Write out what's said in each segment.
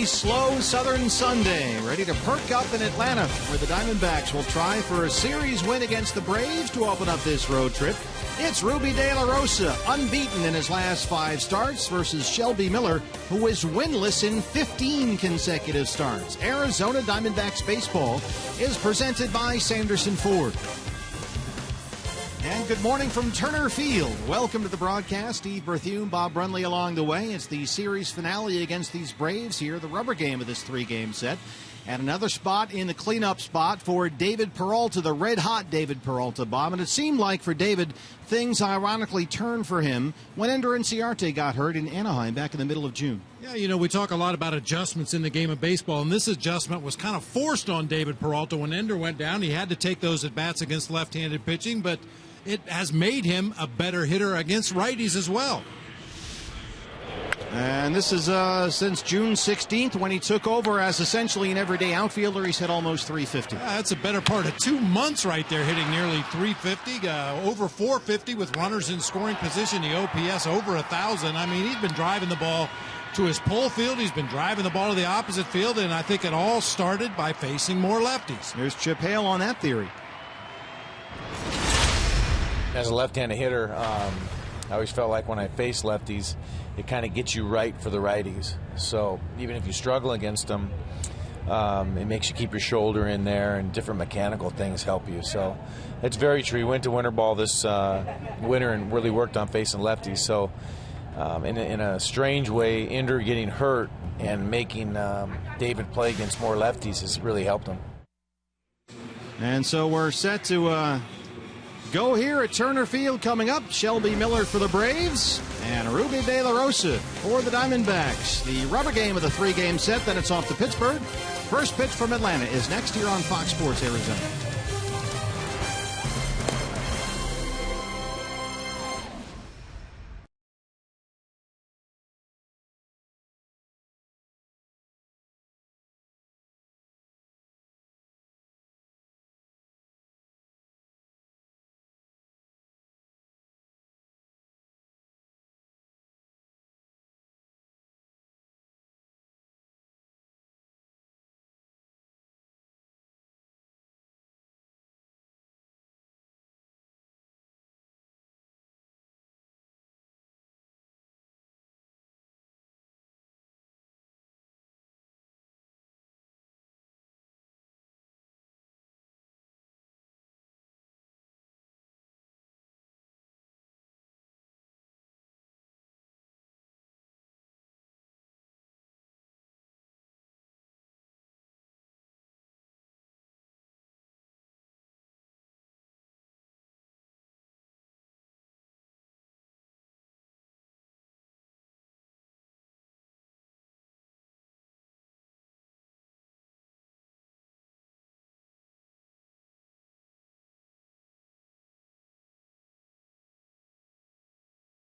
a slow Southern Sunday, ready to perk up in Atlanta, where the Diamondbacks will try for a series win against the Braves to open up this road trip. It's Ruby De La Rosa, unbeaten in his last 5 starts, versus Shelby Miller, who is winless in 15 consecutive starts. Arizona Diamondbacks baseball is presented by Sanderson Ford. And good morning from Turner Field. Welcome to the broadcast. Steve Berthume, Bob Brunley along the way. It's the series finale against these Braves here, the rubber game of this 3-game set. And another spot in the cleanup spot for David Peralta, the red-hot David Peralta, Bob. And it seemed like for David, things ironically turned for him when Ender Inciarte got hurt in Anaheim back in the middle of June. Yeah, you know, we talk a lot about adjustments in the game of baseball, and this adjustment was kind of forced on David Peralta. When Ender went down, he had to take those at-bats against left-handed pitching, but it has made him a better hitter against righties as well. And this is since June 16th, when he took over as essentially an everyday outfielder. He's hit almost 350. That's a better part of 2 months right there, hitting nearly 350, over 450 with runners in scoring position. The OPS over 1,000. I mean, he's been driving the ball to his pull field. He's been driving the ball to the opposite field, and I think it all started by facing more lefties. Here's Chip Hale on that theory. As a left-handed hitter, I always felt like when I face lefties, it kind of gets you right for the righties. So even if you struggle against them, it makes you keep your shoulder in there, and different mechanical things help you. So it's very true. We went to winter ball this winter and really worked on facing lefties. So in a strange way, Ender getting hurt and making David play against more lefties has really helped him. And so we're set to go here at Turner Field coming up. Shelby Miller for the Braves and Ruby De La Rosa for the Diamondbacks. The rubber game of the 3-game set, then it's off to Pittsburgh. First pitch from Atlanta is next here on Fox Sports Arizona.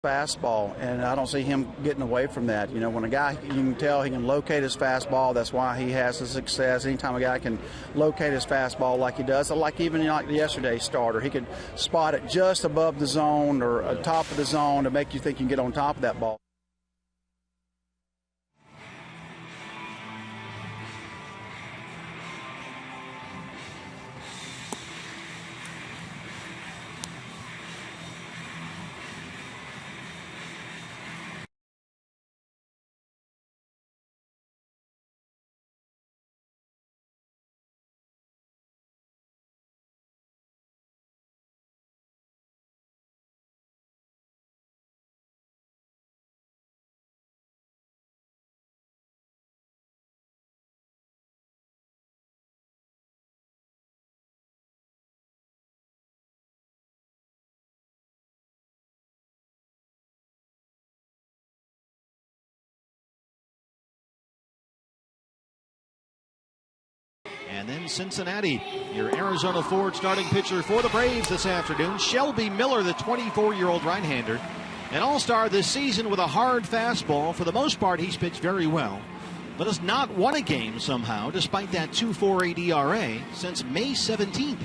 Fastball, and I don't see him getting away from that. You know, when a guy, you can tell he can locate his fastball, that's why he has the success. Anytime a guy can locate his fastball like he does, like even like yesterday's starter, he could spot it just above the zone or top of the zone to make you think you can get on top of that ball. And then Cincinnati, your Arizona Ford starting pitcher for the Braves this afternoon. Shelby Miller, the 24-year-old right-hander. An all-star this season with a hard fastball. For the most part, he's pitched very well, but has not won a game somehow, despite that 2.48 ERA, since May 17th.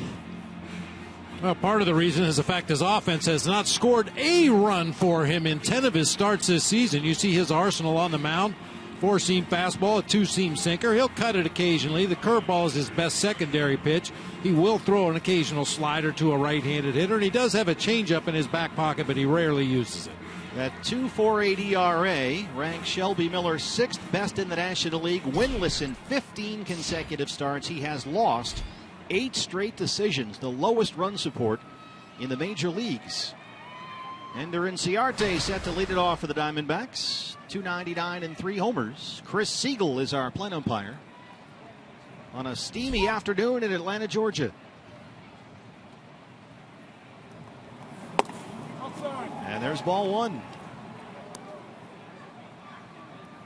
Well, part of the reason is the fact his offense has not scored a run for him in 10 of his starts this season. You see his arsenal on the mound. four-seam fastball, a two-seam sinker. He'll cut it occasionally. The curveball is his best secondary pitch. He will throw an occasional slider to a right-handed hitter, and he does have a changeup in his back pocket, but he rarely uses it. That 2.48 ERA ranks Shelby Miller 6th best in the National League, winless in 15 consecutive starts. He has lost 8 straight decisions, the lowest run support in the major leagues. Ender Inciarte set to lead it off for the Diamondbacks. 299 and 3 homers. Chris Siegel is our plate umpire on a steamy afternoon in Atlanta, Georgia. And there's ball 1.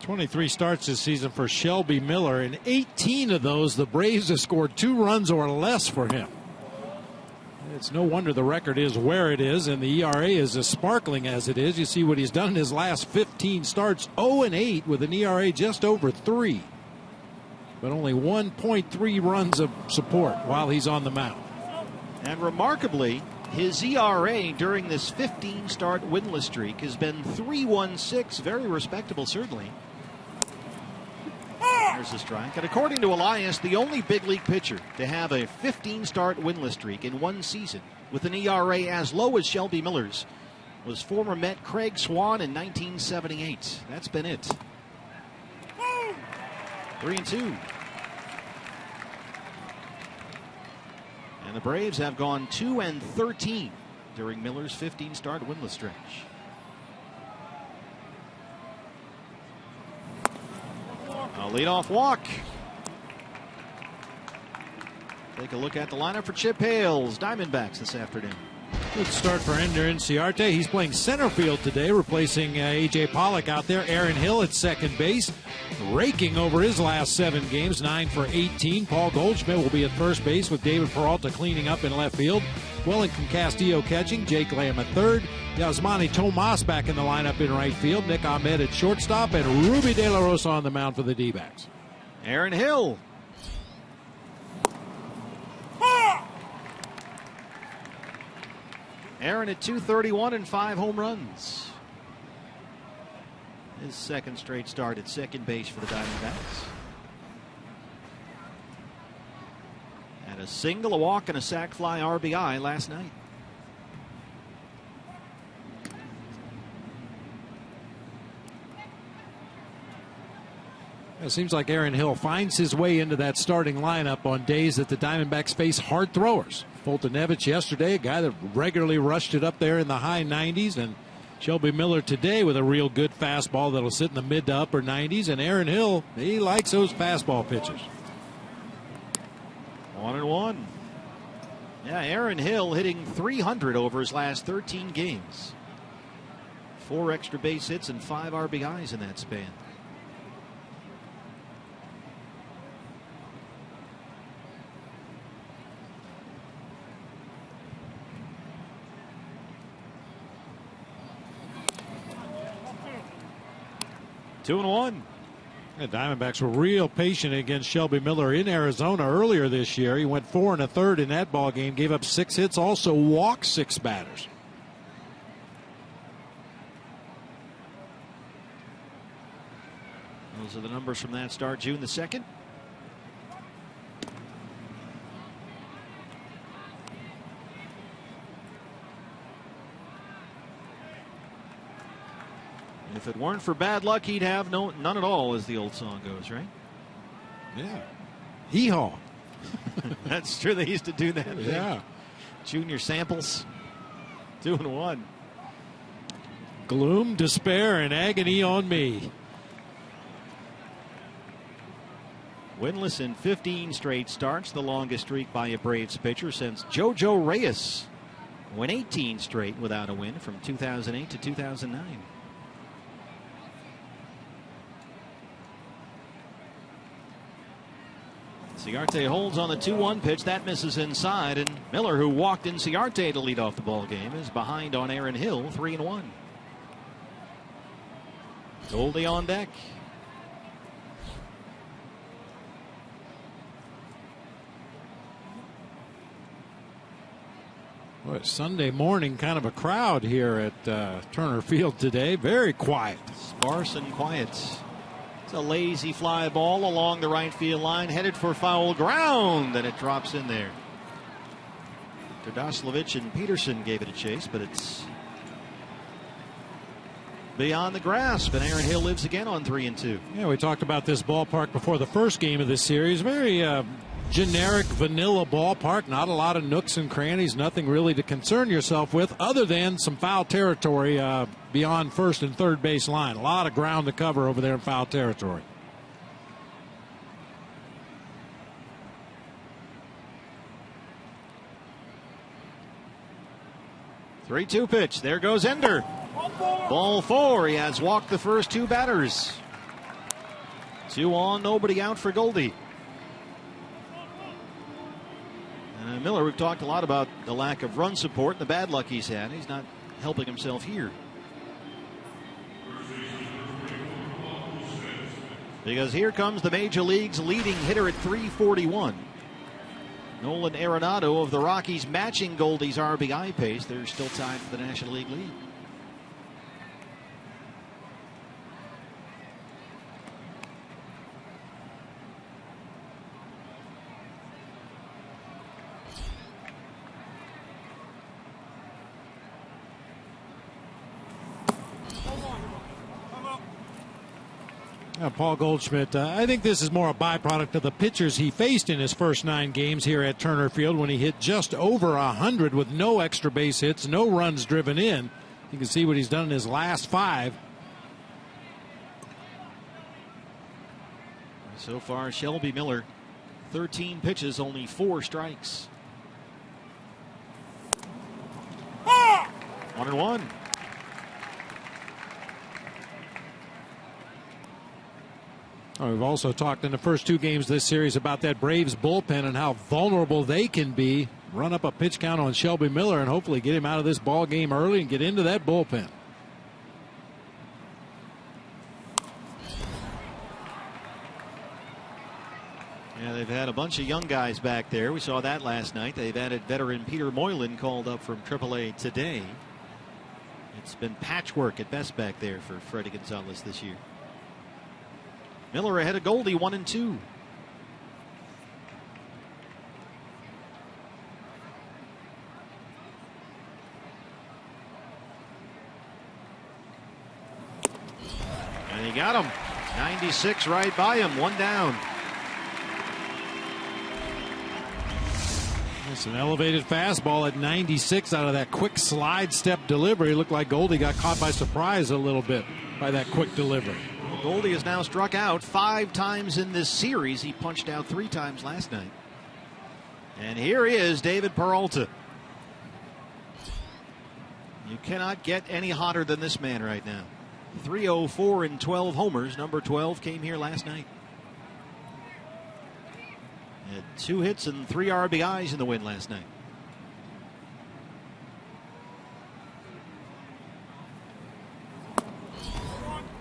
23 starts this season for Shelby Miller. In 18 of those, the Braves have scored 2 runs or less for him. It's no wonder the record is where it is, and the ERA is as sparkling as it is. You see what he's done in his last 15 starts, 0-8 with an ERA just over 3. But only 1.3 runs of support while he's on the mound. And remarkably, his ERA during this 15-start winless streak has been 3.16. Very respectable, certainly. There's the strike. And according to Elias, the only big league pitcher to have a 15-start winless streak in one season with an ERA as low as Shelby Miller's was former Met Craig Swan in 1978. That's been it. 3-2. And the Braves have gone 2-13 during Miller's 15-start winless stretch. A leadoff walk. Take a look at the lineup for Chip Hale's Diamondbacks this afternoon. Good start for Ender Inciarte. He's playing center field today, replacing A.J. Pollock out there. Aaron Hill at second base, raking over his last 7 games, 9 for 18. Paul Goldschmidt will be at first base with David Peralta cleaning up in left field. Wellington Castillo catching, Jake Lamb at third. Yasmani Tomas back in the lineup in right field. Nick Ahmed at shortstop, and Ruby De La Rosa on the mound for the D-backs. Aaron Hill. Aaron at 231 and 5 home runs. His second straight start at second base for the Diamondbacks. Had a single, a walk, and a sac fly RBI last night. It seems like Aaron Hill finds his way into that starting lineup on days that the Diamondbacks face hard throwers. Foltynewicz yesterday, a guy that regularly rushed it up there in the high 90s, and Shelby Miller today with a real good fastball that'll sit in the mid to upper 90s. And Aaron Hill, he likes those fastball pitches. 1-1. Yeah, Aaron Hill hitting .300 over his last 13 games. 4 extra base hits and 5 RBIs in that span. Two and 1. The Diamondbacks were real patient against Shelby Miller in Arizona earlier this year. He went 4 1/3 in that ball game, gave up 6 hits, also walked 6 batters. Those are the numbers from that start, June the 2nd. If it weren't for bad luck, he'd have none at all, as the old song goes, right? Yeah. Hee-haw. That's true. They used to do that. Yeah. Junior samples. 2 and 1. Gloom, despair, and agony on me. Winless in 15 straight starts, the longest streak by a Braves pitcher since JoJo Reyes went 18 straight without a win from 2008 to 2009. Inciarte holds on the 2-1 pitch. That misses inside, and Miller, who walked Inciarte to lead off the ball game, is behind on Aaron Hill, 3-1. Goldie on deck. Boy, Sunday morning kind of a crowd here at Turner Field today. Very quiet. Sparse and quiet. It's a lazy fly ball along the right field line, headed for foul ground, and it drops in there. Tardoslavich and Peterson gave it a chase, but it's beyond the grasp, and Aaron Hill lives again on 3-2. Yeah, we talked about this ballpark before the first game of this series. Very generic, vanilla ballpark. Not a lot of nooks and crannies. Nothing really to concern yourself with other than some foul territory beyond first and third base line. A lot of ground to cover over there in foul territory. Three-two pitch. There goes Ender. Ball four. He has walked the first two batters. 2 on, nobody out for Goldie. Miller, we've talked a lot about the lack of run support and the bad luck he's had. He's not helping himself here. Because here comes the Major League's leading hitter at 341. Nolan Arenado of the Rockies matching Goldie's RBI pace. They're still tied for the National League lead. Paul Goldschmidt, I think this is more a byproduct of the pitchers he faced in his first 9 games here at Turner Field when he hit just over 100 with no extra base hits, no runs driven in. You can see what he's done in his last 5. So far, Shelby Miller, 13 pitches, only 4 strikes. 1-1. We've also talked in the first 2 games this series about that Braves bullpen and how vulnerable they can be. Run up a pitch count on Shelby Miller and hopefully get him out of this ball game early and get into that bullpen. Yeah, they've had a bunch of young guys back there. We saw that last night. They've added veteran Peter Moylan, called up from AAA today. It's been patchwork at best back there for Freddie Gonzalez this year. Miller ahead of Goldie, 1-2. And he got him. 96 right by him, 1 down. It's an elevated fastball at 96 out of that quick slide step delivery. It looked like Goldie got caught by surprise a little bit by that quick delivery. Goldie has now struck out 5 times in this series. He punched out 3 times last night. And here is David Peralta. You cannot get any hotter than this man right now. 304 and 12 homers. Number 12 came here last night. Had 2 hits and 3 RBIs in the win last night.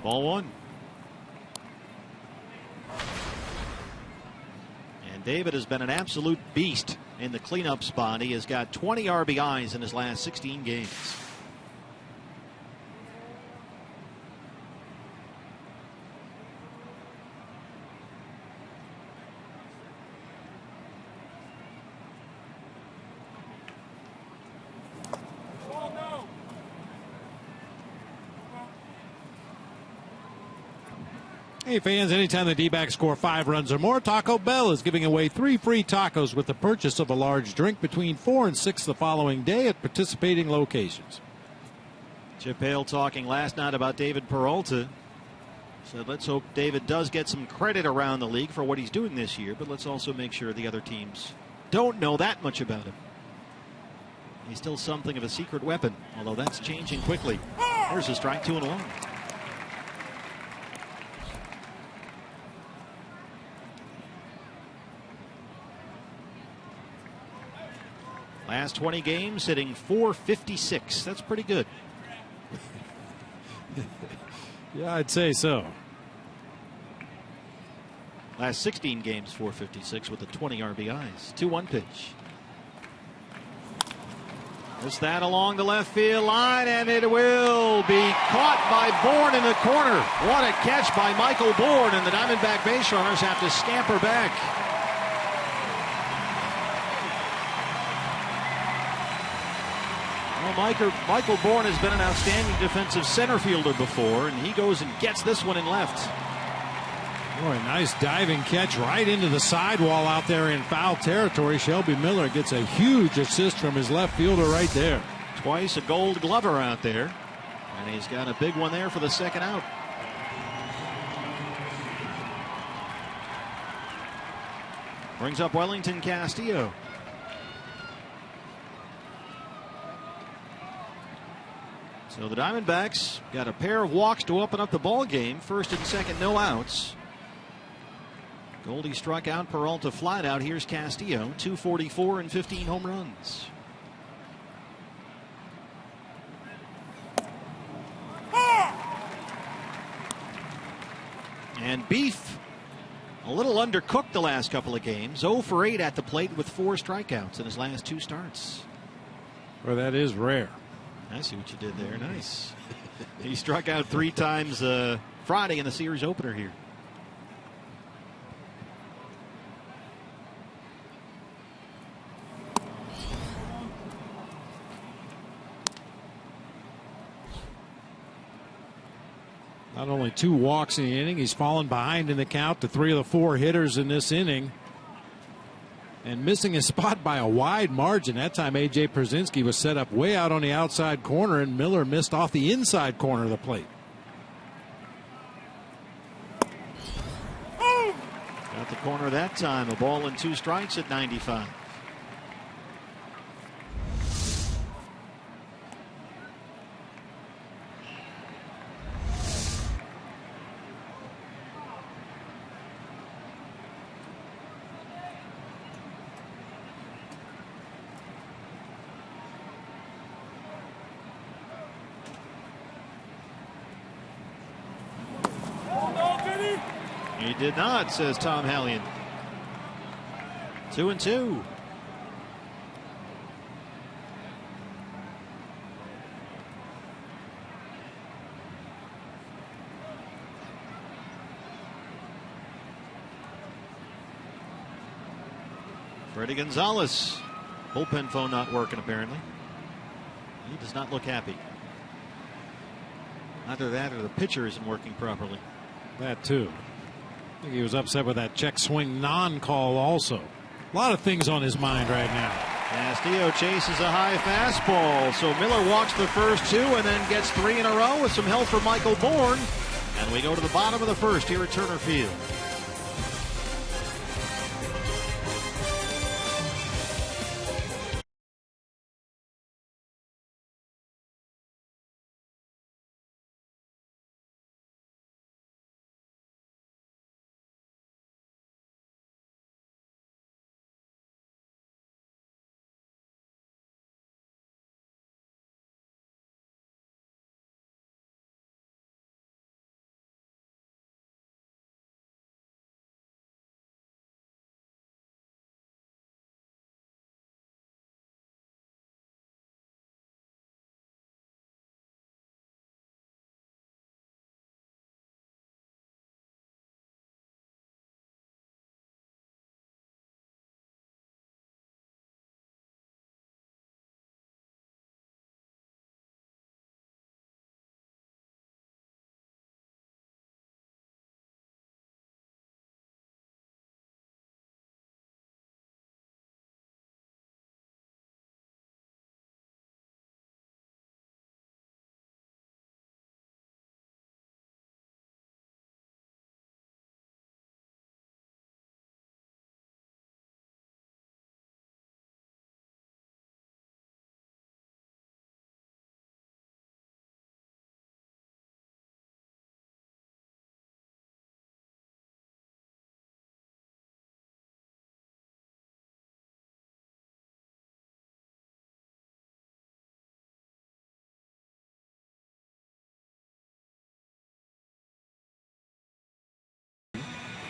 Ball 1. And David has been an absolute beast in the cleanup spot. He has got 20 RBIs in his last 16 games. Hey fans, anytime the D-backs score 5 runs or more, Taco Bell is giving away 3 free tacos with the purchase of a large drink between 4 and 6 the following day at participating locations. Chip Hale talking last night about David Peralta. So let's hope David does get some credit around the league for what he's doing this year, but let's also make sure the other teams don't know that much about him. He's still something of a secret weapon, although that's changing quickly. There's a strike, 2-1. Last 20 games, hitting .456. That's pretty good. Yeah, I'd say so. Last 16 games, .456 with the 20 RBIs. 2-1 pitch. Is that along the left field line, and it will be caught by Bourne in the corner. What a catch by Michael Bourne, and the Diamondback base runners have to scamper back. Well, Michael Bourne has been an outstanding defensive center fielder before, and he goes and gets this one in left. Boy, nice diving catch right into the sidewall out there in foul territory. Shelby Miller gets a huge assist from his left fielder right there. Twice a Gold Glover out there, and he's got a big one there for the second out. Brings up Wellington Castillo. So the Diamondbacks got a pair of walks to open up the ball game. First and second, no outs. Goldie struck out, Peralta flied out. Here's Castillo, 244 and 15 home runs. And Beef, a little undercooked the last couple of games. 0 for 8 at the plate with 4 strikeouts in his last 2 starts. Well, that is rare. I see what you did there. Nice. He struck out 3 times Friday in the series opener here. Not only 2 walks in the inning, he's fallen behind in the count to 3 of the 4 hitters in this inning. And missing his spot by a wide margin. That time A.J. Pierzynski was set up way out on the outside corner, and Miller missed off the inside corner of the plate. Got the corner that time. A ball and 2 strikes at 95. He did not, says Tom Hallion. 2-2. Freddie Gonzalez. Bullpen phone not working apparently. He does not look happy. Either that or the pitcher isn't working properly. That too. I think he was upset with that check swing non-call also. A lot of things on his mind right now. Castillo chases a high fastball. So Miller walks the first 2 and then gets 3 in a row with some help from Michael Bourne. And we go to the bottom of the first here at Turner Field.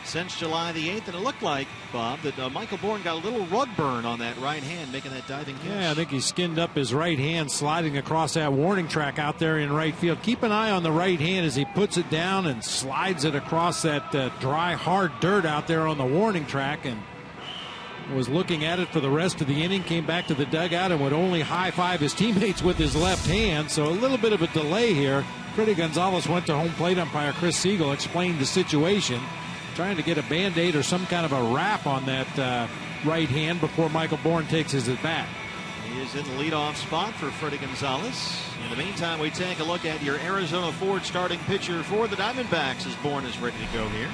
since July the 8th, and it looked like, Bob, that Michael Bourne got a little rug burn on that right hand, making that diving catch. Yeah, I think he skinned up his right hand sliding across that warning track out there in right field. Keep an eye on the right hand as he puts it down and slides it across that dry, hard dirt out there on the warning track, and was looking at it for the rest of the inning, came back to the dugout and would only high-five his teammates with his left hand. So a little bit of a delay here. Freddie Gonzalez went to home plate umpire Chris Siegel, explained the situation, trying to get a Band-Aid or some kind of a wrap on that right hand before Michael Bourne takes his at bat. He is in the leadoff spot for Freddie Gonzalez. In the meantime, we take a look at your Arizona Ford starting pitcher for the Diamondbacks as Bourne is ready to go here.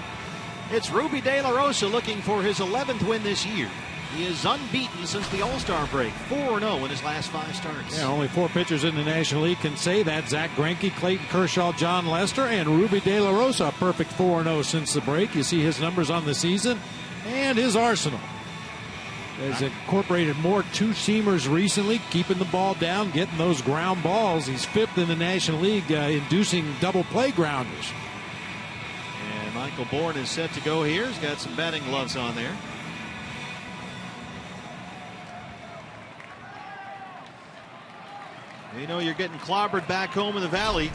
It's Ruby De La Rosa looking for his 11th win this year. He is unbeaten since the All-Star break, 4-0 in his last 5 starts. Yeah, only 4 pitchers in the National League can say that. Zach Greinke, Clayton Kershaw, John Lester, and Ruby De La Rosa, a perfect 4-0 since the break. You see his numbers on the season and his arsenal. Has incorporated more two-seamers recently, keeping the ball down, getting those ground balls. He's 5th in the National League, inducing double play grounders. And Michael Bourne is set to go here. He's got some batting gloves on there. You know you're getting clobbered back home in the valley.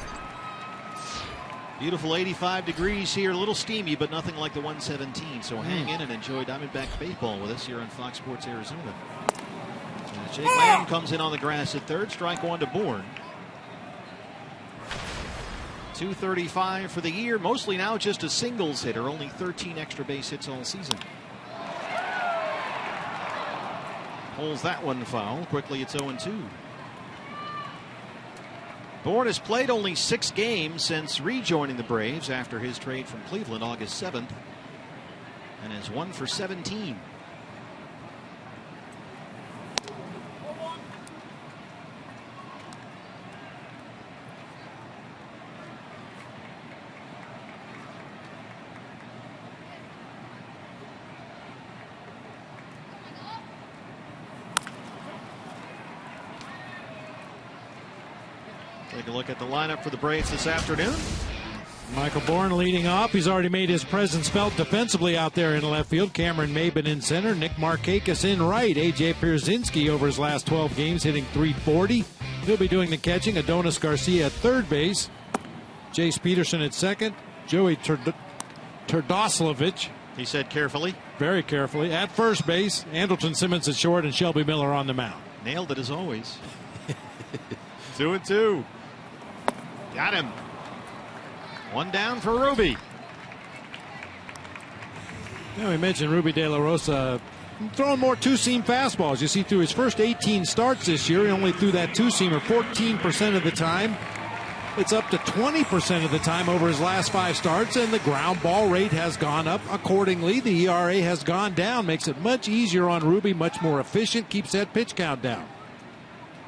Beautiful 85 degrees here, a little steamy, but nothing like the 117. So hang in and enjoy Diamondbacks baseball with us here on Fox Sports Arizona. Jake Lamb comes in on the grass at third. Strike one to Bourne. 235 for the year. Mostly now just a singles hitter. Only 13 extra base hits all season. Pulls that one foul. Quickly it's 0-2. Bourne has played only 6 games since rejoining the Braves after his trade from Cleveland August 7th, and has 1 for 17. Take a look at the lineup for the Braves this afternoon. Michael Bourne leading off. He's already made his presence felt defensively out there in left field. Cameron Maybin in center. Nick Markakis in right. A.J. Pierzynski over his last 12 games hitting .340. He'll be doing the catching. Adonis Garcia at third base. Jace Peterson at second. Joey Turdoslavich. He said carefully. Very carefully. At first base. Andrelton Simmons at short and Shelby Miller on the mound. Nailed it as always. 2-2. Got him. One down for Ruby. Yeah, we mentioned Ruby De La Rosa throwing more two-seam fastballs. You see through his first 18 starts this year, he only threw that two-seamer 14% of the time. It's up to 20% of the time over his last 5 starts, and the ground ball rate has gone up accordingly. The ERA has gone down, makes it much easier on Ruby, much more efficient, keeps that pitch count down.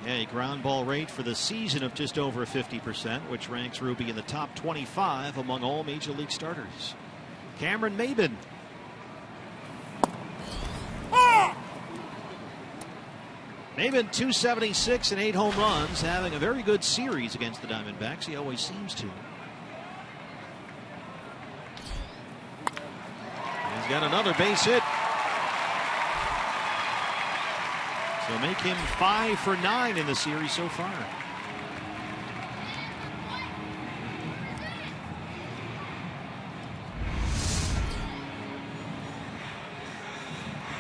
Yeah, a ground ball rate for the season of just over 50%, which ranks Ruby in the top 25 among all major league starters. Cameron Maybin. Maybin 276 and 8 home runs, having a very good series against the Diamondbacks. He always seems to. He's got another base hit. So make him 5 for 9 in the series so far.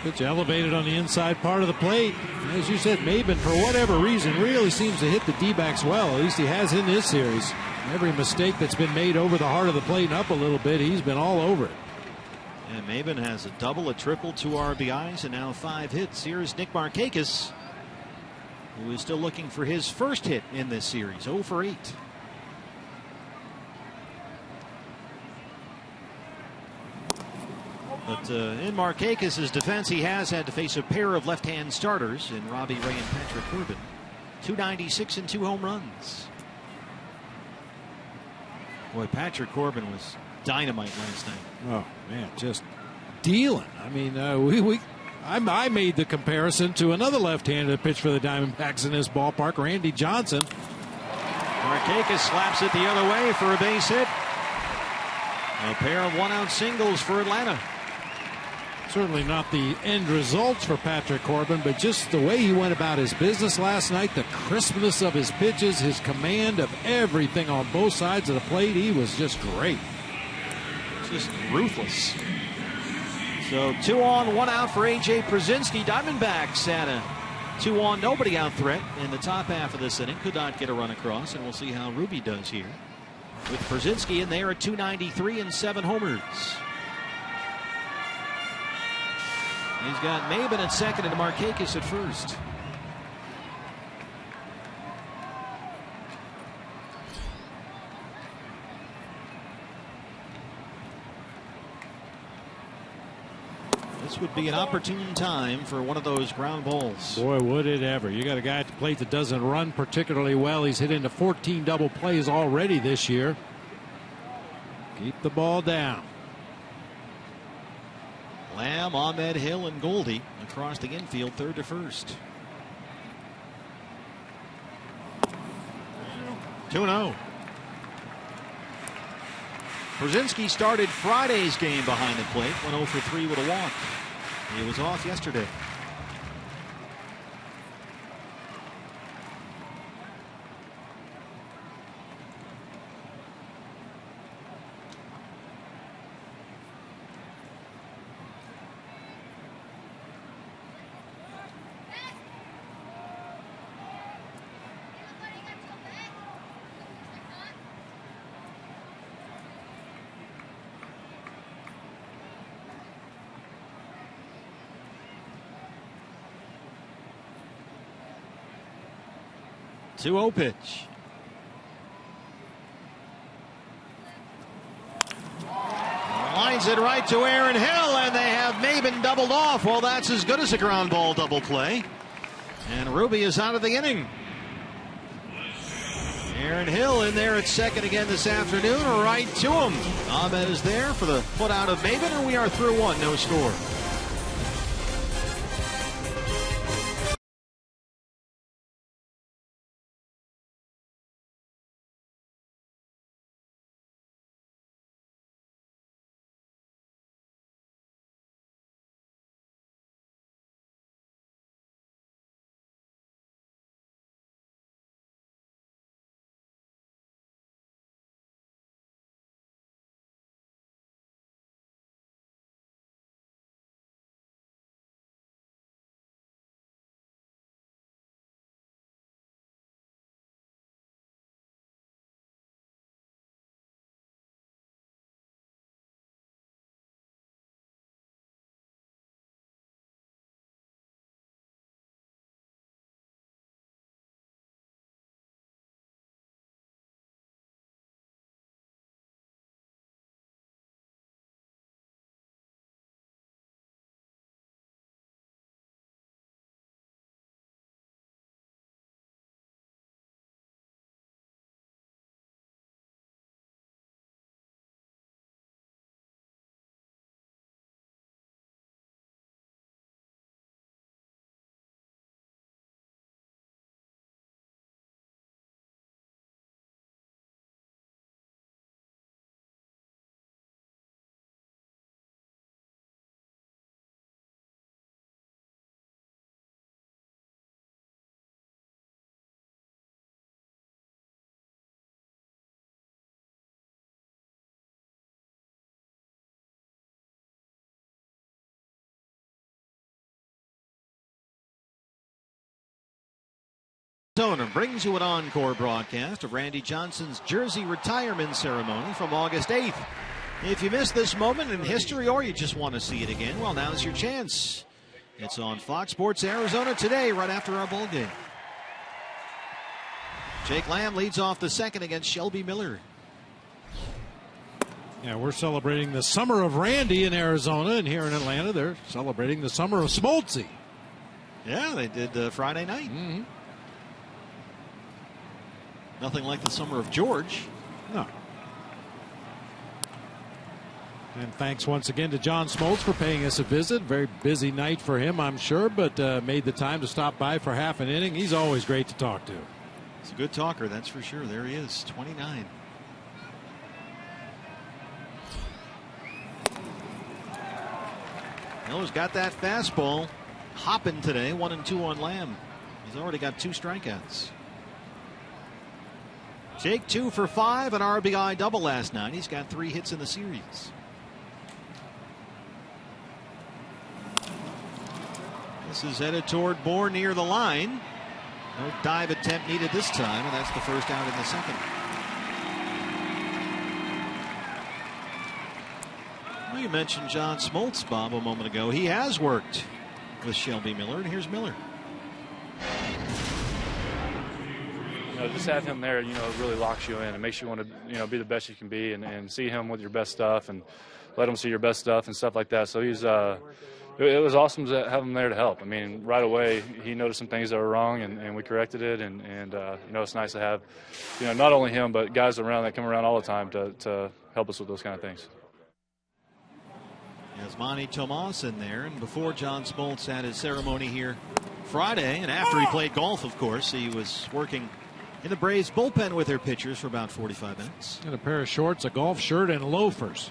Pitch elevated on the inside part of the plate. As you said, Maybin, for whatever reason, really seems to hit the D-backs well. At least he has in this series. Every mistake that's been made over the heart of the plate and up a little bit, he's been all over it. And Maybin has a double, a triple, 2 RBIs, and now 5 hits. Here's Nick Markakis, who is still looking for his first hit in this series, 0 for 8. But in Markakis' defense, he has had to face a pair of left-hand starters in Robbie Ray and Patrick Corbin. 296 and 2 home runs. Boy, Patrick Corbin was dynamite last night. Oh man, just dealing. I mean, I made the comparison to another left-handed pitch for the Diamondbacks in this ballpark, Randy Johnson. Markakis slaps it the other way for a base hit. A pair of one-out singles for Atlanta. Certainly not the end results for Patrick Corbin, but just the way he went about his business last night, the crispness of his pitches, his command of everything on both sides of the plate, he was just great. Just ruthless. So 2 on, 1 out for A.J. Pierzynski. Diamondbacks had a 2 on, nobody out threat in the top half of this inning. Could not get a run across, and we'll see how Ruby does here. With Pierzynski in there at 293 and 7 homers. He's got MAYBIN at second and MARKAKIS at first. This would be an opportune time for one of those ground balls. Boy, would it ever. You got a guy at the plate that doesn't run particularly well. He's hit into 14 double plays already this year. Keep the ball down. Lamb, Ahmed, Hill, and Goldie across the infield, third to first. 2-0. Pierzynski started Friday's game behind the plate, went 0 for 3 with a walk. He was off yesterday. Two-0 pitch. Lines it right to Aaron Hill, and they have MAYBIN doubled off. Well, that's as good as a ground ball double play. And Ruby is out of the inning. Aaron Hill in there at second again this afternoon, right to him. Ahmed is there for the put out of MAYBIN, and we are through 1, no score. Arizona brings you an encore broadcast of Randy Johnson's jersey retirement ceremony from August 8th. If you missed this moment in history or you just want to see it again, well, now's your chance. It's on Fox Sports Arizona today, right after our ball game. Jake Lamb leads off the second against Shelby Miller. Yeah, we're celebrating the summer of Randy in Arizona, and here in Atlanta, they're celebrating the summer of Smoltzy. Yeah, they did Friday night. Mm-hmm. Nothing like the summer of George. No. And thanks once again to John Smoltz for paying us a visit. Very busy night for him, I'm sure, but made the time to stop by for half an inning. He's always great to talk to. He's a good talker, that's for sure. There he is, 29. Miller's got that fastball hopping today. 1-2 on Lamb. He's already got 2 strikeouts. Jake 2 for 5, an RBI double last night. He's got 3 hits in the series. This is headed toward Bourne near the line. No dive attempt needed this time, and that's the first out in the second. Well, you mentioned John Smoltz, Bob, a moment ago. He has worked with Shelby Miller, and here's Miller. Just have him there, it really locks you in and makes you want to, be the best you can be and see him with your best stuff and let him see your best stuff and stuff like that. So he's, it was awesome to have him there to help. I mean, right away he noticed some things that were wrong and we corrected it. And it's nice to have, not only him but guys around that come around all the time to help us with those kind of things. Yasmani Tomas in there, and before John Smoltz had his ceremony here Friday, and after he played golf, of course, he was working in the Braves bullpen with their pitchers for about 45 minutes. And a pair of shorts, a golf shirt, and loafers.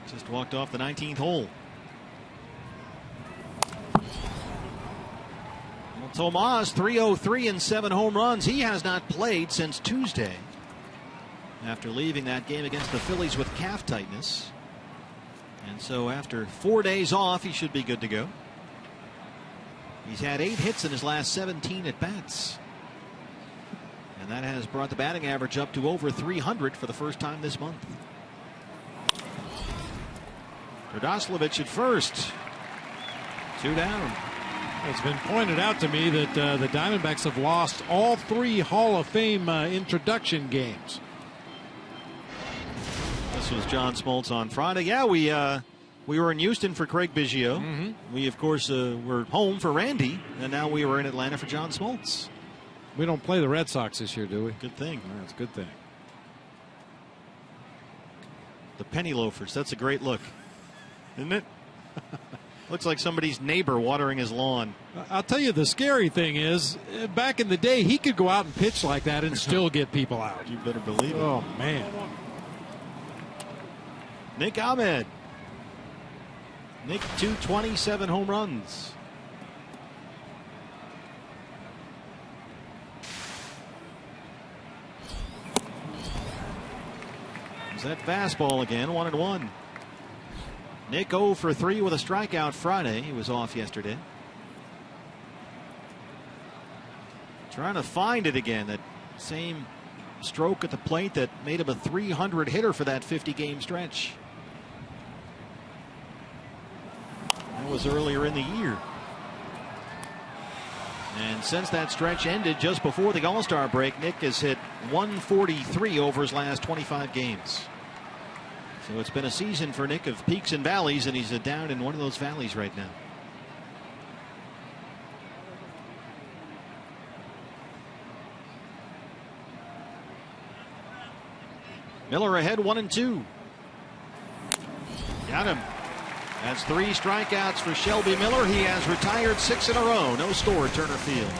Just walked off the 19th hole. Well, Tomas, 303 and 7 home runs. He has not played since Tuesday after leaving that game against the Phillies with calf tightness. And so after 4 days off, he should be good to go. He's had 8 hits in his last 17 at bats. And that has brought the batting average up to over 300 for the first time this month. Radoslavich at first. 2 down. It's been pointed out to me that the Diamondbacks have lost all 3 Hall of Fame introduction games. This was John Smoltz on Friday. Yeah, we were in Houston for Craig Biggio. We, of course, were home for Randy, and now we were in Atlanta for John Smoltz. We don't play the Red Sox this year, do we? Good thing. That's a good thing. The penny loafers. That's a great look, isn't it? Looks like somebody's neighbor watering his lawn. I'll tell you, the scary thing is, back in the day, he could go out and pitch like that and still get people out. You better believe it. Oh, man. Nick Ahmed. Nick, 227 home runs. There's that fastball again, 1-1. Nick 0 for 3 with a strikeout Friday. He was off yesterday. Trying to find it again. That same stroke at the plate that made him a 300 hitter for that 50-game stretch. That was earlier in the year. And since that stretch ended just before the All-Star break, Nick has hit 143 over his last 25 games. So it's been a season for Nick of peaks and valleys, and he's down in one of those valleys right now. Miller ahead, 1-2. Got him. That's 3 strikeouts for Shelby Miller. He has retired 6 in a row. No score at Turner Field.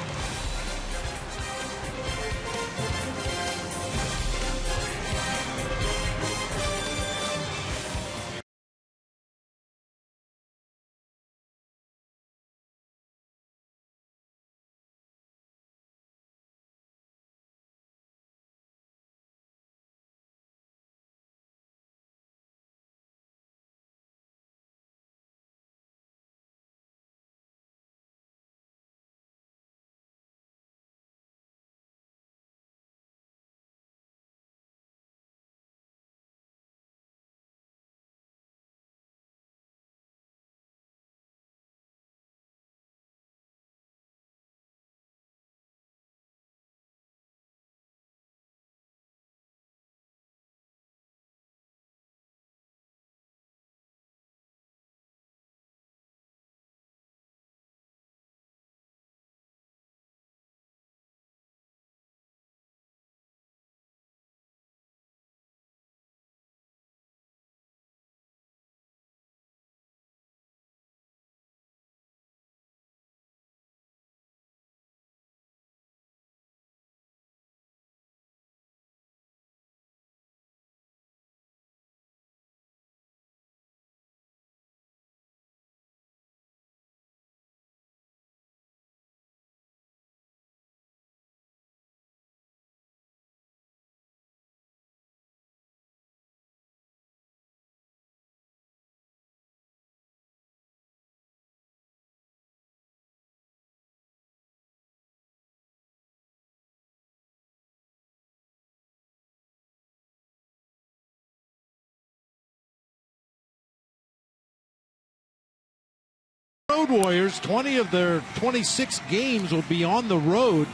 Road Warriors, 20 of their 26 games will be on the road.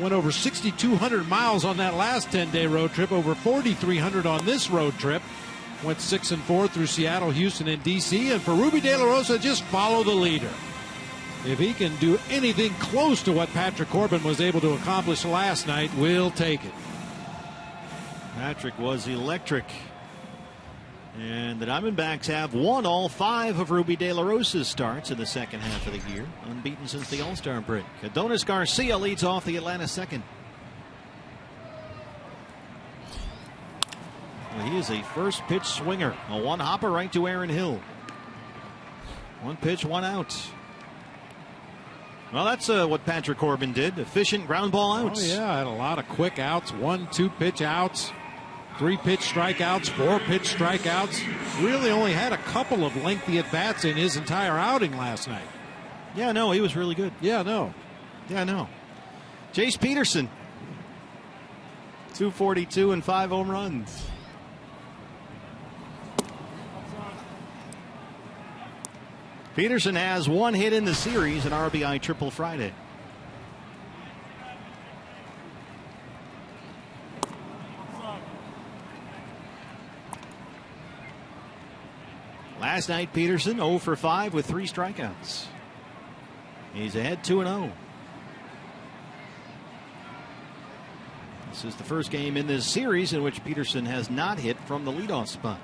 Went over 6,200 miles on that last 10-day road trip, over 4,300 on this road trip. Went 6-4 through Seattle, Houston, and D.C. And for Ruby De La Rosa, just follow the leader. If he can do anything close to what Patrick Corbin was able to accomplish last night, we'll take it. Patrick was electric. And the Diamondbacks have won all 5 of Ruby De La Rosa's starts in the second half of the year, unbeaten since the All-Star break. Adonis Garcia leads off the Atlanta second. Well, he is a first pitch swinger, a one-hopper right to Aaron Hill. 1 pitch, 1 out. Well, that's what Patrick Corbin did. Efficient ground ball outs. Oh, yeah, had a lot of quick outs, 1-2 pitch outs. 3-pitch strikeouts, 4-pitch strikeouts. Really only had a couple of lengthy at-bats in his entire outing last night. Yeah, no, he was really good. Yeah, no. Jace Peterson, 242 and 5 home runs. Peterson has 1 hit in the series, an RBI triple Friday. Last night, Peterson 0 for 5 with 3 strikeouts. He's ahead 2-0. This is the first game in this series in which Peterson has not hit from the leadoff spot.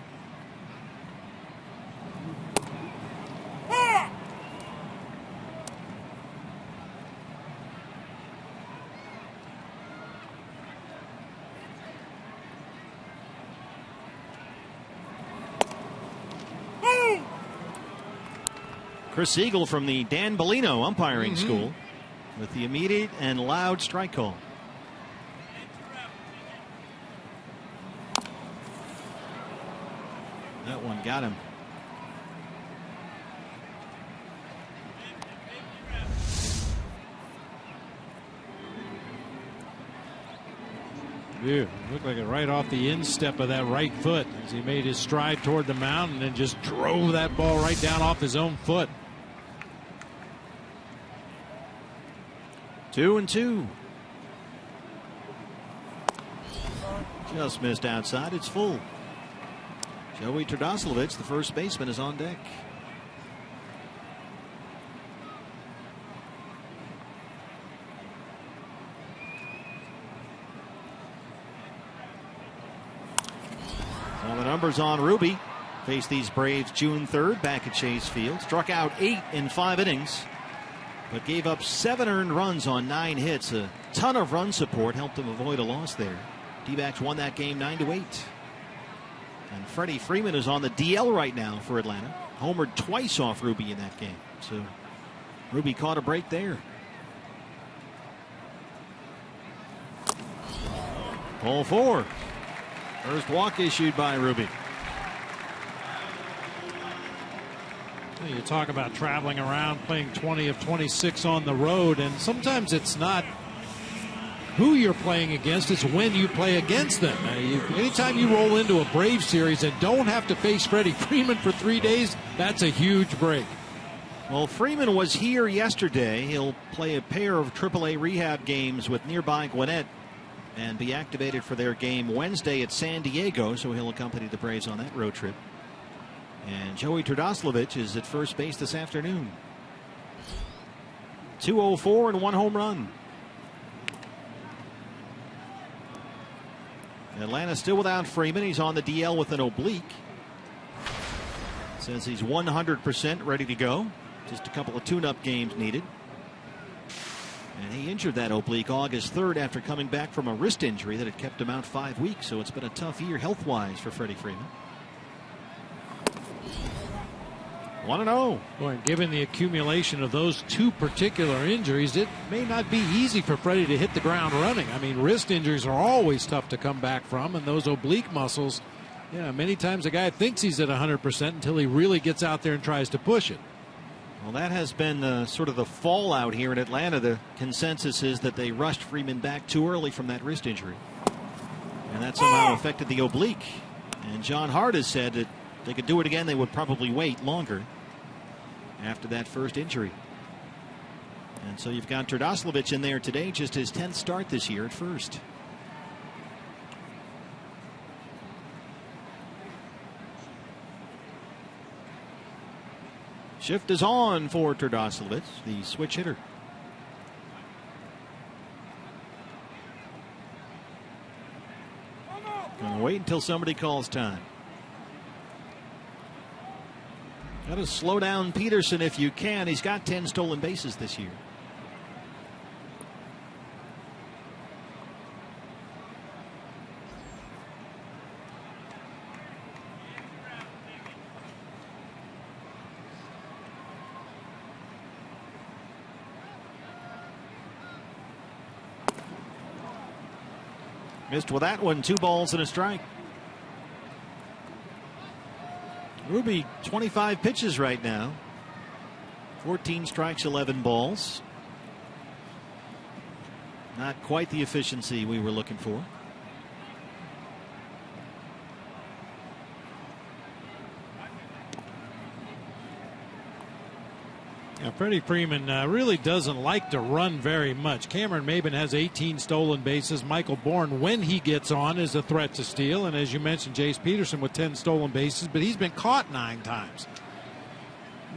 Chris Siegel from the Dan Bellino umpiring school with the immediate and loud strike call. That one got him. Yeah, looked like it right off the instep of that right foot as he made his stride toward the mound and then just drove that ball right down off his own foot. 2-2. Just missed outside. It's full. Joey Trdoslavich, the first baseman, is on deck. So the numbers on Ruby. Faced these Braves June 3rd back at Chase Field. Struck out 8 in 5 innings. But gave up 7 earned runs on 9 hits. A ton of run support helped him avoid a loss there. D-backs won that game 9-8. And Freddie Freeman is on the DL right now for Atlanta. Homered twice off Ruby in that game. So Ruby caught a break there. Ball 4. First walk issued by Ruby. You talk about traveling around, playing 20 of 26 on the road, and sometimes it's not who you're playing against, it's when you play against them. Anytime you roll into a Braves series and don't have to face Freddie Freeman for 3 days, that's a huge break. Well, Freeman was here yesterday. He'll play a pair of AAA rehab games with nearby Gwinnett and be activated for their game Wednesday at San Diego, so he'll accompany the Braves on that road trip. And Joey Trdoslavich is at first base this afternoon. 204 and 1 home run. Atlanta still without Freeman. He's on the DL with an oblique. Says he's 100% ready to go. Just a couple of tune-up games needed. And he injured that oblique August 3rd after coming back from a wrist injury that had kept him out 5 weeks. So it's been a tough year health-wise for Freddie Freeman. 1-0. Boy, given the accumulation of those 2 particular injuries, it may not be easy for Freddie to hit the ground running. I mean, wrist injuries are always tough to come back from, and those oblique muscles, yeah, many times a guy thinks he's at 100% until he really gets out there and tries to push it. Well, that has been sort of the fallout here in Atlanta. The consensus is that they rushed Freeman back too early from that wrist injury, and that somehow affected the oblique. And John Hart has said that they could do it again, they would probably wait longer. after that first injury. And so you've got Terdoslavich in there today, just his 10th start this year at first. Shift is on for Terdoslavich, the switch hitter. Gonna wait until somebody calls time. Got to slow down Peterson if you can. He's got 10 stolen bases this year. Missed with that one. 2 balls and a strike. Ruby, 25 pitches right now. 14 strikes, 11 balls. Not quite the efficiency we were looking for. Yeah, Freddie Freeman really doesn't like to run very much. Cameron Maybin has 18 stolen bases. Michael Bourne, when he gets on, is a threat to steal. And as you mentioned, Jace Peterson with 10 stolen bases, but he's been caught 9 times.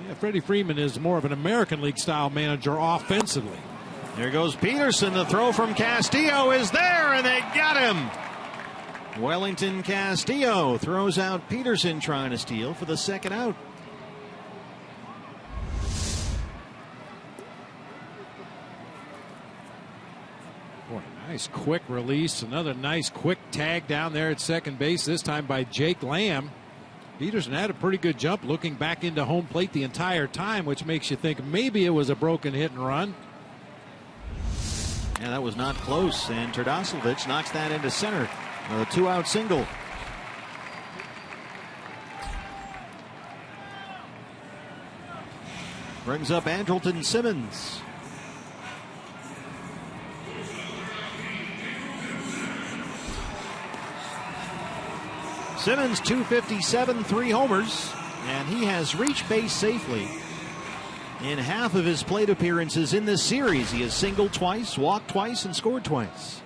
Yeah, Freddie Freeman is more of an American League style manager offensively. There goes Peterson. The throw from Castillo is there, and they got him. Wellington Castillo throws out Peterson trying to steal for the second out. Nice quick release. Another nice quick tag down there at second base, this time by Jake Lamb. Peterson had a pretty good jump looking back into home plate the entire time, which makes you think maybe it was a broken hit and run. Yeah, that was not close, and Terdoslavich knocks that into center. A 2-out single. Brings up Andrelton Simmons. Simmons, 257, 3 homers, and he has reached base safely in half of his plate appearances in this series. He has singled twice, walked twice, and scored twice.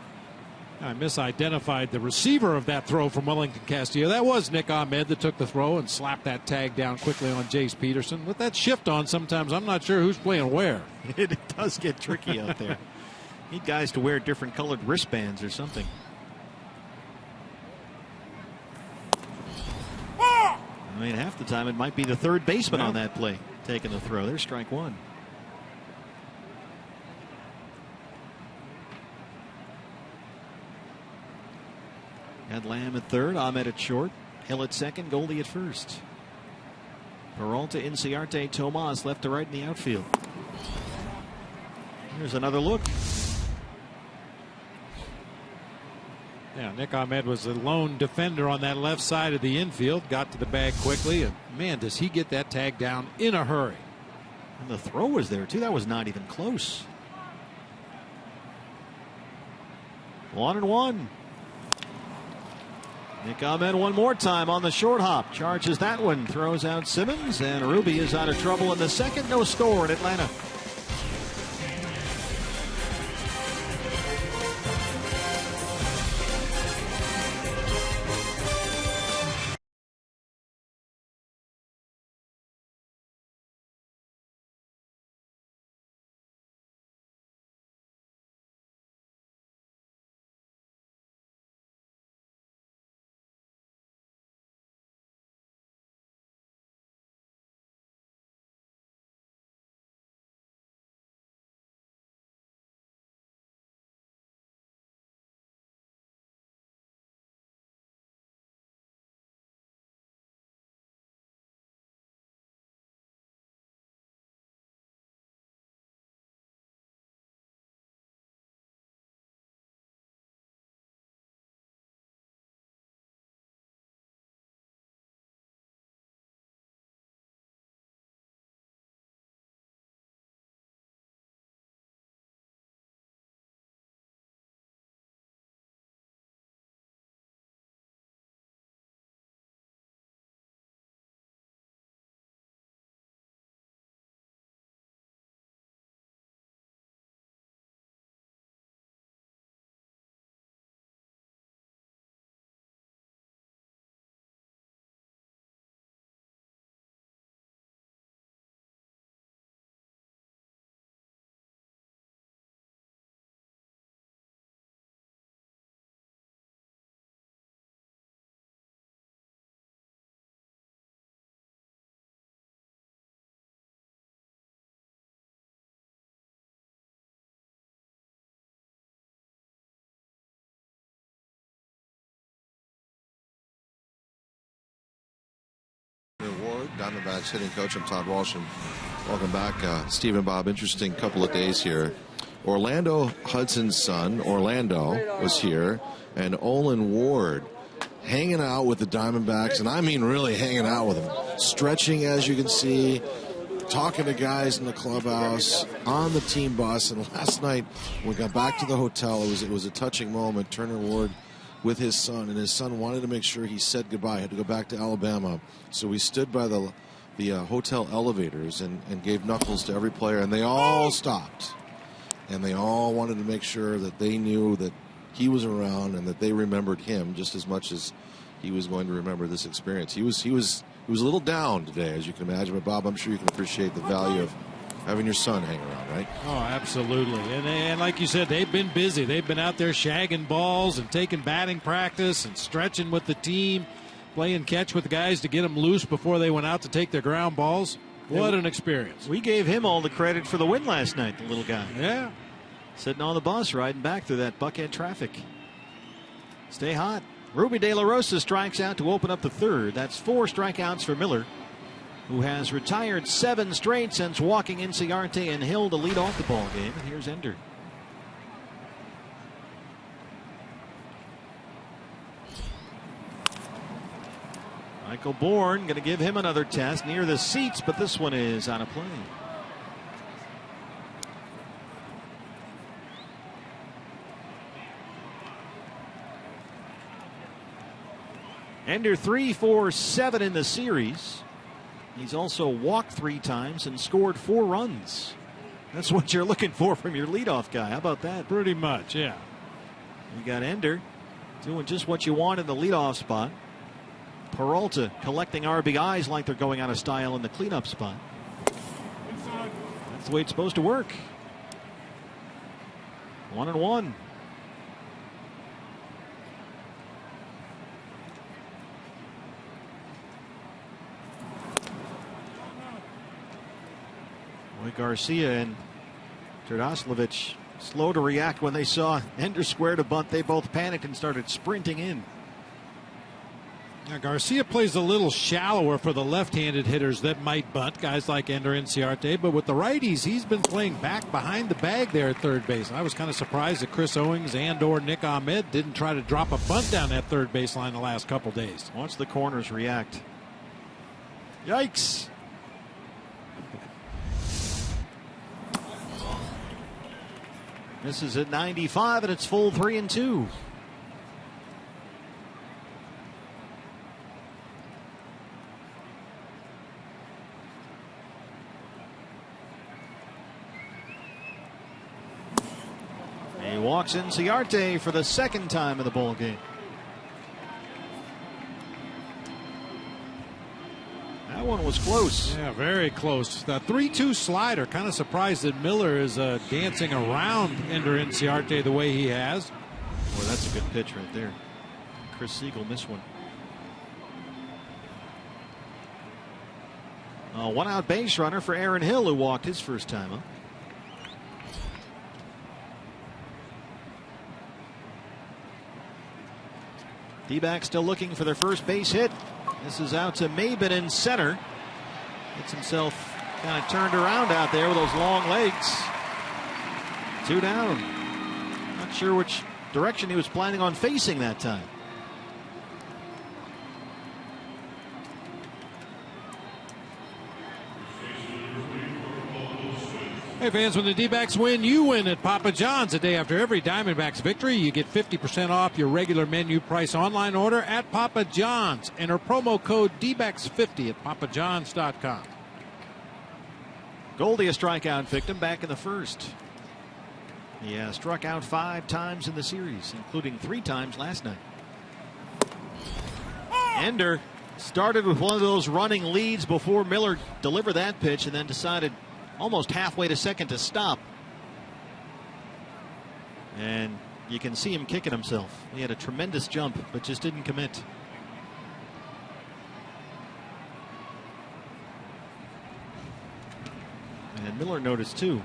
I misidentified the receiver of that throw from Wellington Castillo. That was Nick Ahmed that took the throw and slapped that tag down quickly on Jace Peterson. With that shift on, sometimes I'm not sure who's playing where. It does get tricky out there. Need guys to wear different colored wristbands or something. I mean, half the time it might be the third baseman on that play taking the throw. There's strike 1. Had Lamb at third, Ahmed at short, Hill at second, Goldie at first. Peralta, Inciarte, Tomas left to right in the outfield. Here's another look. Yeah, Nick Ahmed was the lone defender on that left side of the infield. Got to the bag quickly, and man, does he get that tag down in a hurry. And the throw was there, too. That was not even close. 1-1. Nick Ahmed one more time on the short hop. Charges that one. Throws out Simmons, and Ruby is out of trouble in the second. No score in Atlanta. Diamondbacks hitting coach. I'm Todd Walsh, and welcome back, Steve and Bob. Interesting couple of days here. Orlando Hudson's son, Orlando, was here, and Olin Ward hanging out with the Diamondbacks, and I mean really hanging out with them. Stretching, as you can see, talking to guys in the clubhouse, on the team bus. And last night, when we got back to the hotel, it was a touching moment. Turner Ward with his son, and his son wanted to make sure he said goodbye. Had to go back to Alabama, so we stood by the hotel elevators and gave knuckles to every player, and they all stopped, and they all wanted to make sure that they knew that he was around and that they remembered him just as much as he was going to remember this experience. He was a little down today, as you can imagine, but Bob, I'm sure you can appreciate the value of having your son hang around, right? Oh, absolutely. And like you said, they've been busy. They've been out there shagging balls and taking batting practice and stretching with the team, playing catch with the guys to get them loose before they went out to take their ground balls. What an experience. We gave him all the credit for the win last night, the little guy. Yeah. Sitting on the bus, riding back through that Buckhead traffic. Stay hot. Ruby De La Rosa strikes out to open up the third. That's 4 strikeouts for Miller, who has retired 7 straight since walking Inciarte and Hill to lead off the ball game. And here's Ender. Michael Bourne going to give him another test near the seats, but this one is out of play. Ender 3 for 7 in the series. He's also walked 3 times and scored 4 runs. That's what you're looking for from your leadoff guy. How about that? Pretty much, yeah. You got Ender doing just what you want in the leadoff spot. Peralta collecting RBIs like they're going out of style in the cleanup spot. That's the way it's supposed to work. 1-1. Garcia and Terdoslavich slow to react when they saw Ender square to bunt. They both panicked and started sprinting in. Now, Garcia plays a little shallower for the left-handed hitters that might bunt, guys like Ender Inciarte, but with the righties, he's been playing back behind the bag there at third base. I was kind of surprised that Chris Owings and/or Nick Ahmed didn't try to drop a bunt down that third baseline the last couple days. Watch the corners react. Yikes. This is at 95, and it's full 3-2. He walks Inciarte for the second time in the ball game. That one was close. Yeah, very close. The 3-2 slider. Kind of surprised that Miller is dancing around Ender Inciarte the way he has. Boy, that's a good pitch right there. Chris Siegel missed one. A 1-out base runner for Aaron Hill, who walked his first time up. D-backs still looking for their first base hit. This is out to MAYBIN in center. Gets himself kind of turned around out there with those long legs. 2 down. Not sure which direction he was planning on facing that time. Hey fans, when the D-backs win, you win at Papa John's. The day after every Diamondbacks victory, you get 50% off your regular menu price online order at Papa John's. Enter promo code DBACKS50 at papajohns.com. Goldie, a strikeout victim, back in the first. He has struck out 5 times in the series, including 3 times last night. Ender started with one of those running leads before Miller delivered that pitch, and then decided almost halfway to second to stop. And you can see him kicking himself. He had a tremendous jump, but just didn't commit. And Miller noticed too.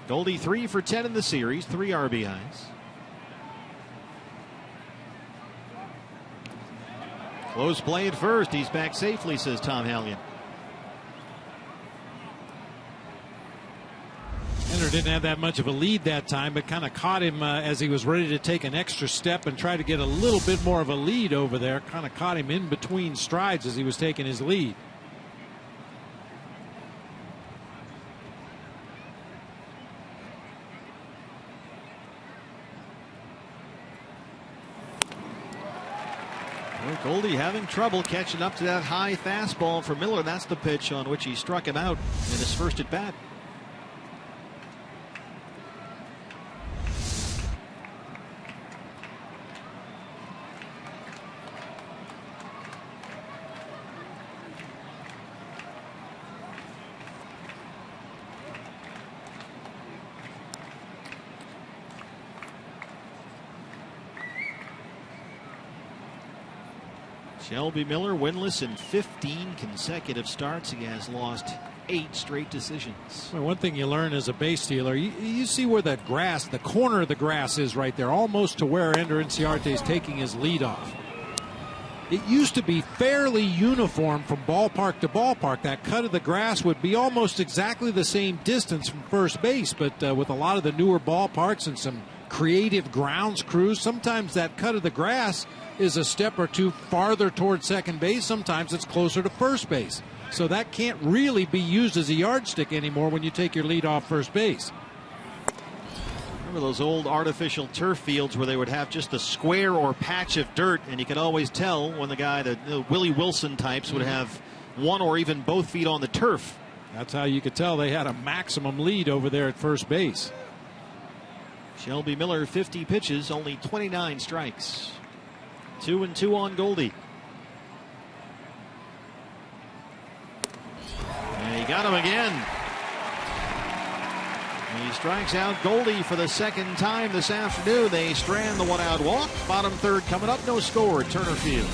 Goldie 3 for 10 in the series, 3 RBIs. Close play at first. He's back safely, says Tom Hallion. Ender didn't have that much of a lead that time, but kind of caught him as he was ready to take an extra step and try to get a little bit more of a lead over there. Kind of caught him in between strides as he was taking his lead. Goldie having trouble catching up to that high fastball for Miller. That's the pitch on which he struck him out in his first at bat. Shelby Miller winless in 15 consecutive starts. He has lost 8 straight decisions. Well, one thing you learn as a base stealer, you see where that grass, the corner of the grass is right there, almost to where Ender Inciarte is taking his lead off. It used to be fairly uniform from ballpark to ballpark. That cut of the grass would be almost exactly the same distance from first base, but with a lot of the newer ballparks and some creative grounds crews, sometimes that cut of the grass is a step or two farther towards second base. Sometimes it's closer to first base. So that can't really be used as a yardstick anymore when you take your lead off first base. Remember those old artificial turf fields where they would have just a square or patch of dirt, and you could always tell when the guy, the Willie Wilson types, would have one or even both feet on the turf. That's how you could tell they had a maximum lead over there at first base. Shelby Miller, 50 pitches, only 29 strikes. 2-2 on Goldie. And he got him again. He strikes out Goldie for the second time this afternoon. They strand the one-out walk. Bottom third coming up. No score at Turner Field.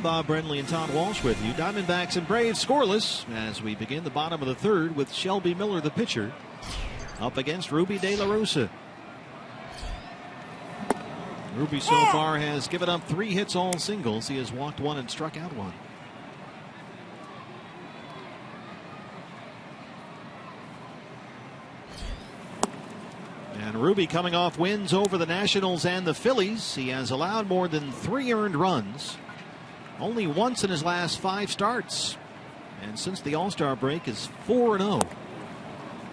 Bob Brenly and Todd Walsh with you. Diamondbacks and Braves scoreless as we begin the bottom of the third with Shelby Miller, the pitcher, up against Ruby De La Rosa. Ruby so far has given up 3 hits, all singles. He has walked 1 and struck out 1. And Ruby coming off wins over the Nationals and the Phillies. He has allowed more than 3 earned runs. Only once in his last 5 starts. And since the All-Star break is 4-0.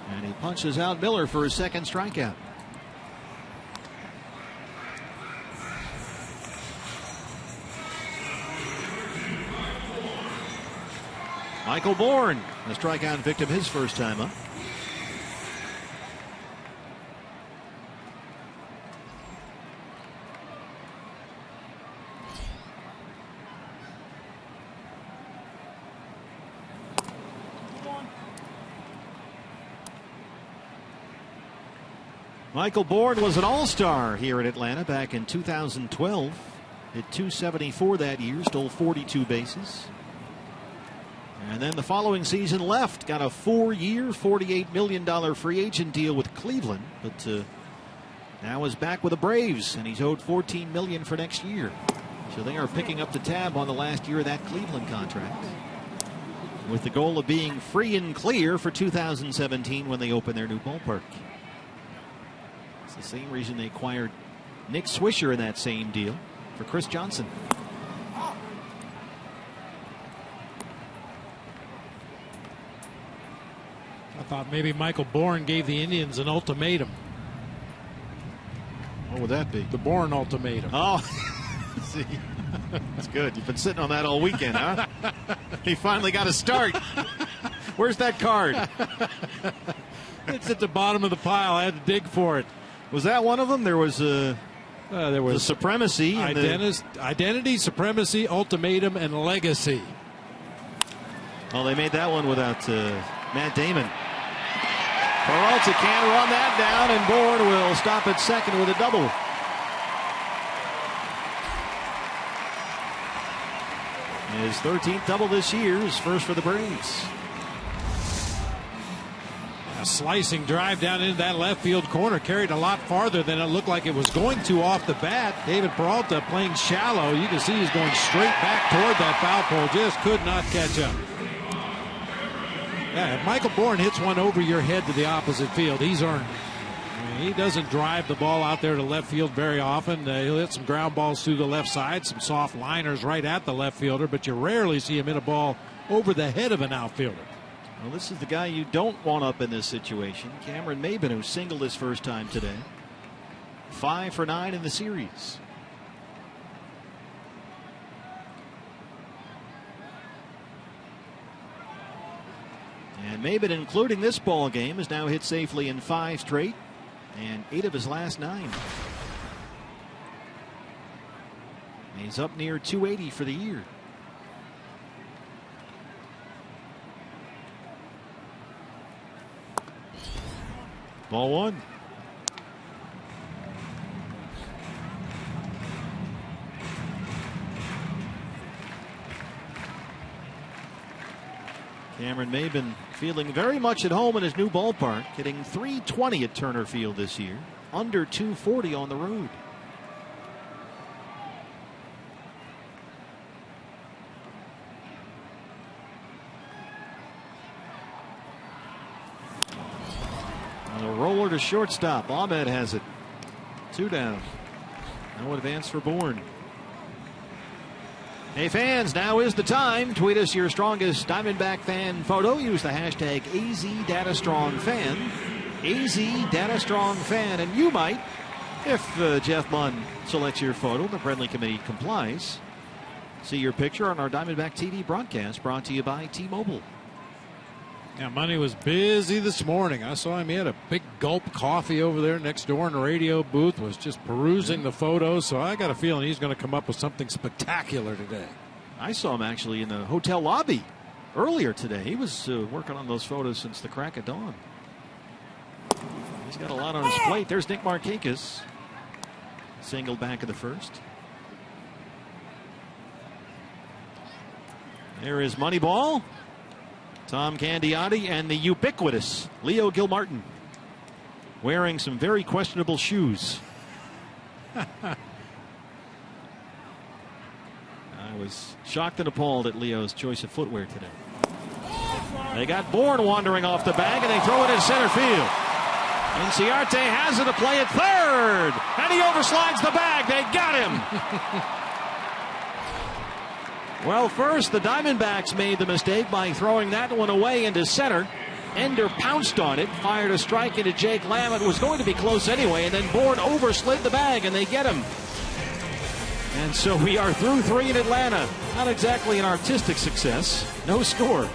And he punches out Miller for his second strikeout. Michael Bourne, a strikeout victim his first time up. Michael Bourne was an all-star here in Atlanta back in 2012. Hit .274 that year, stole 42 bases. And then the following season left, got a 4-year, $48 million free agent deal with Cleveland. But now is back with the Braves, and he's owed $14 million for next year. So they are picking up the tab on the last year of that Cleveland contract, with the goal of being free and clear for 2017 when they open their new ballpark. It's the same reason they acquired Nick Swisher in that same deal for Chris Johnson. I thought maybe Michael Bourne gave the Indians an ultimatum. What would that be? The Bourne ultimatum. Oh, see, that's good. You've been sitting on that all weekend, huh? He finally got a start. Where's that card? It's at the bottom of the pile. I had to dig for it. Was that one of them? There was the supremacy, identity, supremacy, ultimatum, and legacy. Oh, they made that one without Matt Damon. Peralta can't run that down, and Bourne will stop at second with a double. His 13th double this year, his first for the Braves. A slicing drive down into that left field corner, carried a lot farther than it looked like it was going to off the bat. David Peralta playing shallow. You can see he's going straight back toward that foul pole. Just could not catch up. Yeah, if Michael Bourne hits one over your head to the opposite field, he's earned. I mean, he doesn't drive the ball out there to left field very often. He'll hit some ground balls through the left side, some soft liners right at the left fielder, but you rarely see him hit a ball over the head of an outfielder. Well, this is the guy you don't want up in this situation. Cameron MAYBIN, who singled his first time today. 5 for 9 in the series. And MAYBIN, including this ball game, has now hit safely in 5 straight and 8 of his last 9. He's up near 280 for the year. Ball 1. Cameron MAYBIN feeling very much at home in his new ballpark, hitting .320 at Turner Field this year, under .240 on the road. A roller to shortstop. Ahmed has it. 2 down. No advance for Bourne. Hey fans, now is the time. Tweet us your strongest Diamondback fan photo. Use the hashtag AZDataStrongFan. AZDataStrongFan. And you might, if Jeff Munn selects your photo, the friendly committee complies, see your picture on our Diamondback TV broadcast, brought to you by T-Mobile. Yeah, Money was busy this morning. I saw him. He had a big gulp coffee over there next door in the radio booth, was just perusing the photos. So I got a feeling he's going to come up with something spectacular today. I saw him actually in the hotel lobby earlier today. He was working on those photos since the crack of dawn. He's got a lot on his plate. There's Nick Markakis. Single back of the first. There is Moneyball. Tom Candiotti and the ubiquitous Leo Gilmartin, wearing some very questionable shoes. I was shocked and appalled at Leo's choice of footwear today. They got Bourne wandering off the bag, and they throw it in center field. INCIARTE has it to play at third, and he overslides the bag. They got him. Well, first, the Diamondbacks made the mistake by throwing that one away into center. Ender pounced on it, fired a strike into Jake Lamb. It was going to be close anyway, and then Bourne overslid the bag, and they get him. And so we are through 3 in Atlanta. Not exactly an artistic success. No score.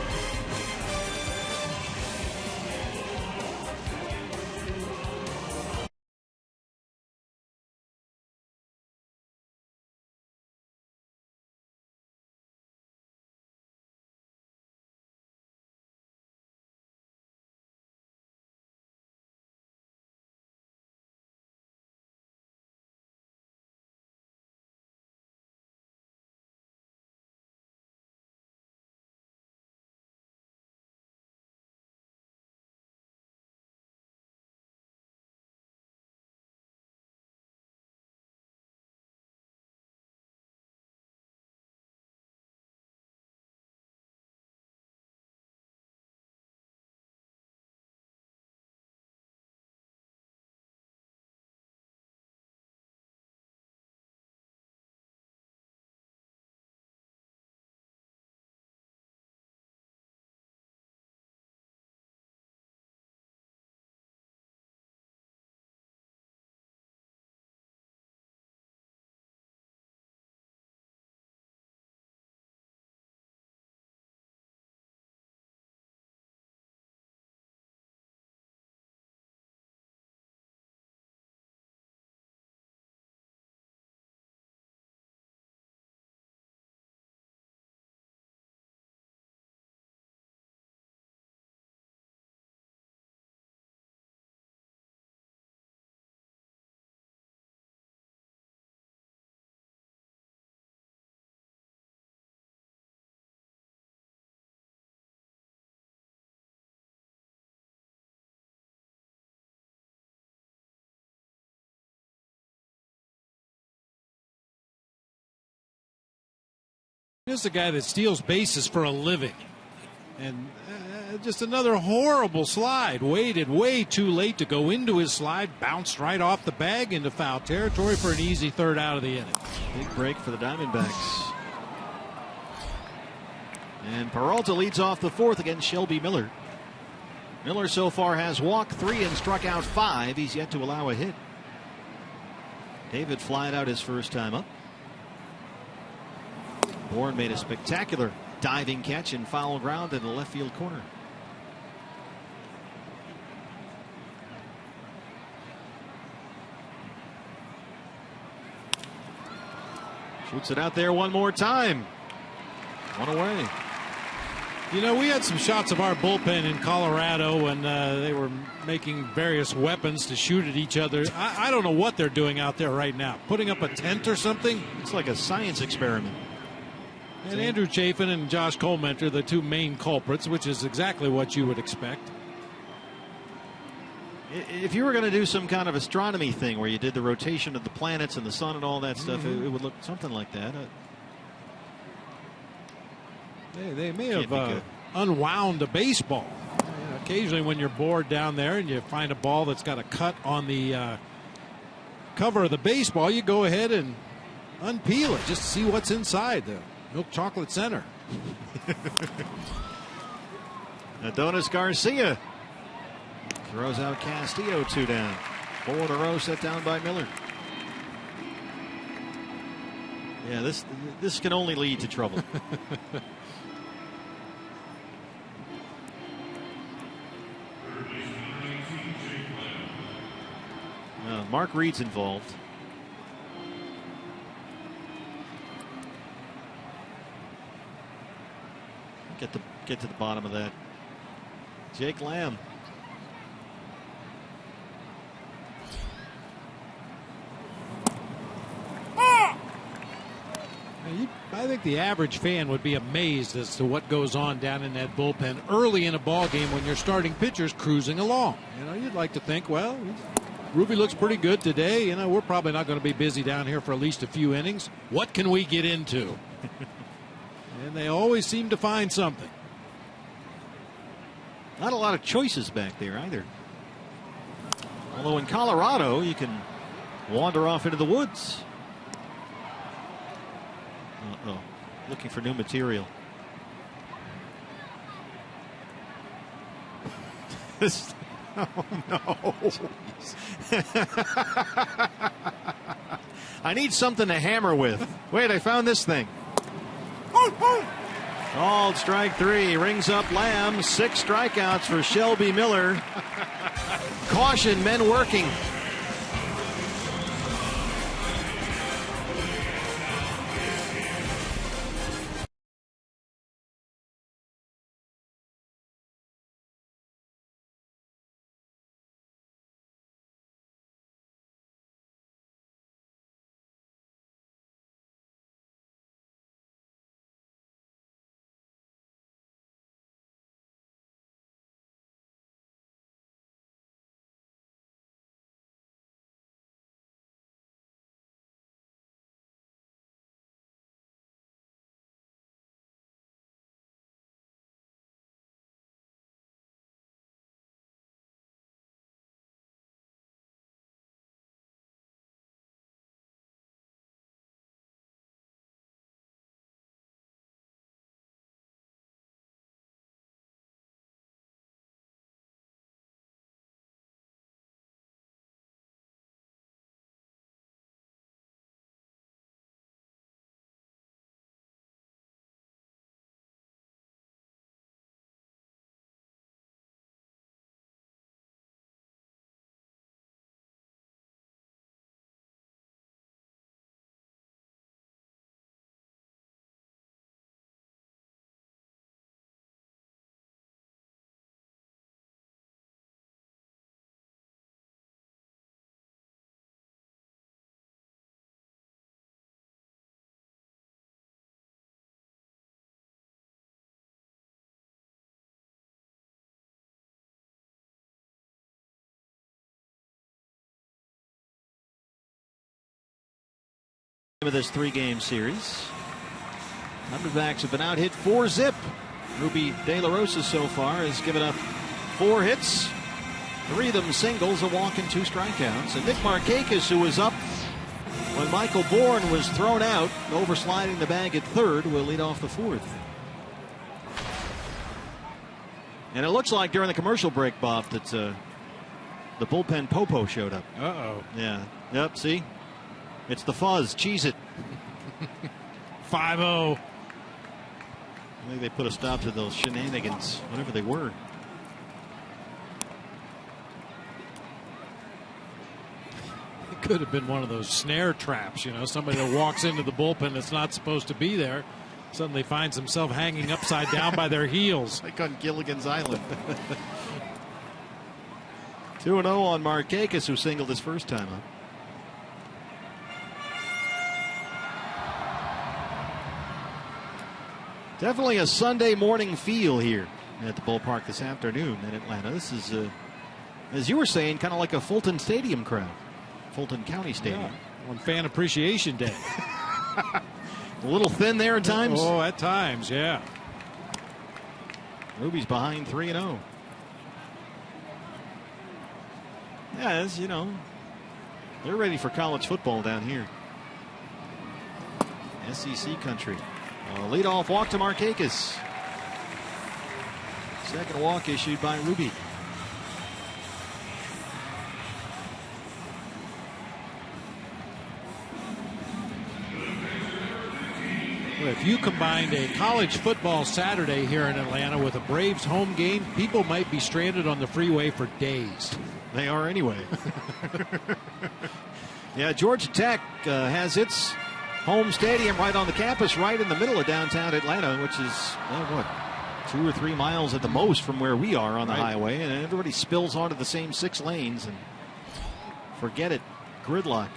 Here's a guy that steals bases for a living. And just another horrible slide. Waited way too late to go into his slide. Bounced right off the bag into foul territory for an easy third out of the inning. Big break for the Diamondbacks. And Peralta leads off the fourth against Shelby Miller. Miller so far has walked 3 and struck out 5. He's yet to allow a hit. David flied out his first time up. Bourne made a spectacular diving catch in foul ground in the left field corner. Shoots it out there one more time. One away. You know, we had some shots of our bullpen in Colorado when they were making various weapons to shoot at each other. I don't know what they're doing out there right now. Putting up a tent or something? It's like a science experiment. And Andrew Chafin and Josh Coleman are the two main culprits, which is exactly what you would expect. If you were going to do some kind of astronomy thing where you did the rotation of the planets and the sun and all that stuff, it would look something like that. They may have unwound a baseball. Occasionally when you're bored down there and you find a ball that's got a cut on the cover of the baseball, you go ahead and unpeel it just to see what's inside the milk chocolate center. Adonis Garcia throws out Castillo, 2 down. 4 in a row set down by Miller. Yeah, this can only lead to trouble. Mark Reed's involved. Get to the bottom of that. Jake Lamb. I think the average fan would be amazed as to what goes on down in that bullpen early in a ball game when your starting pitcher's cruising along. You know, you'd like to think, well, Ruby looks pretty good today. You know, we're probably not going to be busy down here for at least a few innings. What can we get into? And they always seem to find something. Not a lot of choices back there either. Although in Colorado, you can wander off into the woods. Uh-oh. Looking for new material. Oh, no. I need something to hammer with. Wait, I found this thing. Called strike 3. Rings up Lamb. 6 strikeouts for Shelby Miller. Caution, men working. Of this 3-game series. Diamondbacks have been out hit 4-zip. Ruby De La Rosa so far has given up 4 hits, 3 of them singles, a walk and 2 strikeouts. And Nick Markakis, who was up when Michael Bourne was thrown out, oversliding the bag at third, will lead off the 4th. And it looks like during the commercial break, Bob, that the bullpen Popo showed up. Uh-oh. Yeah. Yep, see? It's the fuzz. Cheese it. 5-0. I think they put a stop to those shenanigans, whatever they were. It could have been one of those snare traps, you know, somebody that walks into the bullpen that's not supposed to be there, suddenly finds himself hanging upside down by their heels. Like on Gilligan's Island. 2-0 on Markakis, who singled his first time up. Definitely a Sunday morning feel here at the ballpark this afternoon in Atlanta. This is, as you were saying, kind of like a Fulton Stadium crowd. Fulton County Stadium. Yeah, on Fan Appreciation Day. A little thin there at times. Oh, at times, yeah. Ruby's behind 3-0. Yeah, as you know, they're ready for college football down here. SEC country. Leadoff walk to Markakis. Second walk issued by Ruby. Well, if you combined a college football Saturday here in Atlanta with a Braves home game, people might be stranded on the freeway for days. They are anyway. Yeah, Georgia Tech has its home stadium right on the campus, right in the middle of downtown Atlanta, which is, what, 2 or 3 miles at the most from where we are on the highway, and everybody spills onto the same 6 lanes, and forget it, gridlock.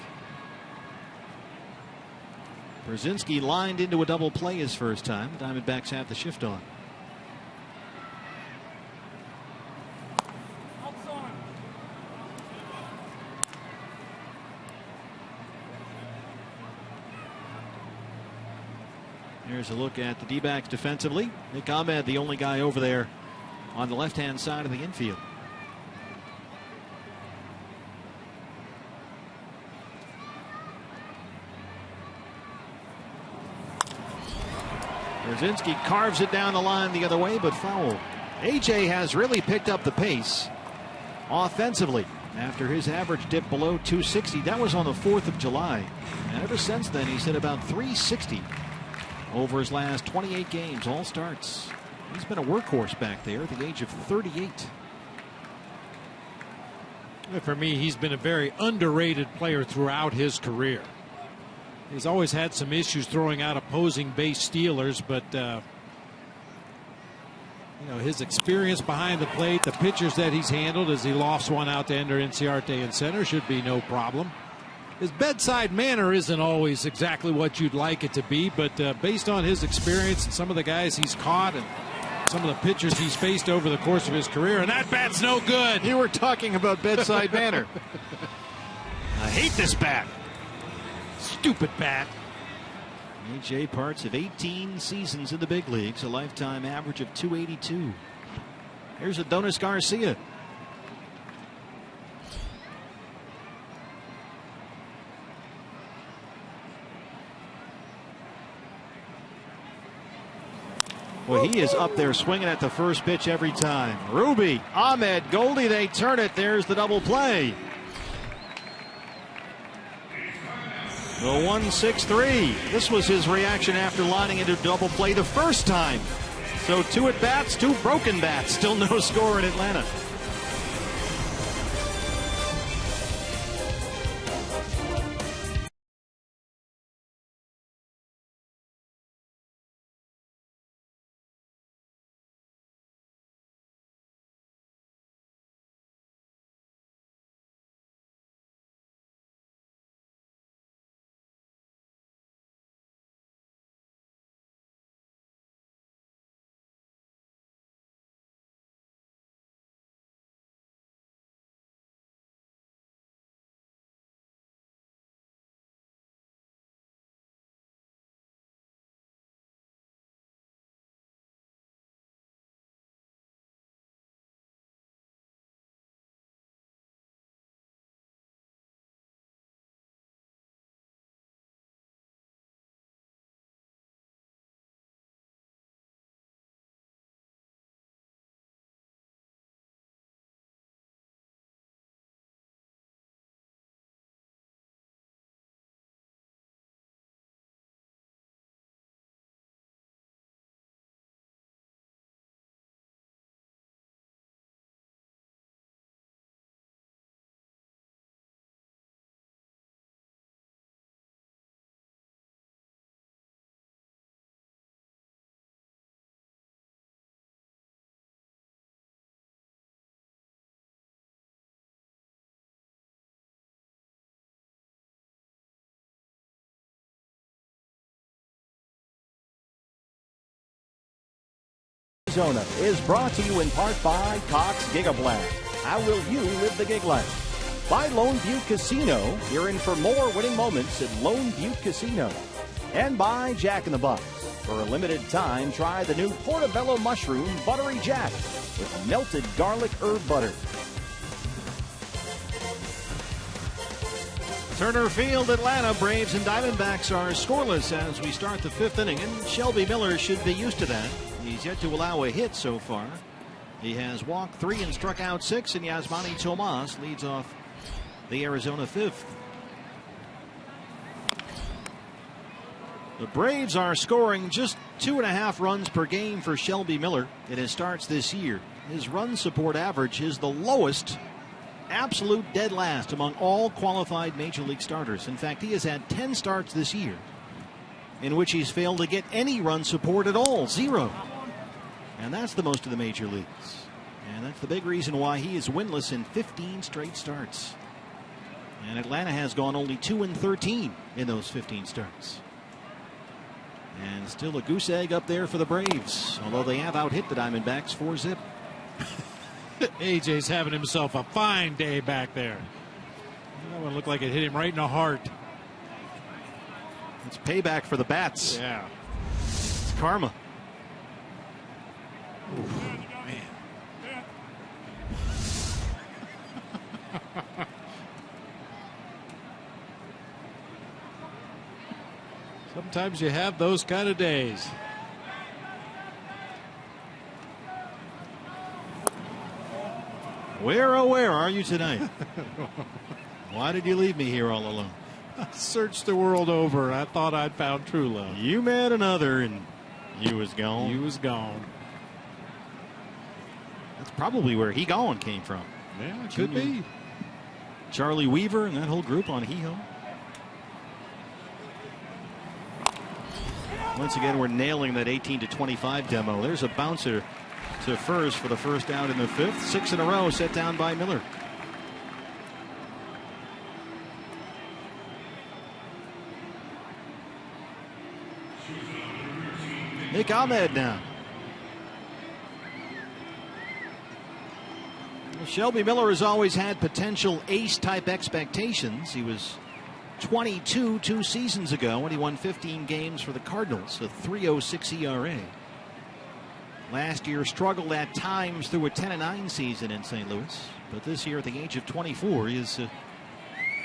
Brzezinski lined into a double play his first time. The Diamondbacks have the shift on. Here's a look at the D-backs defensively. Nick Ahmed, the only guy over there on the left-hand side of the infield. Brzezinski carves it down the line the other way, but foul. AJ has really picked up the pace offensively after his average dipped below 260. That was on the 4th of July. And ever since then, he's hit about 360 over his last 28 games, all starts. He's been a workhorse back there at the age of 38. For me, he's been a very underrated player throughout his career. He's always had some issues throwing out opposing base stealers, but you know, his experience behind the plate, the pitchers that he's handled as he lofts one out to enter INCIARTE in center should be no problem. His bedside manner isn't always exactly what you'd like it to be, but based on his experience and some of the guys he's caught and some of the pitchers he's faced over the course of his career, and that bat's no good. You were talking about bedside manner. I hate this bat. Stupid bat. AJ parts of 18 seasons in the big leagues, a lifetime average of 282. Here's Adonis Garcia. Well, he is up there swinging at the first pitch every time. Ruby, Ahmed, Goldie, they turn it. There's the double play. The 1-6-3. This was his reaction after lining into double play the first time. So 2 at bats, 2 broken bats. Still no score in Atlanta. Arizona is brought to you in part by Cox Gigablast. How will you live the gig life? By Lone Butte Casino. You're in for more winning moments at Lone Butte Casino. And by Jack in the Box. For a limited time, try the new Portobello Mushroom Buttery Jack with melted garlic herb butter. Turner Field, Atlanta. Braves and Diamondbacks are scoreless as we start the 5th inning, and Shelby Miller should be used to that. He's yet to allow a hit so far. He has walked 3 and struck out 6, and Yasmani Tomas leads off the Arizona 5th. The Braves are scoring just 2.5 runs per game for Shelby Miller in his starts this year. His run support average is the lowest, absolute dead last among all qualified major league starters. In fact, he has had 10 starts this year in which he's failed to get any run support at all, 0. And that's the most of the major leagues. And that's the big reason why he is winless in 15 straight starts. And Atlanta has gone only 2 and 13 in those 15 starts. And still a goose egg up there for the Braves, although they have out-hit the Diamondbacks 4-zip. AJ's having himself a fine day back there. That one looked like it hit him right in the heart. It's payback for the bats. Yeah. It's karma. Oof, man. Sometimes you have those kind of days. Where, oh, where are you tonight? Why did you leave me here all alone? I searched the world over. I thought I'd found true love. You met another and you was gone. You was gone. That's probably where He Gone came from. Yeah, it could be. Charlie Weaver and that whole group on He Ho. Once again, we're nailing that 18-25 demo. There's a bouncer to first for the first out in the 5th. 6 in a row set down by Miller. Nick Ahmed now. Well, Shelby Miller has always had potential ace-type expectations. He was 22 2 seasons ago when he won 15 games for the Cardinals, a 3.06 ERA. Last year struggled at times through a 10-9 season in St. Louis, but this year at the age of 24 he has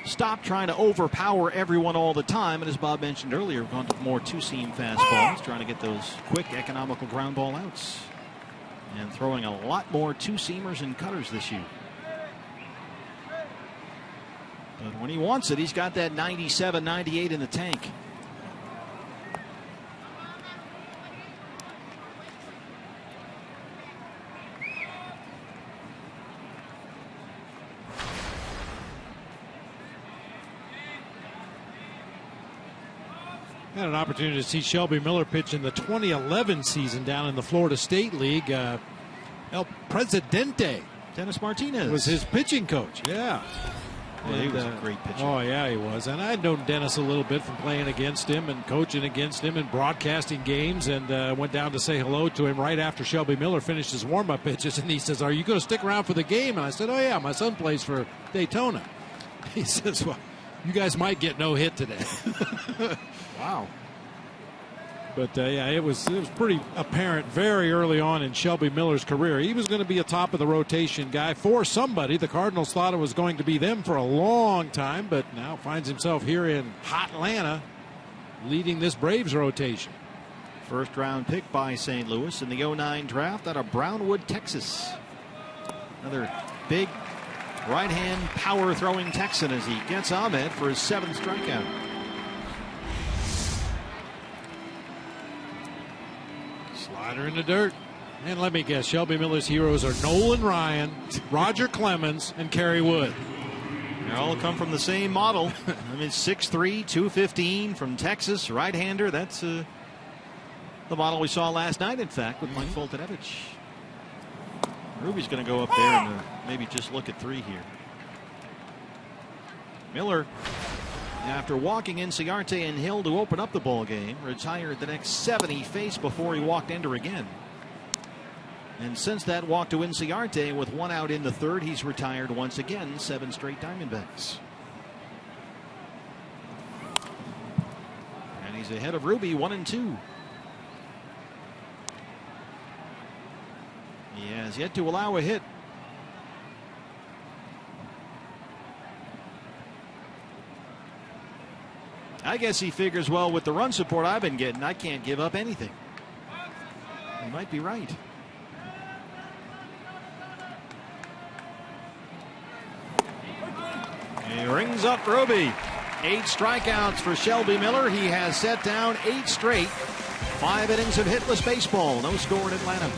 stopped trying to overpower everyone all the time, and as Bob mentioned earlier, gone to more two-seam fastballs, trying to get those quick economical ground ball outs, and throwing a lot more two-seamers and cutters this year. But when he wants it, he's got that 97, 98 in the tank. Had an opportunity to see Shelby Miller pitch in the 2011 season down in the Florida State League. El Presidente Dennis Martinez was his pitching coach. Yeah. Well, he was a great pitcher. Oh, yeah, he was. And I'd known Dennis a little bit from playing against him and coaching against him and broadcasting games, and went down to say hello to him right after Shelby Miller finished his warm-up pitches. And he says, "Are you going to stick around for the game?" And I said, "Oh, yeah, my son plays for Daytona." He says, "Well, you guys might get no hit today." Wow. But yeah, it was pretty apparent very early on in Shelby Miller's career. He was going to be a top of the rotation guy for somebody. The Cardinals thought it was going to be them for a long time, but now finds himself here in hot Atlanta leading this Braves rotation. First round pick by St. Louis in the 09 draft out of Brownwood, Texas. Another big right hand power throwing Texan as he gets Ahmed for his 7th strikeout. Slider in the dirt. And let me guess, Shelby Miller's heroes are Nolan Ryan, Roger Clemens, and Kerry Wood. They all come from the same model. I mean, 6'3", 215 from Texas, right-hander. That's the model we saw last night, in fact, with Mike Foltynewicz. Ruby's going to go up there and maybe just look at 3 here. Miller, after walking Inciarte and Hill to open up the ball game, retired the next 7 he faced before he walked Ender again. And since that walk to Inciarte with 1 out in the 3rd, he's retired once again. 7 straight Diamondbacks. And he's ahead of Ruby, 1-2. He has yet to allow a hit. I guess he figures, well, with the run support I've been getting, I can't give up anything. He might be right. He rings up Ruby. 8 strikeouts for Shelby Miller. He has set down 8 straight. 5 innings of hitless baseball. No score in Atlanta.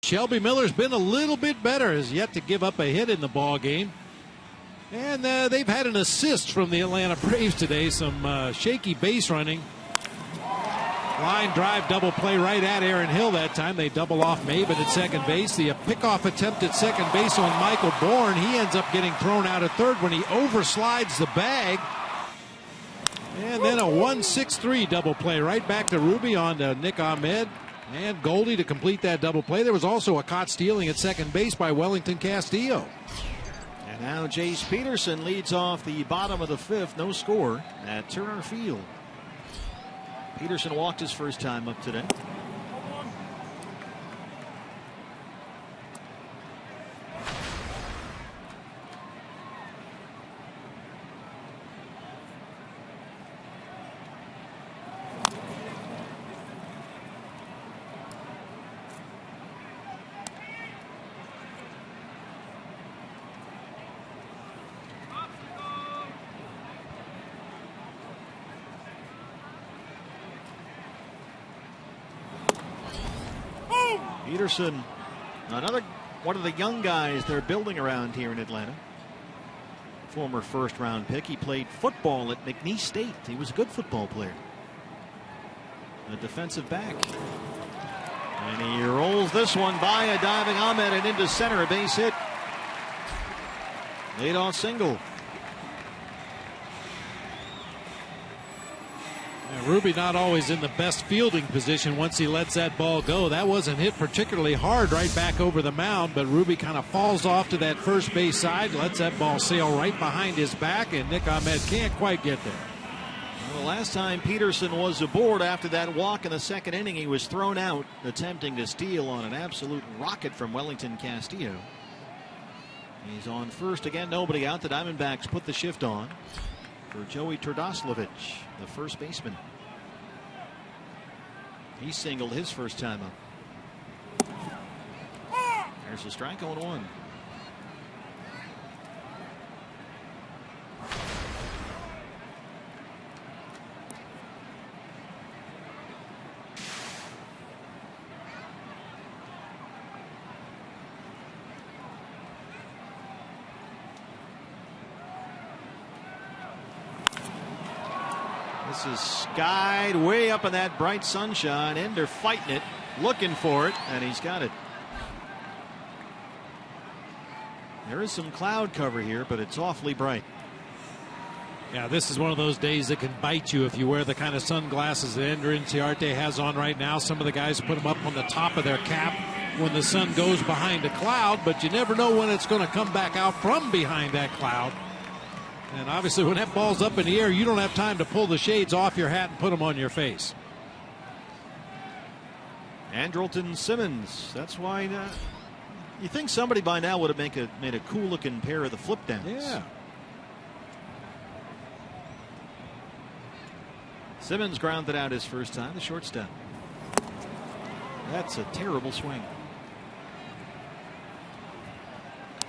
Shelby Miller's been a little bit better, has yet to give up a hit in the ball game. And they've had an assist from the Atlanta Braves today. Some shaky base running. Line drive double play right at Aaron Hill that time. They double off MAYBIN at second base. The pickoff attempt at second base on Michael Bourne. He ends up getting thrown out at third when he overslides the bag. And then a 1-6-3 double play right back to Ruby on to Nick Ahmed. And Goldie to complete that double play. There was also a caught stealing at second base by Wellington Castillo. And now Jace Peterson leads off the bottom of the 5th. No score at Turner Field. Peterson walked his first time up today. Peterson, another one of the young guys they're building around here in Atlanta. Former first-round pick. He played football at McNeese State. He was a good football player. A defensive back. And he rolls this one by a diving Ahmed and into center. A base hit. Leadoff single. Ruby not always in the best fielding position once he lets that ball go. That wasn't hit particularly hard right back over the mound, but Ruby kind of falls off to that first base side, lets that ball sail right behind his back, and Nick Ahmed can't quite get there. Well, the last time Peterson was aboard after that walk in the second inning, he was thrown out attempting to steal on an absolute rocket from Wellington Castillo. He's on first again, nobody out. The Diamondbacks put the shift on for Joey Turdoslavich, the first baseman. He singled his first time up. There's a strike on 1. This is skied way up in that bright sunshine. Ender fighting it, looking for it, and he's got it. There is some cloud cover here, but it's awfully bright. Yeah, this is one of those days that can bite you if you wear the kind of sunglasses that Ender Inciarte has on right now. Some of the guys put them up on the top of their cap when the sun goes behind a cloud, but you never know when it's going to come back out from behind that cloud. And obviously when that ball's up in the air, you don't have time to pull the shades off your hat and put them on your face. Andrelton Simmons. That's why you think somebody by now would have made a cool looking pair of the flip downs. Yeah. Simmons grounded out his first time, the shortstop. That's a terrible swing.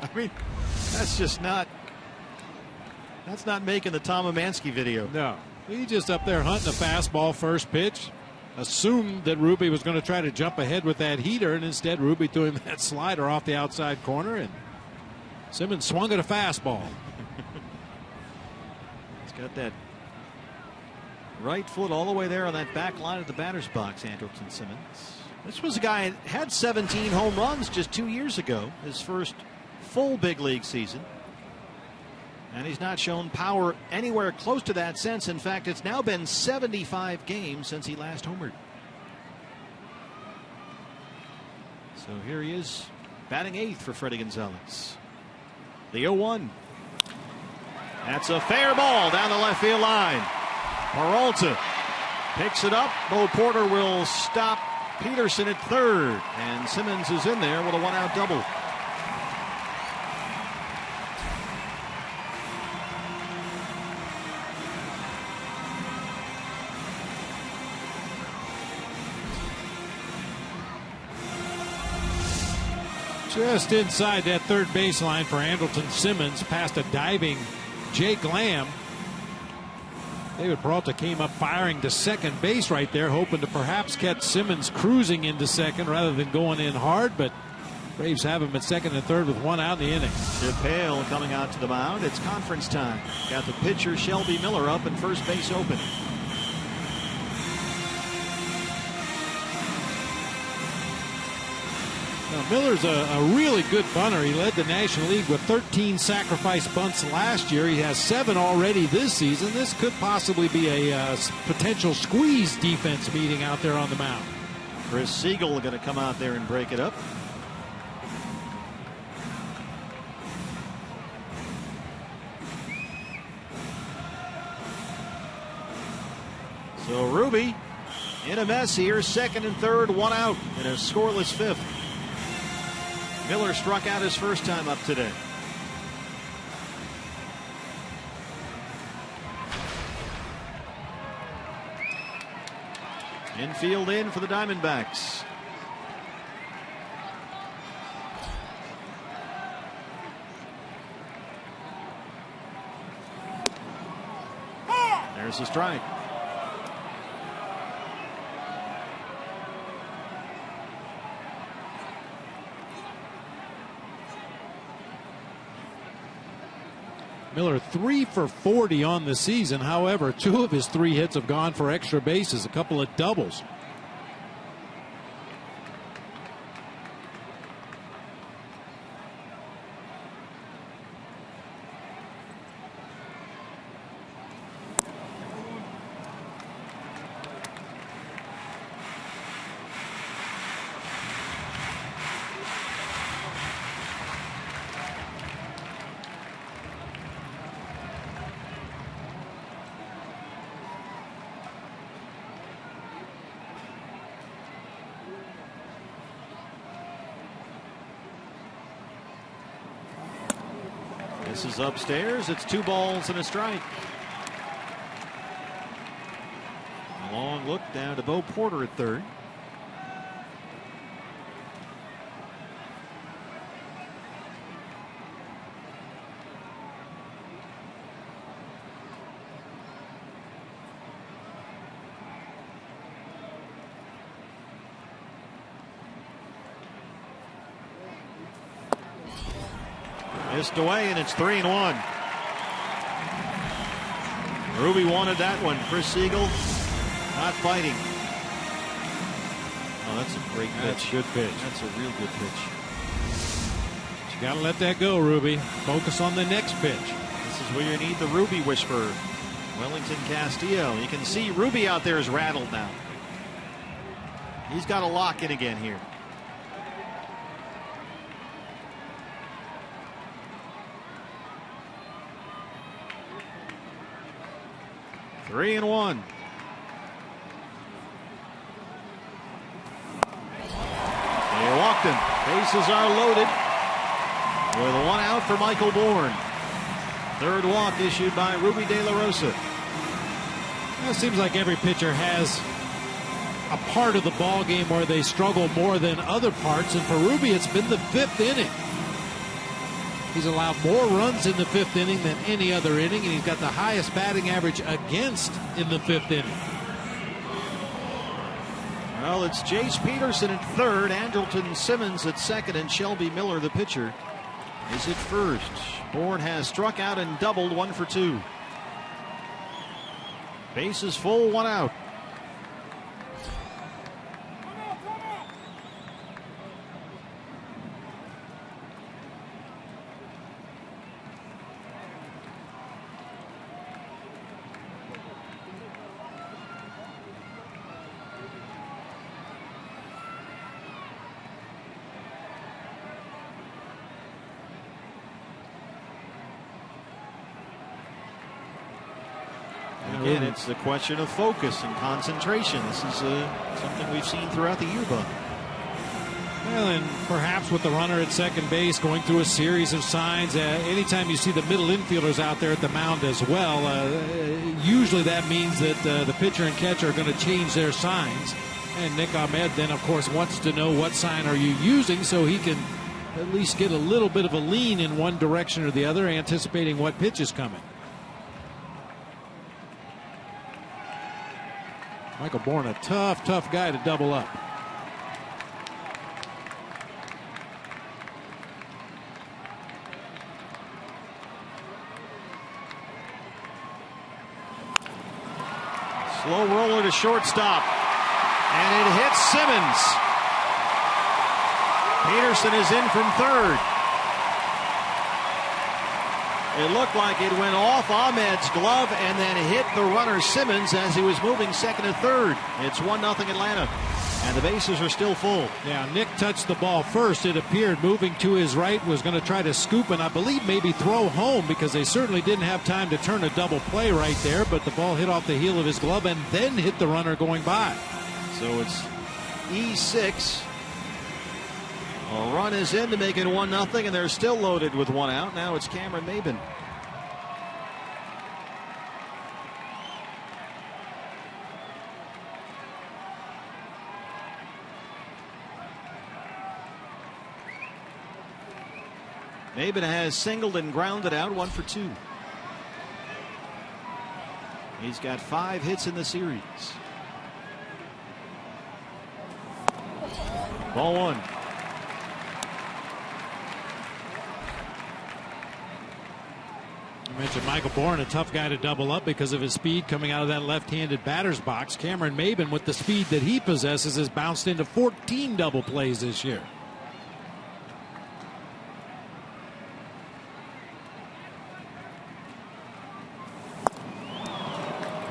I mean, that's just not. That's not making the Tom Amansky video. No. He just up there hunting a fastball first pitch. Assumed that Ruby was going to try to jump ahead with that heater, and instead Ruby threw him that slider off the outside corner, and Simmons swung at a fastball. He's got that right foot all the way there on that back line of the batter's box, Andrelton Simmons. This was a guy that had 17 home runs just 2 years ago, his first full big league season. And he's not shown power anywhere close to that since. In fact, it's now been 75 games since he last homered. So here he is, batting eighth for Freddie Gonzalez. The 0-1. That's a fair ball down the left field line. PERALTA picks it up. Bo Porter will stop Peterson at third. And Simmons is in there with a one-out double. Just inside that third baseline for Andrelton Simmons, past a diving Jake Lamb. David Peralta came up firing to second base right there, hoping to perhaps catch Simmons cruising into second rather than going in hard, but Braves have him at second and third with one out in the inning. Chip Hale coming out to the mound. It's conference time. Got the pitcher Shelby Miller up and first base open. Now, Miller's a really good bunter. He led the National League with 13 sacrifice bunts last year. He has 7 already this season. This could possibly be a potential squeeze defense meeting out there on the mound. Chris Siegel going to come out there and break it up. So Ruby in a mess here, second and third, one out in a scoreless fifth. Miller struck out his first time up today. Infield in for the Diamondbacks. There's the strike. Miller 3 for 40 on the season. However, 2 of his 3 hits have gone for extra bases, a couple of doubles. This is upstairs. It's 2 balls and a strike. A long look down to Bo Porter at third. Missed away, and it's 3-1. Ruby wanted that one. Chris Siegel not fighting. Oh, that's a great pitch. That's a good pitch. That's a real good pitch. You got to let that go, Ruby. Focus on the next pitch. This is where you need the Ruby whisperer. Wellington Castillo. You can see Ruby out there is rattled now. He's got to lock in again here. Three and one. They walked him. Bases are loaded with one out for Michael Bourne. Third walk issued by Ruby De La Rosa. Well, it seems like every pitcher has a part of the ball game where they struggle more than other parts, and for Ruby it's been the 5th inning. He's allowed more runs in the 5th inning than any other inning, and he's got the highest batting average against in the 5th inning. Well, it's Jace Peterson at third, Andrelton Simmons at second, and Shelby Miller, the pitcher, is at first. Bourne has struck out and doubled, 1 for 2. Bases full, 1 out. Again, it's the question of focus and concentration. This is something we've seen throughout the year, Bud. Well, and perhaps with the runner at second base going through a series of signs, anytime you see the middle infielders out there at the mound as well, usually that means that the pitcher and catcher are going to change their signs. And Nick Ahmed then, of course, wants to know what sign are you using so he can at least get a little bit of a lean in one direction or the other, anticipating what pitch is coming. Michael Bourne, a tough guy to double up. Slow roller to shortstop, and it hits Simmons. Peterson is in from third. It looked like it went off Ahmed's glove and then hit the runner Simmons as he was moving second and third. It's 1-0 Atlanta, and the bases are still full. Yeah, Nick touched the ball first. It appeared moving to his right, was going to try to scoop and I believe maybe throw home, because they certainly didn't have time to turn a double play right there, but the ball hit off the heel of his glove and then hit the runner going by. So it's E6. A run is in to make it 1-0, and they're still loaded with 1 out. Now it's Cameron Maybin. Maybin has singled and grounded out, 1 for 2. He's got 5 hits in the series. Ball 1. I mentioned Michael Bourne, a tough guy to double up because of his speed coming out of that left-handed batter's box. Cameron Maybin, with the speed that he possesses, has bounced into 14 double plays this year.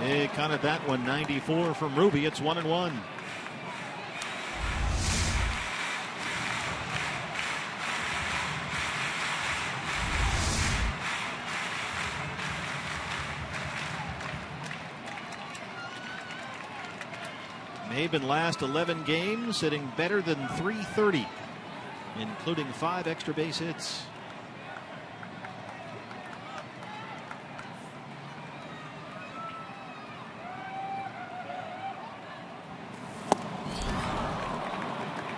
He counted that one, 94 from Ruby. It's 1-1. Maybin last 11 games hitting better than .330, including 5 extra base hits.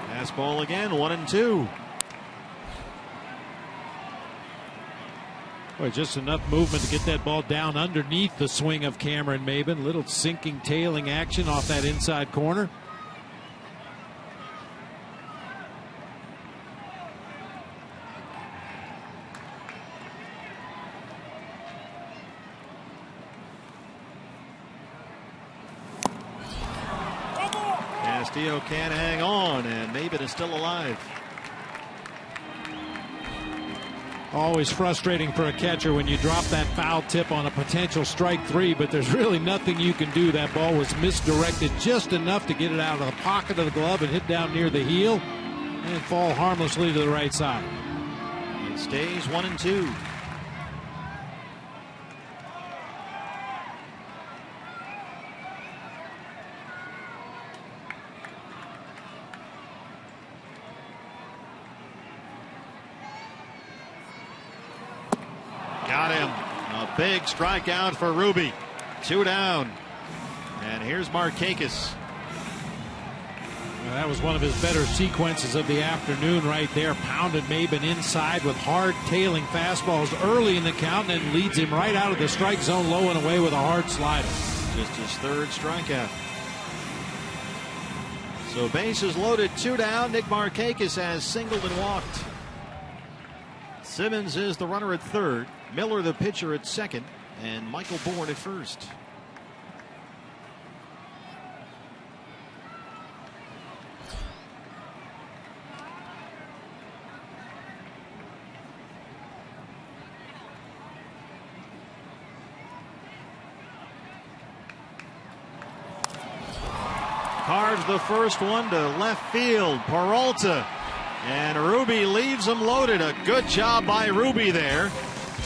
Fastball again, 1-2. Boy, just enough movement to get that ball down underneath the swing of Cameron Maybin. Little sinking, tailing action off that inside corner. Castillo can't hang on, and MAYBIN is still alive. Always frustrating for a catcher when you drop that foul tip on a potential strike 3, but there's really nothing you can do. That ball was misdirected just enough to get it out of the pocket of the glove and hit down near the heel and fall harmlessly to the right side. It stays 1-2. Got him. A big strikeout for Ruby. 2 down. And here's MARKAKIS. Well, that was one of his better sequences of the afternoon right there. Pounded MAYBIN inside with hard tailing fastballs early in the count, and then leads him right out of the strike zone low and away with a hard slider. Just his 3rd strikeout. So bases loaded, 2 down. Nick MARKAKIS has singled and walked. Simmons is the runner at 3rd. Miller the pitcher at 2nd. And Michael Bourne at 1st. Carves the first one to left field. PERALTA. And Ruby leaves him loaded. A good job by Ruby there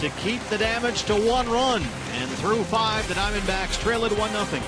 to keep the damage to 1 run. And through 5, the Diamondbacks trail it 1-0.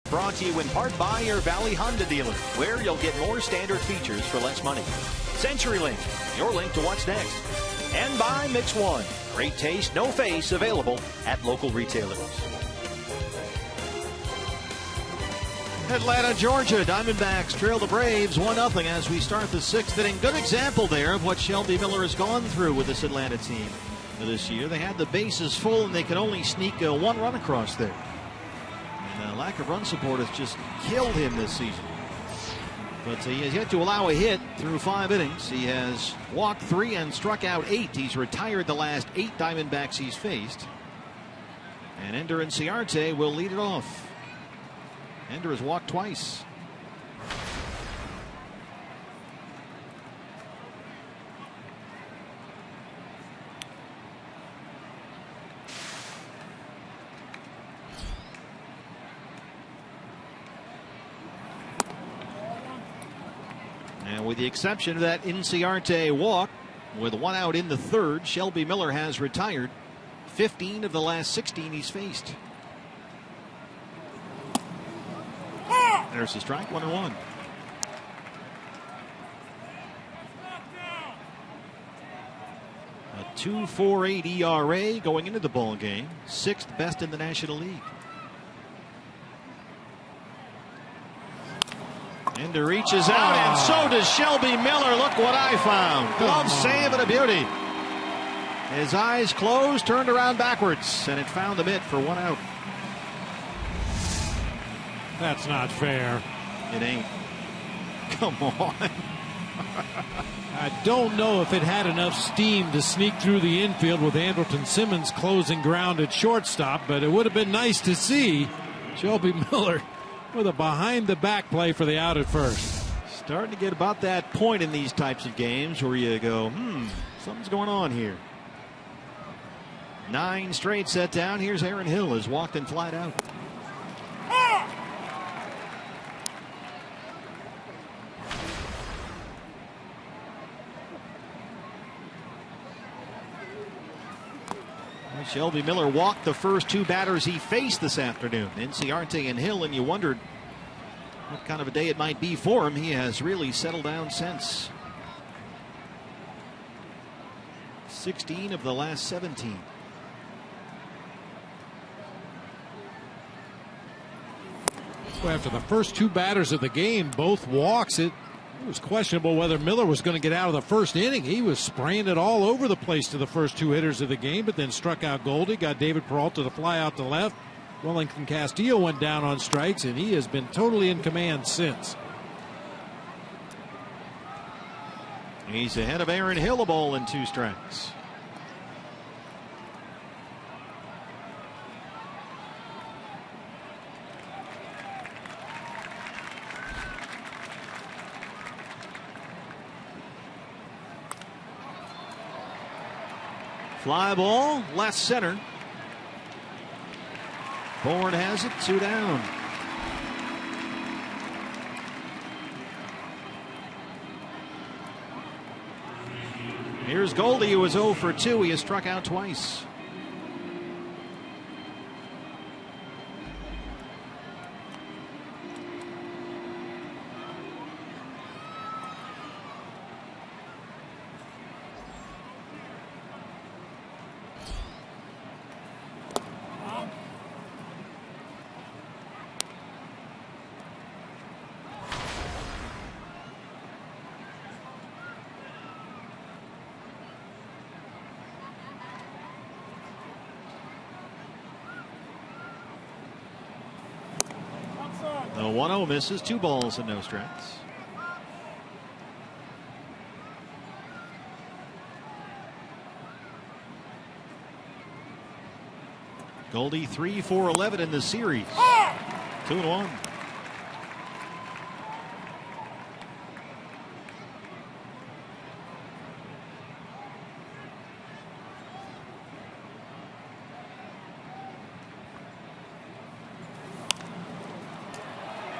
Brought to you in part by your Valley Honda dealer, where you'll get more standard features for less money. CenturyLink, your link to what's next. And by Mix One, great taste, no face, available at local retailers. Atlanta, Georgia, Diamondbacks trail the Braves 1-0 as we start the 6th inning. Good example there of what Shelby Miller has gone through with this Atlanta team this year. They had the bases full and they could only sneak 1 run across there. And lack of run support has just killed him this season. But he has yet to allow a hit through 5 innings. He has walked 3 and struck out 8. He's retired the last 8 Diamondbacks he's faced. And Ender INCIARTE will lead it off. Ender has walked twice. And with the exception of that INCIARTE walk, with 1 out in the 3rd, Shelby Miller has retired 15 of the last 16 he's faced. There's the strike, 1-1. A 2.48 ERA going into the ball game, 6th best in the National League. Ender reaches out, and so does Shelby Miller. Look what I found. Glove save and a beauty. His eyes closed, turned around backwards, and it found the mitt for 1 out. That's not fair. It ain't. Come on. I don't know if it had enough steam to sneak through the infield with Andrelton Simmons closing ground at shortstop, but it would have been nice to see Shelby Miller with a behind-the-back play for the out at first. Starting to get about that point in these types of games where you go, something's going on here. 9 straight set down. Here's Aaron Hill, has walked and flied out. Shelby Miller walked the first 2 batters he faced this afternoon, Inciarte and Hill, and you wondered what kind of a day it might be for him. He has really settled down since. 16 of the last 17. So after the first 2 batters of the game, both walks, it was questionable whether Miller was going to get out of the first inning. He was spraying it all over the place to the first 2 hitters of the game, but then struck out Goldie, got David Peralta to fly out to left. Wellington Castillo went down on strikes, and he has been totally in command since. He's ahead of Aaron Hill, a ball and 2 strikes. Fly ball, left center. Bourne has it, 2 down. Here's Goldie, who was 0 for 2. He has struck out twice. The 1-0 misses, 2 balls and no strikes. Goldie 3 for 11 in the series. 2-1.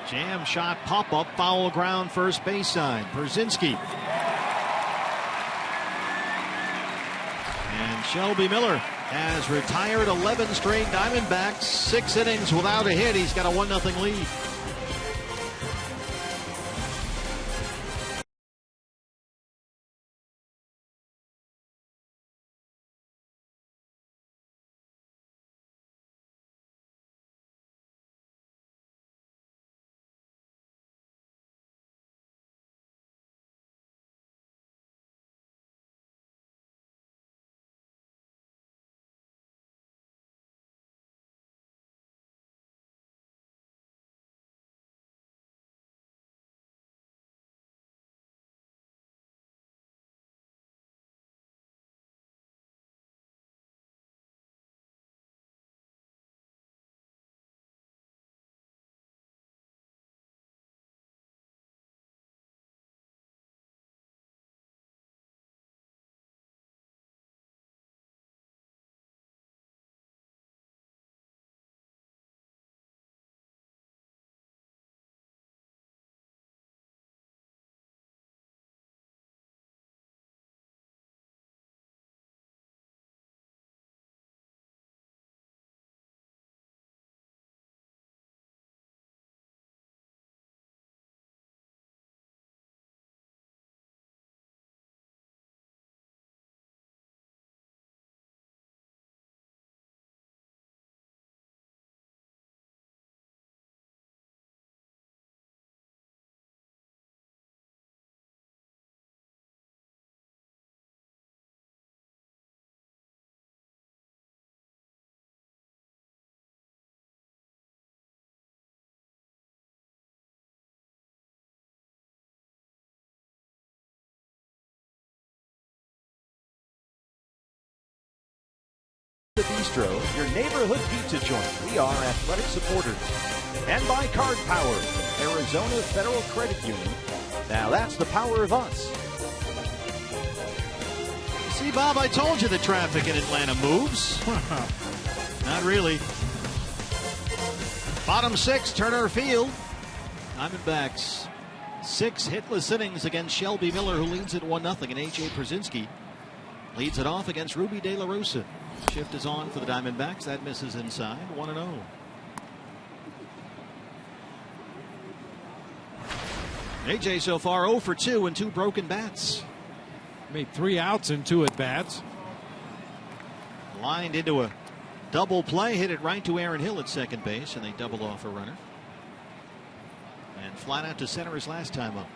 Jam shot, pop up, foul ground, first base side. Brzezinski. And Shelby Miller has retired 11 straight Diamondbacks, 6 innings without a hit. He's got a 1-0 lead. The Bistro, your neighborhood pizza joint. We are athletic supporters. And by Card Power, from Arizona Federal Credit Union. Now that's the power of us. See, Bob, I told you the traffic in Atlanta moves. Not really. Bottom 6, Turner Field. Diamondbacks 6 hitless innings against Shelby Miller, who leads it 1-0, and A.J. Pierzynski leads it off against Ruby De La Rosa. Shift is on for the Diamondbacks. That misses inside. 1-0. A.J. so far 0 for 2 and 2 broken bats. Made 3 outs and 2 at bats. Lined into a double play, hit it right to Aaron Hill at second base, and they double off a runner. And flat out to center his last time up.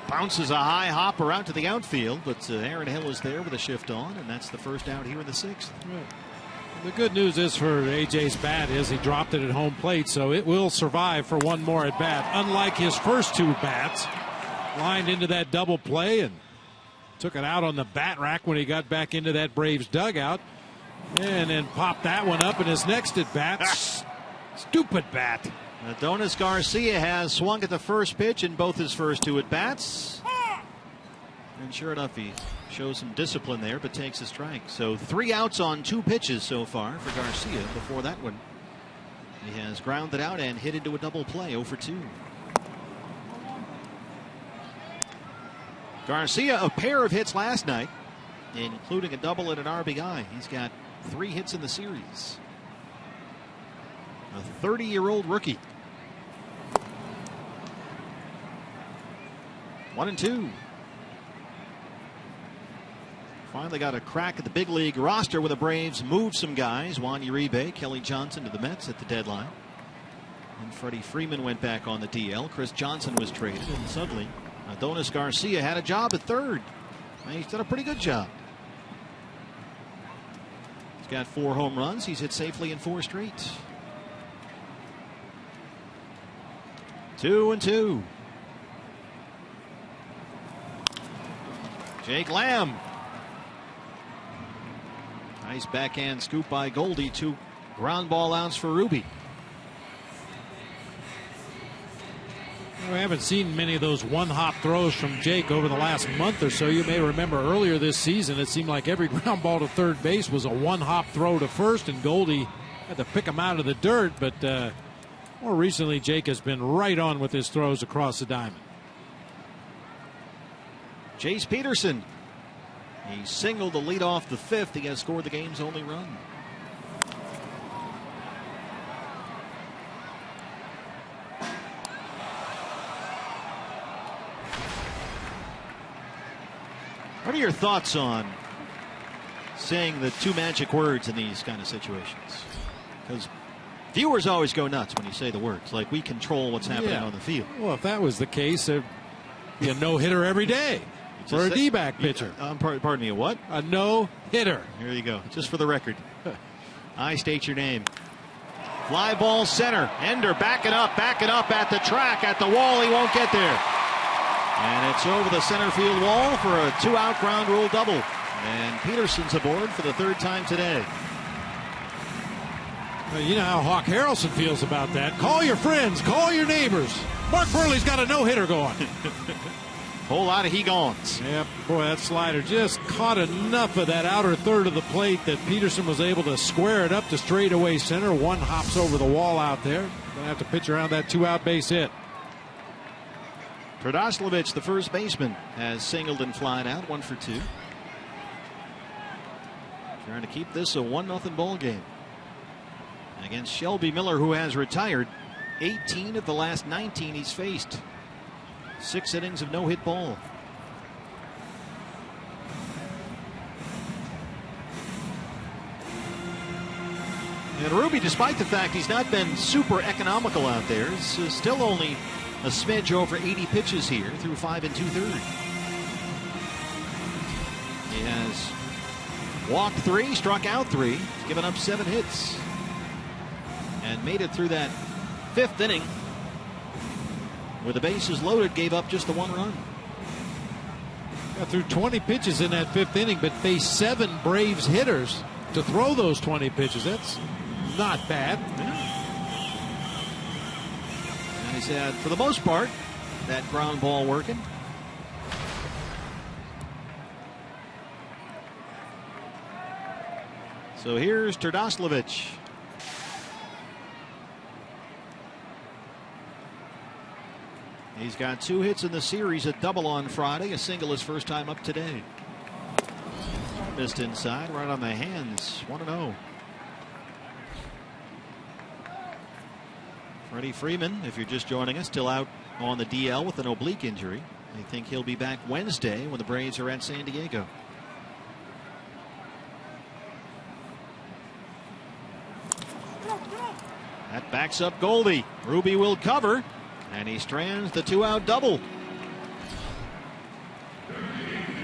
Bounces a high hopper out to the outfield, but Aaron Hill is there with a shift on, and that's the first out here in the 6th. The good news is for AJ's bat is he dropped it at home plate, so it will survive for one more at bat. Unlike his first 2 bats, lined into that double play and took it out on the bat rack when he got back into that Braves dugout, and then popped that one up in his next at bat. Stupid bat. Adonis Garcia has swung at the first pitch in both his first 2 at bats. And sure enough, he shows some discipline there, but takes a strike. So 3 outs on 2 pitches so far for Garcia. Before that one, he has grounded out and hit into a double play, 0 for 2. Garcia, a pair of hits last night, including a double and an RBI. He's got 3 hits in the series. A 30-year-old rookie. 1-2. Finally got a crack at the big league roster with the Braves. Moved some guys. Juan Uribe, Kelly Johnson to the Mets at the deadline. And Freddie Freeman went back on the DL. Chris Johnson was traded. And suddenly, Adonis Garcia had a job at third. And he's done a pretty good job. He's got 4 home runs. He's hit safely in 4 straight. 2-2. Jake Lamb. Nice backhand scoop by Goldie. 2 ground ball outs for Ruby. We haven't seen many of those one-hop throws from Jake over the last month or so. You may remember earlier this season, it seemed like every ground ball to third base was a one-hop throw to first, and Goldie had to pick him out of the dirt. But more recently, Jake has been right on with his throws across the diamond. Jace Peterson. He singled to lead off the 5th. He has scored the game's only run. What are your thoughts on saying the 2 magic words in these kind of situations? Because viewers always go nuts when you say the words, like we control what's happening on the field. Well, if that was the case, there'd be a no-hitter every day for a D-back pitcher. Pardon me, a what? A no-hitter. Here you go, just for the record. I state your name. Fly ball center. Ender backing up at the track, at the wall. He won't get there. And it's over the center field wall for a 2-out ground rule double. And Peterson's aboard for the 3rd time today. Well, you know how Hawk Harrelson feels about that. Call your friends, call your neighbors. Mark Burley's got a no-hitter going. Whole lot of he-gons. Yep, boy, that slider just caught enough of that outer third of the plate that Peterson was able to square it up to straightaway center. 1 hops over the wall out there. Gonna have to pitch around that 2-out base hit. Tradoslavich, the first baseman, has singled and flied out. 1 for 2. Trying to keep this a 1-0 ball game against Shelby Miller, who has retired. 18 of the last 19 he's faced. 6 innings of no-hit ball. And Ruby, despite the fact he's not been super economical out there, is still only a smidge over 80 pitches here through 5 2/3. He has walked 3, struck out 3, given up 7 hits, and made it through that 5th inning with the bases loaded. Gave up just the 1 run. Got through 20 pitches in that 5th inning, but faced 7 Braves hitters to throw those 20 pitches. That's not bad. And he's had, for the most part, that ground ball working. So here's Terdoslavich. He's got 2 hits in the series, a double on Friday, a single his first time up today. Missed inside, right on the hands, 1-0. Freddie Freeman, if you're just joining us, still out on the DL with an oblique injury. They think he'll be back Wednesday when the Braves are at San Diego. That backs up Goldie. Ruby will cover, and he strands the 2-out double.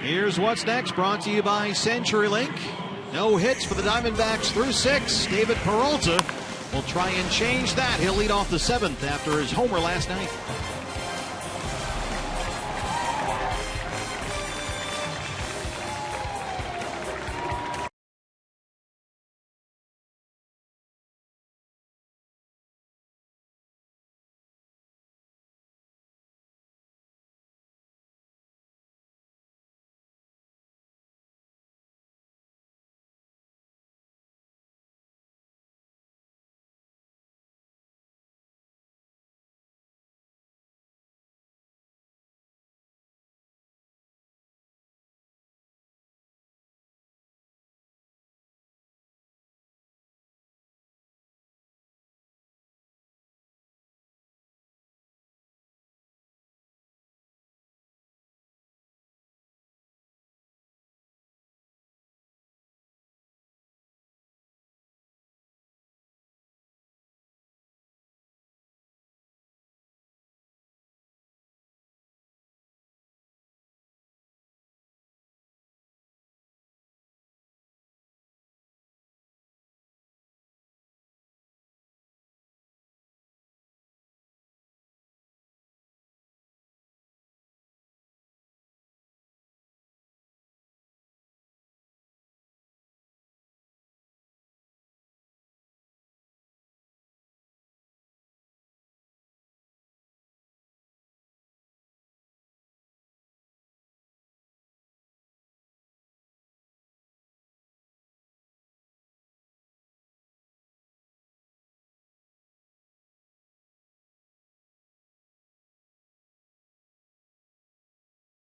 Here's what's next, brought to you by CenturyLink. No hits for the Diamondbacks through 6. David Peralta will try and change that. He'll lead off the 7th after his homer last night.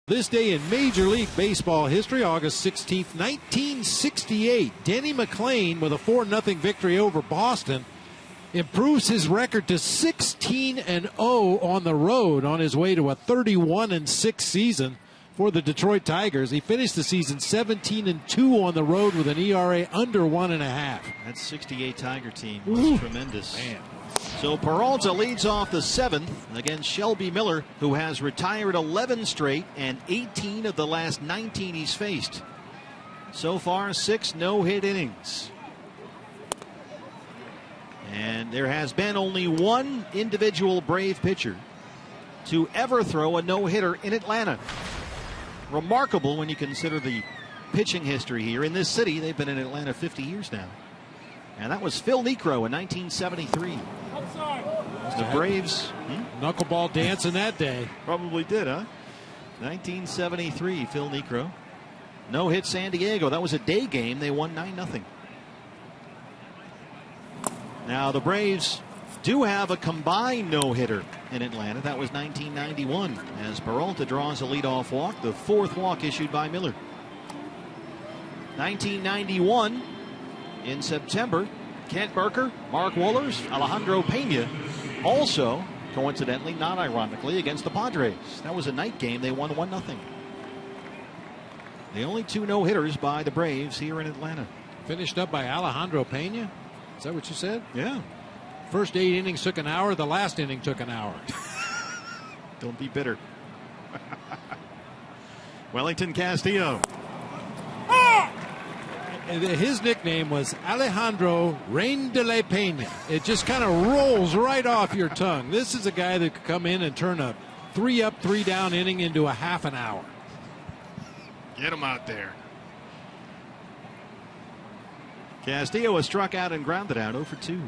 This day in Major League Baseball history, August 16th, 1968, Denny McLain with a 4-0 victory over Boston improves his record to 16-0 on the road on his way to a 31-6 season for the Detroit Tigers. He finished the season 17-2 on the road with an ERA under 1.5. That 68 Tiger team was tremendous. Man. So Peralta leads off the 7th against Shelby Miller, who has retired 11 straight and 18 of the last 19 he's faced. So far, 6 no-hit innings. And there has been only one individual Brave pitcher to ever throw a no-hitter in Atlanta. Remarkable when you consider the pitching history here. In this city, they've been in Atlanta 50 years now. And that was Phil Niekro in 1973. The Braves knuckleball dancing that day. Probably did, huh? 1973, Phil Niekro. No hit San Diego. That was a day game. They won 9-0. Now the Braves do have a combined no-hitter in Atlanta. That was 1991 as Peralta draws a leadoff walk, the 4th walk issued by Miller. 1991 in September, Kent Burker, Mark Wohlers, Alejandro Pena, also, coincidentally, not ironically, against the Padres. That was a night game. They won 1-0. The only 2 no-hitters by the Braves here in Atlanta. Finished up by Alejandro Pena? Is that what you said? Yeah. First 8 innings took an hour. The last inning took an hour. Don't be bitter. Wellington Castillo. His nickname was Alejandro Rain de la Pena. It just kind of rolls right off your tongue. This is a guy that could come in and turn a 3-up, 3-down inning into a half an hour. Get him out there. Castillo was struck out and grounded out 0 for 2.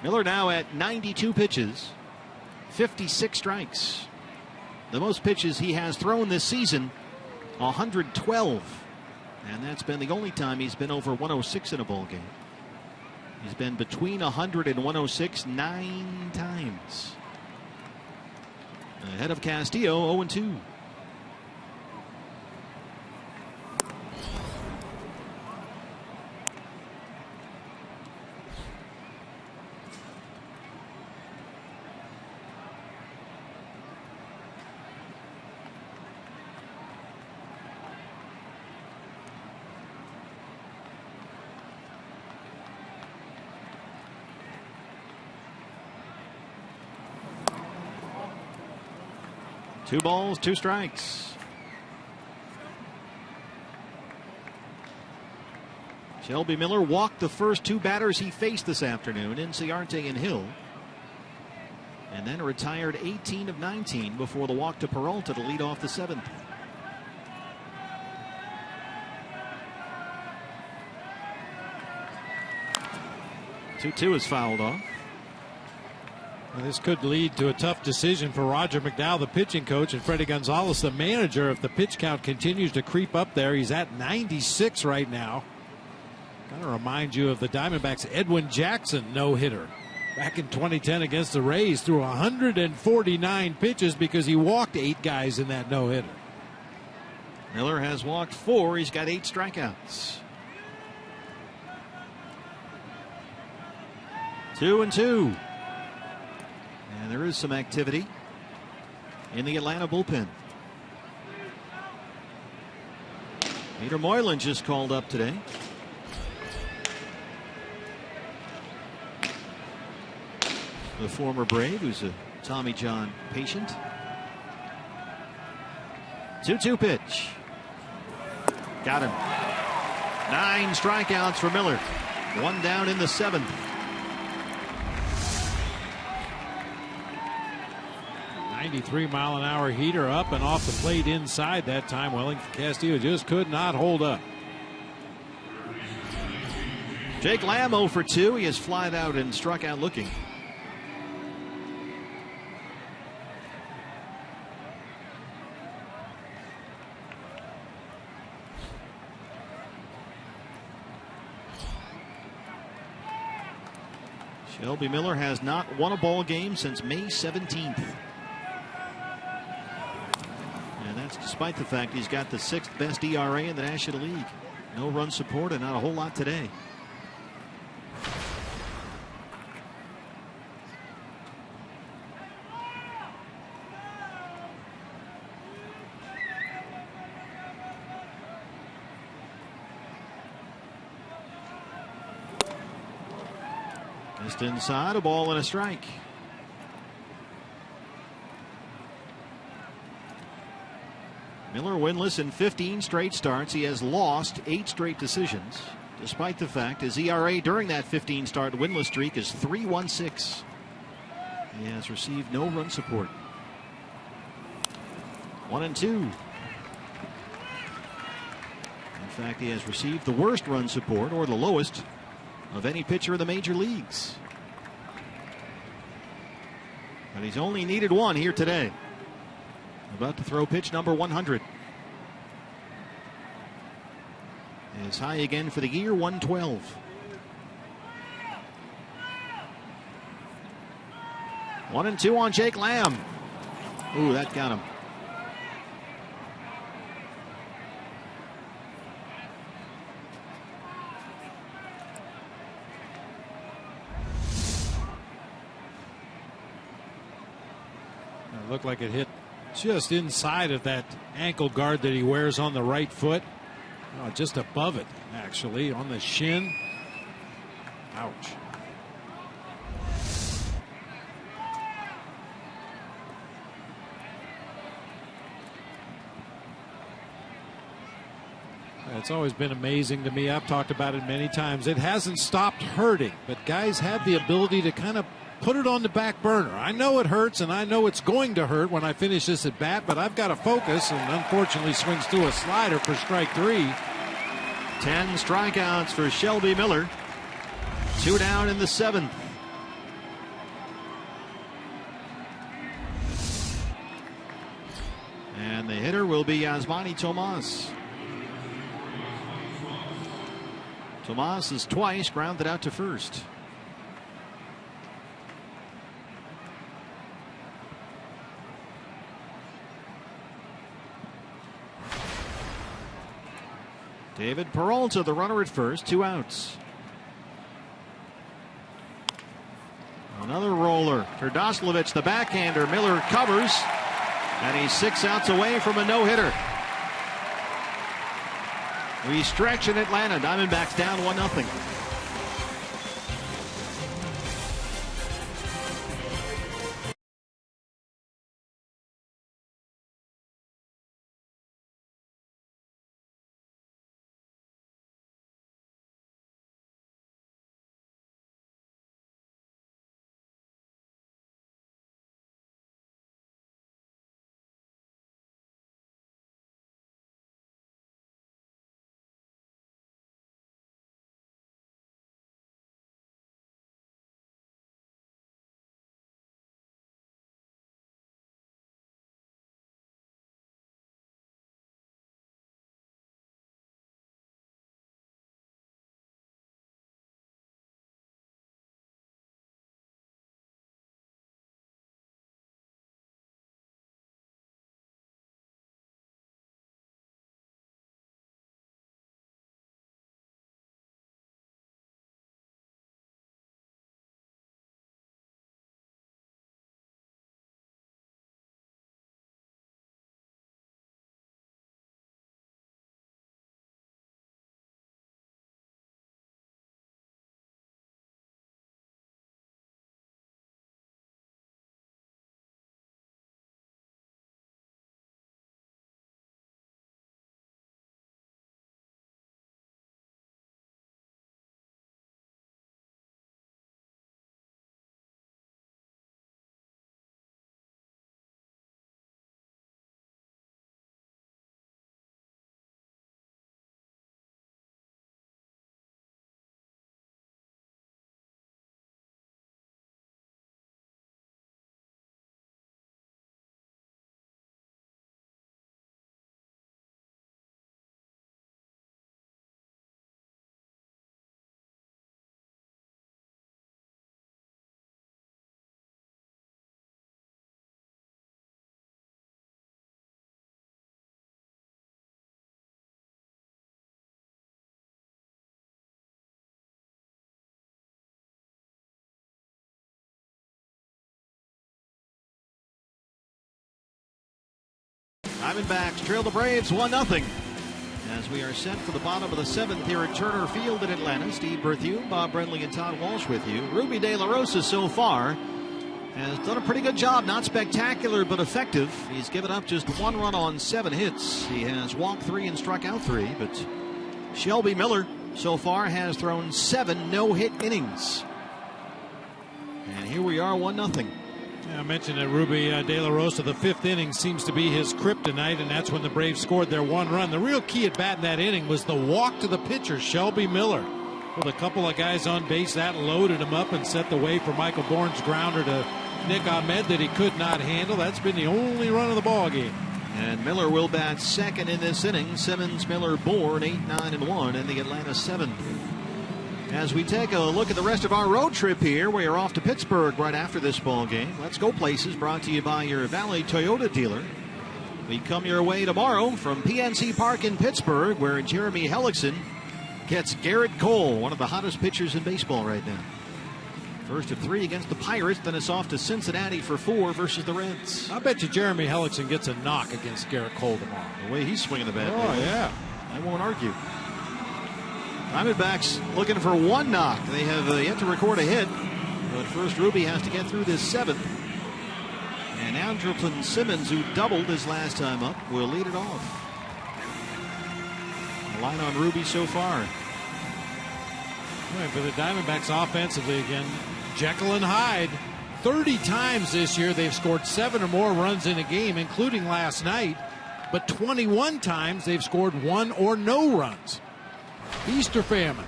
Miller now at 92 pitches, 56 strikes. The most pitches he has thrown this season, 112. And that's been the only time he's been over 106 in a ball game. He's been between 100 and 106 9 times. Ahead of Castillo, 0 2. Two balls, 2 strikes. Shelby Miller walked the first 2 batters he faced this afternoon, Inciarte and Hill, and then retired 18 of 19 before the walk to Peralta to lead off the 7th. Two is fouled off. Well, this could lead to a tough decision for Roger McDowell, the pitching coach, and Freddie Gonzalez, the manager. If the pitch count continues to creep up there, he's at 96 right now. Got to remind you of the Diamondbacks' Edwin Jackson no-hitter back in 2010 against the Rays, threw 149 pitches because he walked 8 guys in that no-hitter. Miller has walked 4. He's got 8 strikeouts. 2-2. And there is some activity in the Atlanta bullpen. Peter Moylan just called up today. The former Brave, who's a Tommy John patient. 2-2 pitch. Got him. 9 strikeouts for Miller. 1 down in the 7th. 93-mile-an-hour heater up and off the plate inside that time. Wellington Castillo just could not hold up. Jake Lamb 0 for 2. He has flied out and struck out looking. Shelby Miller has not won a ball game since May 17th. And that's despite the fact he's got the 6th best ERA in the National League. No run support and not a whole lot today. Just inside, a ball and a strike. Miller winless in 15 straight starts. He has lost 8 straight decisions, despite the fact his ERA during that 15-start winless streak is 3.16. He has received no run support. 1-2. In fact, he has received the worst run support, or the lowest, of any pitcher in the major leagues. But he's only needed 1 here today. About to throw pitch number 100. Is high again for the year, 112. 1-2 on Jake Lamb. Ooh, that got him. It looked like it hit just inside of that ankle guard that he wears on the right foot. Oh, just above it, actually, on the shin. Ouch. It's always been amazing to me. I've talked about it many times. It hasn't stopped hurting, but guys have the ability to kind of put it on the back burner. I know it hurts, and I know it's going to hurt when I finish this at bat, but I've got to focus, and unfortunately swings through a slider for strike 3. 10 strikeouts for Shelby Miller. 2 down in the 7th. And the hitter will be Yasmani Tomas. Tomas has twice grounded out to first. David Peralta, the runner at first, 2 outs. Another roller for Doslovich, the backhander. Miller covers, and he's 6 outs away from a no-hitter. We stretch in Atlanta. Diamondbacks down 1-0. Diamondbacks trail the Braves 1-0. As we are set for the bottom of the 7th here at Turner Field in Atlanta. Steve Berthune, Bob Brenly, and Todd Walsh with you. Ruby De La Rosa so far has done a pretty good job. Not spectacular, but effective. He's given up just 1 run on 7 hits. He has walked 3 and struck out 3. But Shelby Miller so far has thrown 7 no-hit innings. And here we are, 1-0. Yeah, I mentioned that Ruby De La Rosa, the 5th inning seems to be his kryptonite, and that's when the Braves scored their 1 run. The real key at bat in that inning was the walk to the pitcher, Shelby Miller. With a couple of guys on base, that loaded him up and set the way for Michael Bourne's grounder to Nick Ahmed that he could not handle. That's been the only run of the ball game. And Miller will bat 2nd in this inning. Simmons, Miller, Bourne, 8-9-1 in the Atlanta 7th. As we take a look at the rest of our road trip here, we are off to Pittsburgh right after this ball game. Let's Go Places, brought to you by your Valley Toyota dealer. We come your way tomorrow from PNC Park in Pittsburgh, where Jeremy Hellickson gets Garrett Cole, one of the hottest pitchers in baseball right now. First of 3 against the Pirates, then it's off to Cincinnati for 4 versus the Reds. I bet you Jeremy Hellickson gets a knock against Garrett Cole tomorrow. The way he's swinging the bat. Oh, yeah. I won't argue. Diamondbacks looking for 1 knock. They have yet to record a hit. But first, Ruby has to get through this 7th. And Andrelton Simmons, who doubled his last time up, will lead it off. The line on Ruby so far. Right, for the Diamondbacks offensively again, Jekyll and Hyde. 30 times this year they've scored 7 or more runs in a game, including last night. But 21 times they've scored 1 or no runs. Feast or famine.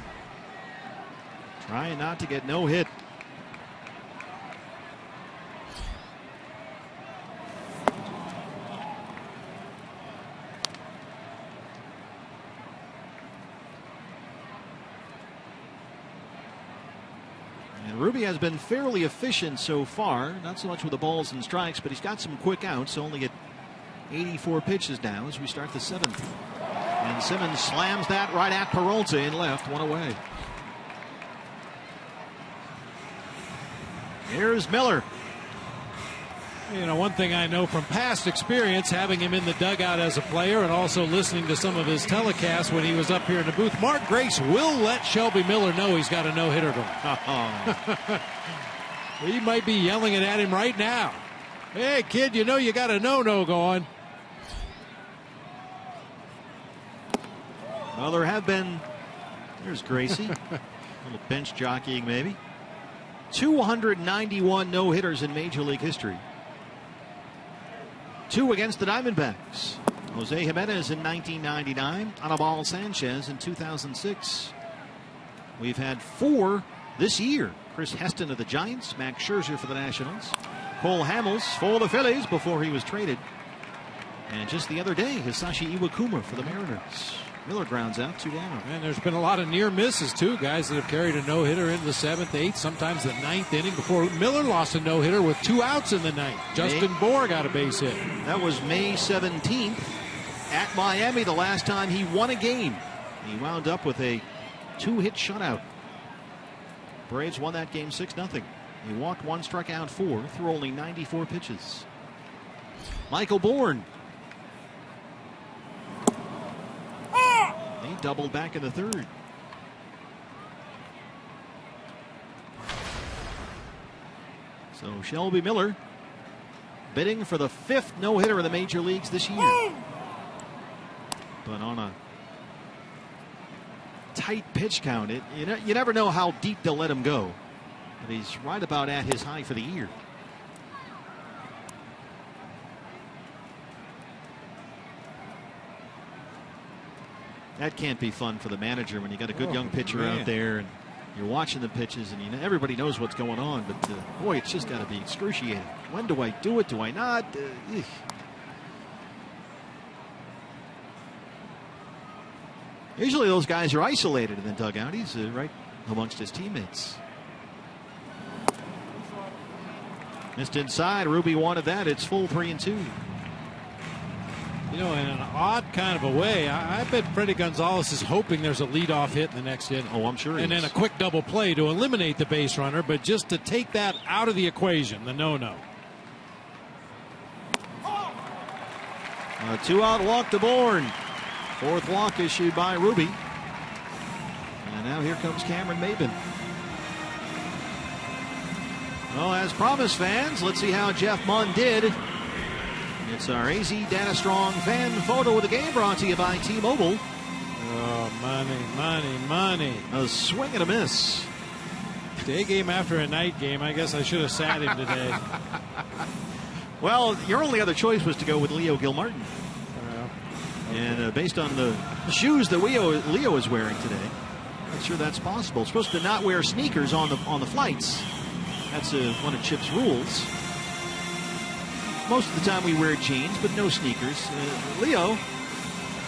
Trying not to get no hit. And Ruby has been fairly efficient so far, not so much with the balls and strikes, but he's got some quick outs, only at 84 pitches now as we start the 7th. And Simmons slams that right at Peralta in left, 1 away. Here's Miller. You know, one thing I know from past experience, having him in the dugout as a player and also listening to some of his telecasts when he was up here in the booth, Mark Grace will let Shelby Miller know he's got a no-hitter going. He might be yelling it at him right now. Hey, kid, you know you got a no-no going. Well, there have been, there's Gracie, a little bench jockeying maybe. 291 no-hitters in Major League history. 2 against the Diamondbacks. Jose Jimenez in 1999, Anibal Sanchez in 2006. We've had 4 this year. Chris Heston of the Giants, Max Scherzer for the Nationals, Cole Hamels for the Phillies before he was traded. And just the other day, Hisashi Iwakuma for the Mariners. Miller grounds out, 2 down. And there's been a lot of near misses, too. Guys that have carried a no-hitter into the 7th, 8th, sometimes the 9th inning before Miller lost a no-hitter with 2 outs in the 9th. Justin Bohr got a base hit. That was May 17th at Miami, the last time he won a game. He wound up with a 2-hit shutout. Braves won that game 6-0. He walked 1, struck out 4, threw only 94 pitches. Michael Bourne. He doubled back in the 3rd. So Shelby Miller bidding for the 5th no-hitter in the major leagues this year. But on a tight pitch count, you never know how deep they'll let him go. But he's right about at his high for the year. That can't be fun for the manager when you got a good young pitcher out there and you're watching the pitches and everybody knows what's going on. But boy, it's just got to be excruciating. When do I do it? Do I not? Usually those guys are isolated in the dugout. He's right amongst his teammates. Missed inside. Ruby wanted that. It's full 3-2. You know, in an odd kind of a way, I bet Freddie Gonzalez is hoping there's a leadoff hit in the next inning. Oh, I'm sure he is. And then a quick double play to eliminate the base runner, but just to take that out of the equation, the no-no. A 2-out walk to Bourne. 4th walk issued by Ruby. And now here comes Cameron Maybin. Well, as promised, fans, let's see how Jeff Munn did. It's our AZ Data Strong fan photo of the game, brought to you by T-Mobile. Oh, money. A swing and a miss. Day game after a night game. I guess I should have sat him today. Well, your only other choice was to go with Leo Gilmartin. Okay. And based on the shoes that Leo is wearing today, I'm not sure that's possible. Supposed to not wear sneakers on the flights. That's one of Chip's rules. Most of the time we wear jeans, but no sneakers. Leo,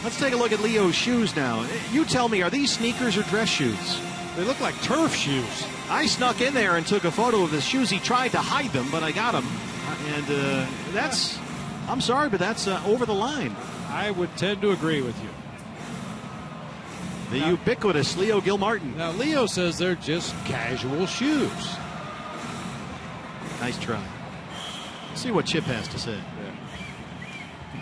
let's take a look at Leo's shoes now. You tell me, are these sneakers or dress shoes? They look like turf shoes. I snuck in there and took a photo of his shoes. He tried to hide them, but I got them. And that's, I'm sorry, but that's over the line. I would tend to agree with you. The ubiquitous Leo Gilmartin. Now, Leo says they're just casual shoes. Nice try. Let's see what Chip has to say.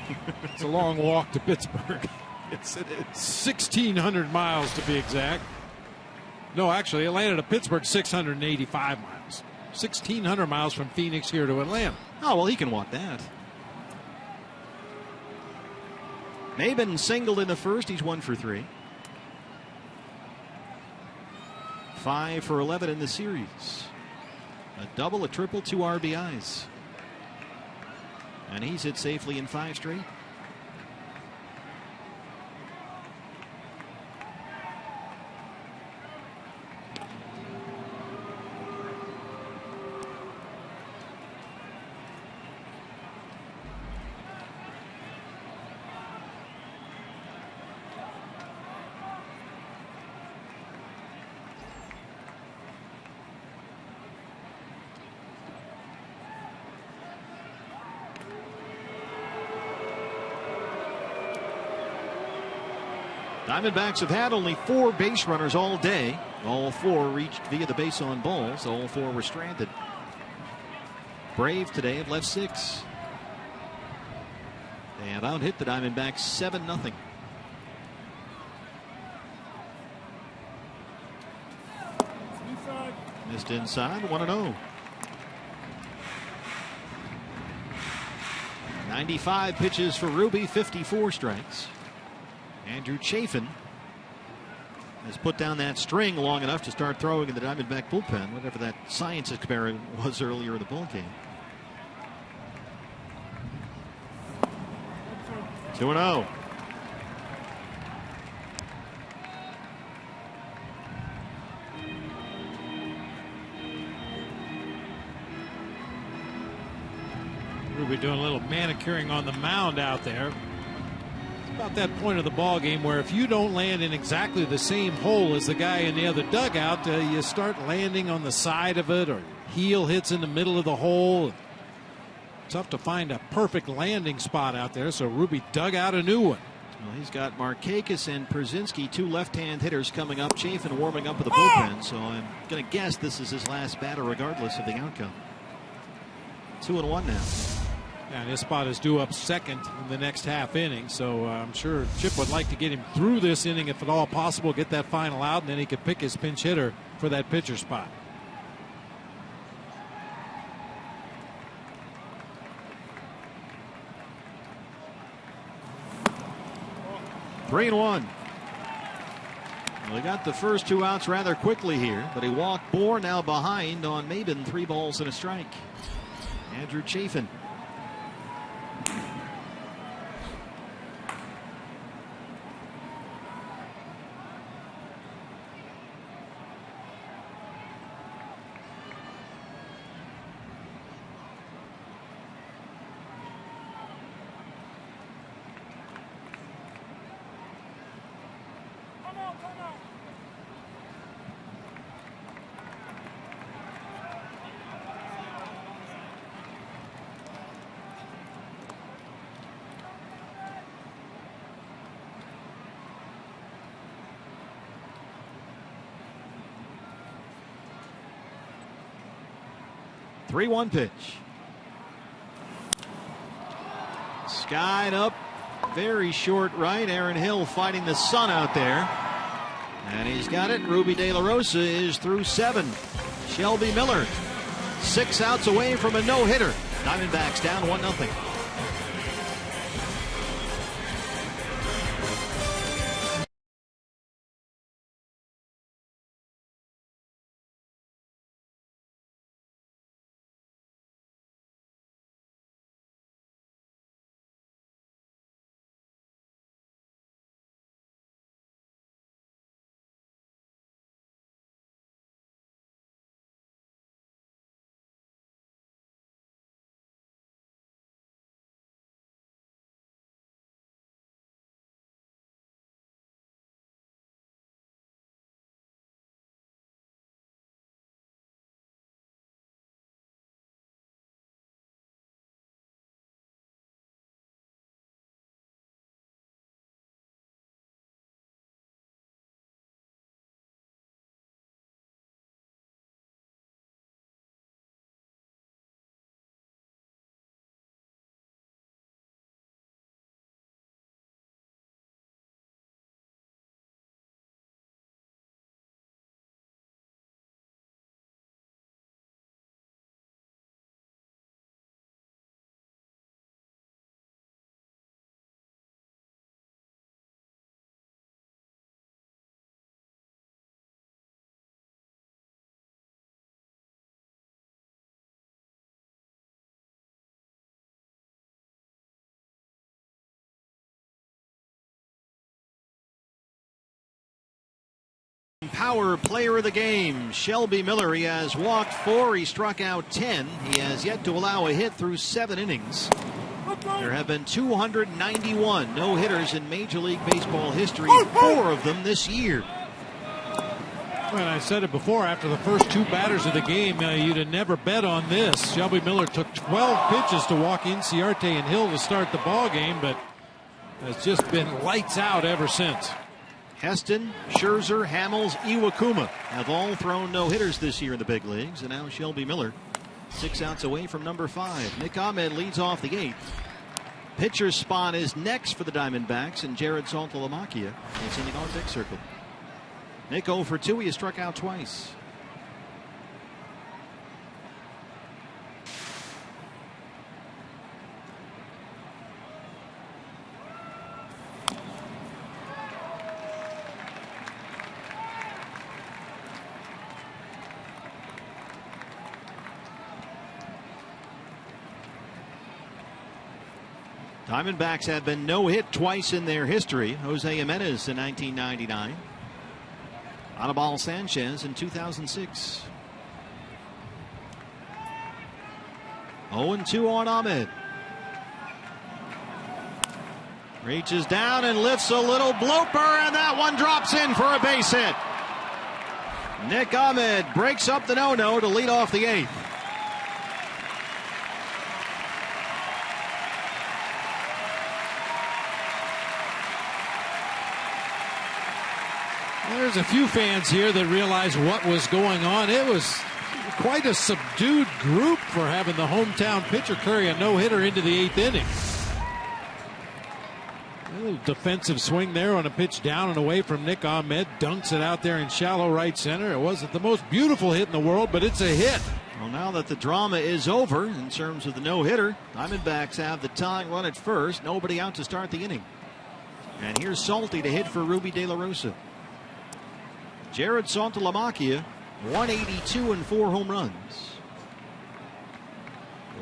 Yeah. It's a long walk to Pittsburgh. Yes, it is. 1,600 miles to be exact. No, actually, Atlanta to Pittsburgh, 685 miles. 1,600 miles from Phoenix here to Atlanta. Oh, well, he can walk that. Maybin singled in the 1st. He's 1 for 3. 5 for 11 in the series. A double, a triple, 2 RBIs. And he's hit safely in 5 straight. Diamondbacks have had only 4 base runners all day. All 4 reached via the base on balls. All 4 were stranded. Braves today have left 6. They have out-hit the Diamondbacks 7-0. Missed inside, 1-0. 95 pitches for Ruby, 54 strikes. Andrew Chafin has put down that string long enough to start throwing in the Diamondback bullpen, whatever that science experiment was earlier in the ballgame. 2-0. Ruby doing a little manicuring on the mound out there. About that point of the ball game where if you don't land in exactly the same hole as the guy in the other dugout, you start landing on the side of it, or heel hits in the middle of the hole. Tough to find a perfect landing spot out there, so Ruby dug out a new one. Well, he's got Markakis and Przinsky, 2 left-hand hitters coming up. Chafin warming up with the bullpen, so I'm going to guess this is his last batter regardless of the outcome. 2-1 now. And his spot is due up second in the next half inning, so I'm sure Chip would like to get him through this inning if at all possible, get that final out, and then he could pick his pinch hitter for that pitcher spot. Three and 1. Well, he got the first 2 outs rather quickly here, but he walked Bohr, now behind on MAYBIN, 3 balls and a strike. Andrew Chafin. Three-one pitch. Skied up, very short right. Aaron Hill fighting the sun out there. And he's got it. Ruby De La Rosa is through 7. Shelby Miller, 6 outs away from a no-hitter. Diamondbacks down 1-0. power player of the game, Shelby Miller. He has walked 4. He struck out 10. He has yet to allow a hit through 7 innings. There have been 291 no-hitters in Major League Baseball history, 4 of them this year. Well, I said it before, after the first 2 batters of the game, you'd have never bet on this. Shelby Miller took 12 pitches to walk INCIARTE and Hill to start the ball game, but has just been lights out ever since. Heston, Scherzer, Hamels, Iwakuma have all thrown no-hitters this year in the big leagues, and now Shelby Miller 6 outs away from number 5. Nick Ahmed leads off the 8th. Pitcher's spot is next for the Diamondbacks, and Jared Saltalamacchia is in the on-deck circle. Nick 0 for 2. He has struck out twice. Diamondbacks have been no-hit twice in their history. Jose Jimenez in 1999. Anibal Sanchez in 2006. 0-2 on Ahmed. Reaches down and lifts a little blooper, and that one drops in for a base hit. Nick Ahmed breaks up the no-no to lead off the 8th. There's a few fans here that realize what was going on. It was quite a subdued group for having the hometown pitcher carry a no-hitter into the 8th inning. A little defensive swing there on a pitch down and away from Nick Ahmed. Dunks it out there in shallow right center. It wasn't the most beautiful hit in the world, but it's a hit. Well, now that the drama is over in terms of the no-hitter, Diamondbacks have the tying run at first. Nobody out to start the inning. And here's Salty to hit for Ruby De La Rosa. Jared Saltalamacchia, 182 and 4 home runs.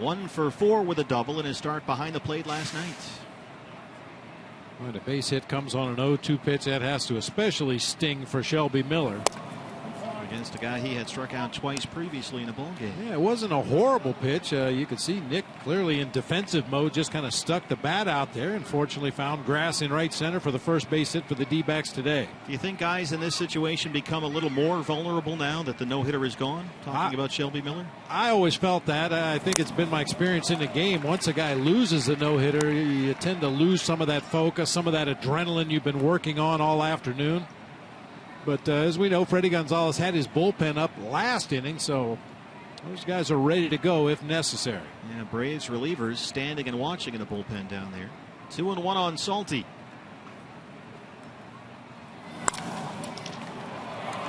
1 for 4 with a double in his start behind the plate last night. When a base hit comes on an 0-2 pitch, that has to especially sting for Shelby Miller. Against a guy he had struck out twice previously in a ball game. Yeah, it wasn't a horrible pitch. You could see Nick clearly in defensive mode, just kind of stuck the bat out there and fortunately found grass in right center for the first base hit for the D-backs today. Do you think guys in this situation become a little more vulnerable now that the no-hitter is gone? Talking about Shelby Miller? I always felt that. I think it's been my experience in the game. Once a guy loses a no-hitter, you tend to lose some of that focus, some of that adrenaline you've been working on all afternoon. But as we know, Freddie Gonzalez had his bullpen up last inning, so those guys are ready to go if necessary. Yeah, Braves relievers standing and watching in the bullpen down there. 2-1 on Salty.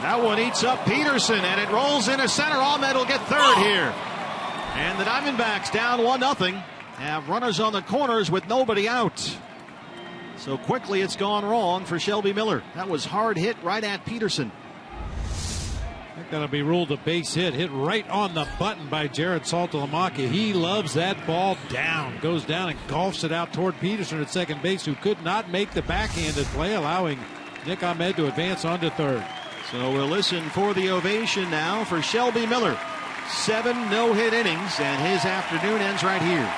That one eats up Peterson, and it rolls into center. Ahmed will get third here. And the Diamondbacks down 1-0. Have runners on the corners with nobody out. So quickly it's gone wrong for Shelby Miller. That was hard hit right at Peterson. That's going to be ruled a base hit. Hit right on the button by Jared Saltalamacchia. He loves that ball down. Goes down and golfs it out toward Peterson at second base, who could not make the backhanded play, allowing Nick Ahmed to advance on to third. So we'll listen for the ovation now for Shelby Miller. 7 no-hit innings, and his afternoon ends right here.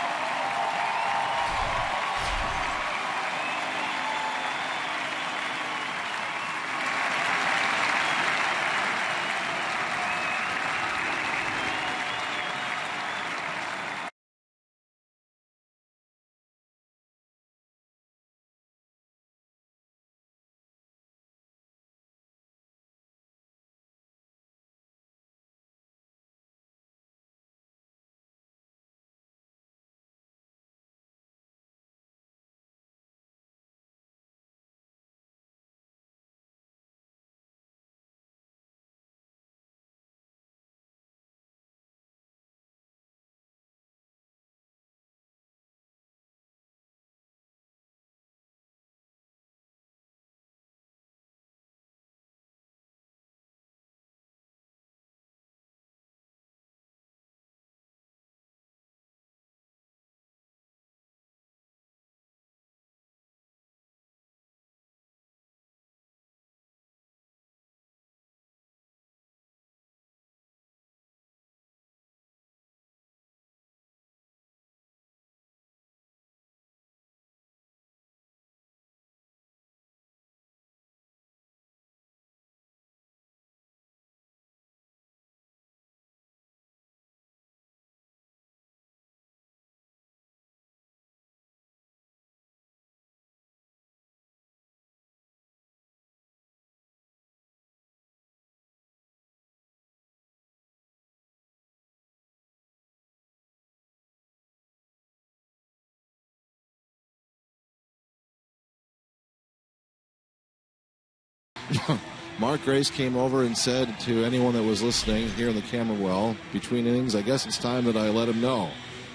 Mark Grace came over and said to anyone that was listening here in the camera well, between innings, I guess it's time that I let him know.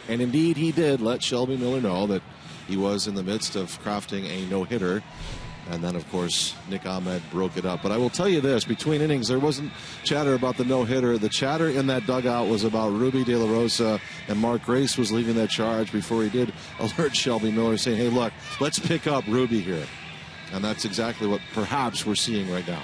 And indeed he did let Shelby Miller know that he was in the midst of crafting a no-hitter. And then, of course, Nick Ahmed broke it up. But I will tell you this, between innings, there wasn't chatter about the no-hitter. The chatter in that dugout was about Ruby De La Rosa, and Mark Grace was leading that charge before he did alert Shelby Miller, saying, hey, look, let's pick up Ruby here. And that's exactly what perhaps we're seeing right now.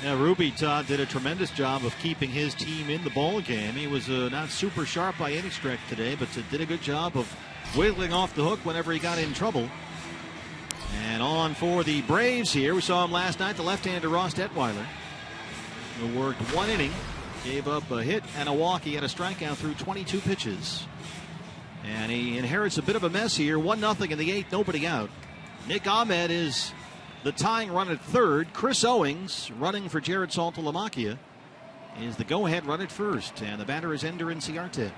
Yeah, Ruby, Todd, did a tremendous job of keeping his team in the ball game. He was not super sharp by any stretch today, but did a good job of wiggling off the hook whenever he got in trouble. And on for the Braves here. We saw him last night, the left-hander Ross Detweiler, who worked 1 inning, gave up a hit and a walk. He had a strikeout through 22 pitches. And he inherits a bit of a mess here. 1-0 in the 8th, nobody out. Nick Ahmed is the tying run at third. Chris Owings, running for Jared Saltalamacchia, is the go-ahead run at first. And the batter is Ender Inciarte.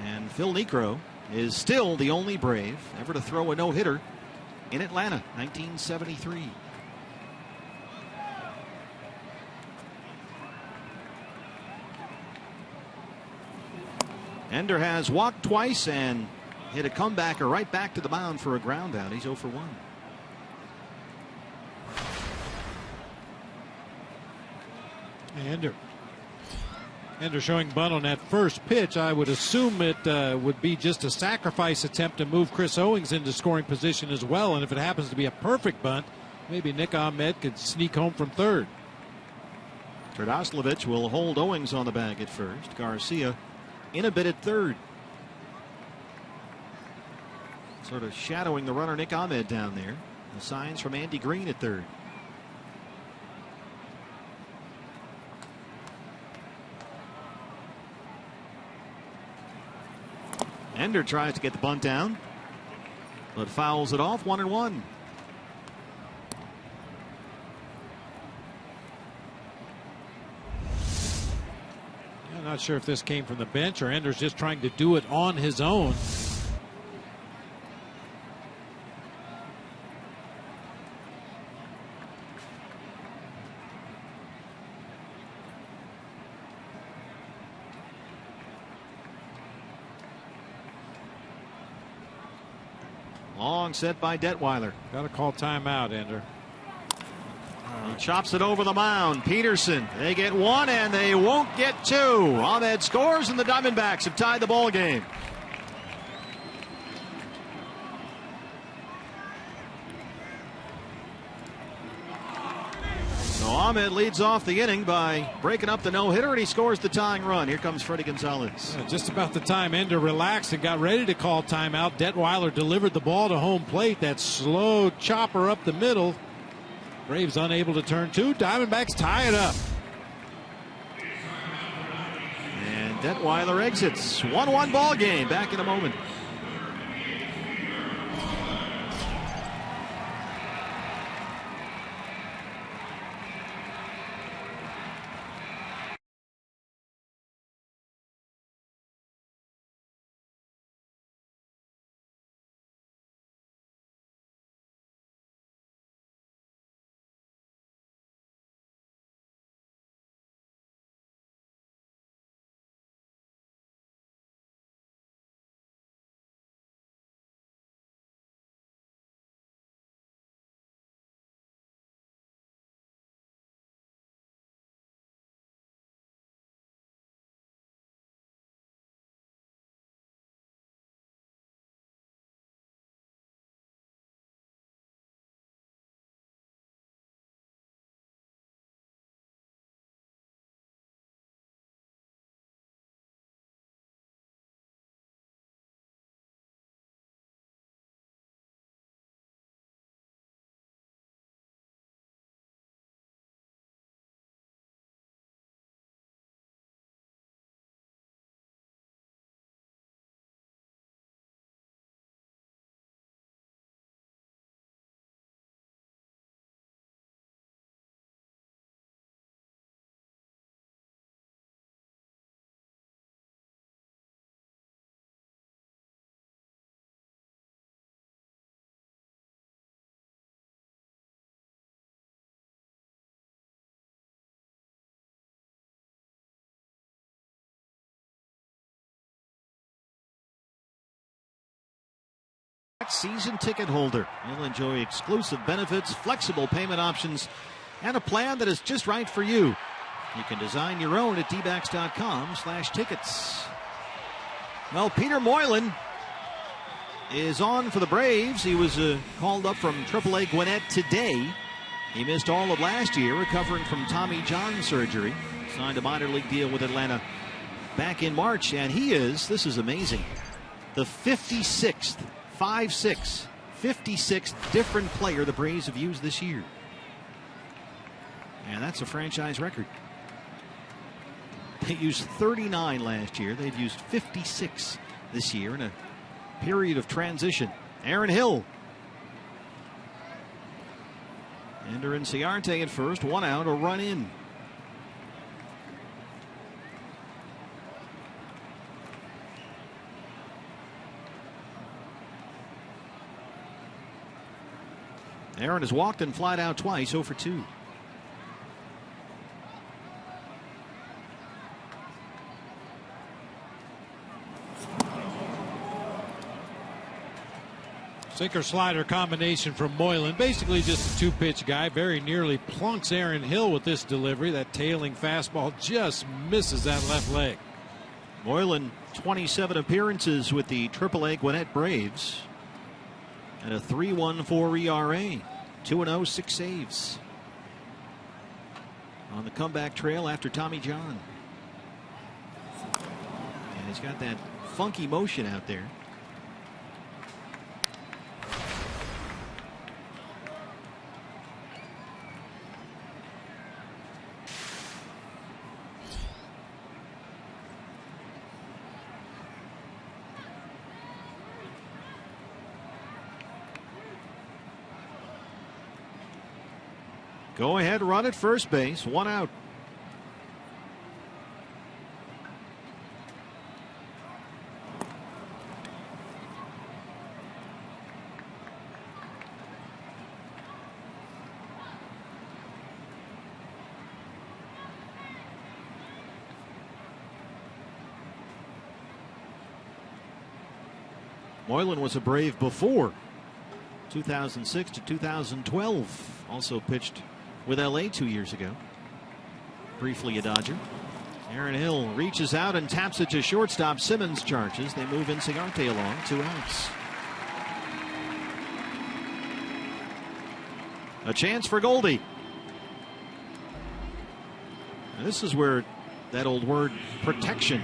And Phil Niekro is still the only Brave ever to throw a no-hitter in Atlanta, 1973. Ender has walked twice and hit a comebacker right back to the mound for a ground out. He's 0 for 1. Ender showing bunt on that first pitch. I would assume it would be just a sacrifice attempt to move Chris Owings into scoring position as well. And if it happens to be a perfect bunt, maybe Nick Ahmed could sneak home from third. Tradoslavich will hold Owings on the bag at first. Garcia in a bit at third. Sort of shadowing the runner Nick Ahmed down there. The signs from Andy Green at third. Ender tries to get the bunt down, but fouls it off. 1-1. I'm not sure if this came from the bench or Ender's just trying to do it on his own. Long set by Detweiler. Got to call timeout, Ender. He chops it over the mound. Peterson. They get 1 and they won't get 2. Ahmed scores and the Diamondbacks have tied the ball game. So Ahmed leads off the inning by breaking up the no-hitter, and he scores the tying run. Here comes Freddie Gonzalez. Just about the time Ender relaxed and got ready to call timeout, Detweiler delivered the ball to home plate. That slow chopper up the middle. Braves unable to turn 2. Diamondbacks tie it up. And Detweiler exits. 1-1 ball game. Back in a moment. season ticket holder. You'll enjoy exclusive benefits, flexible payment options, and a plan that is just right for you. You can design your own at dbacks.com/tickets. Well, Peter Moylan is on for the Braves. He was called up from AAA Gwinnett today. He missed all of last year, recovering from Tommy John surgery. Signed a minor league deal with Atlanta back in March, and he is, this is amazing, the 56th, 56th different player the Braves have used this year. And that's a franchise record. They used 39 last year. They've used 56 this year in a period of transition. Aaron Hill. Ender Inciarte at first, 1 out, a run in. Aaron has walked and flied out twice, 0 for 2. Sinker slider combination from Moylan. Basically just a two-pitch guy. Very nearly plunks Aaron Hill with this delivery. That tailing fastball just misses that left leg. Moylan, 27 appearances with the AAA Gwinnett Braves. And a 3.14 ERA. 2-0, 6 saves. On the comeback trail after Tommy John. And he's got that funky motion out there. Go ahead, run at first base, 1 out. Moylan was a Brave before 2006 to 2012. Also pitched with LA 2 years ago. Briefly a Dodger. Aaron Hill reaches out and taps it to shortstop. Simmons charges. They move Inciarte along, 2 outs. A chance for Goldie. And this is where that old word protection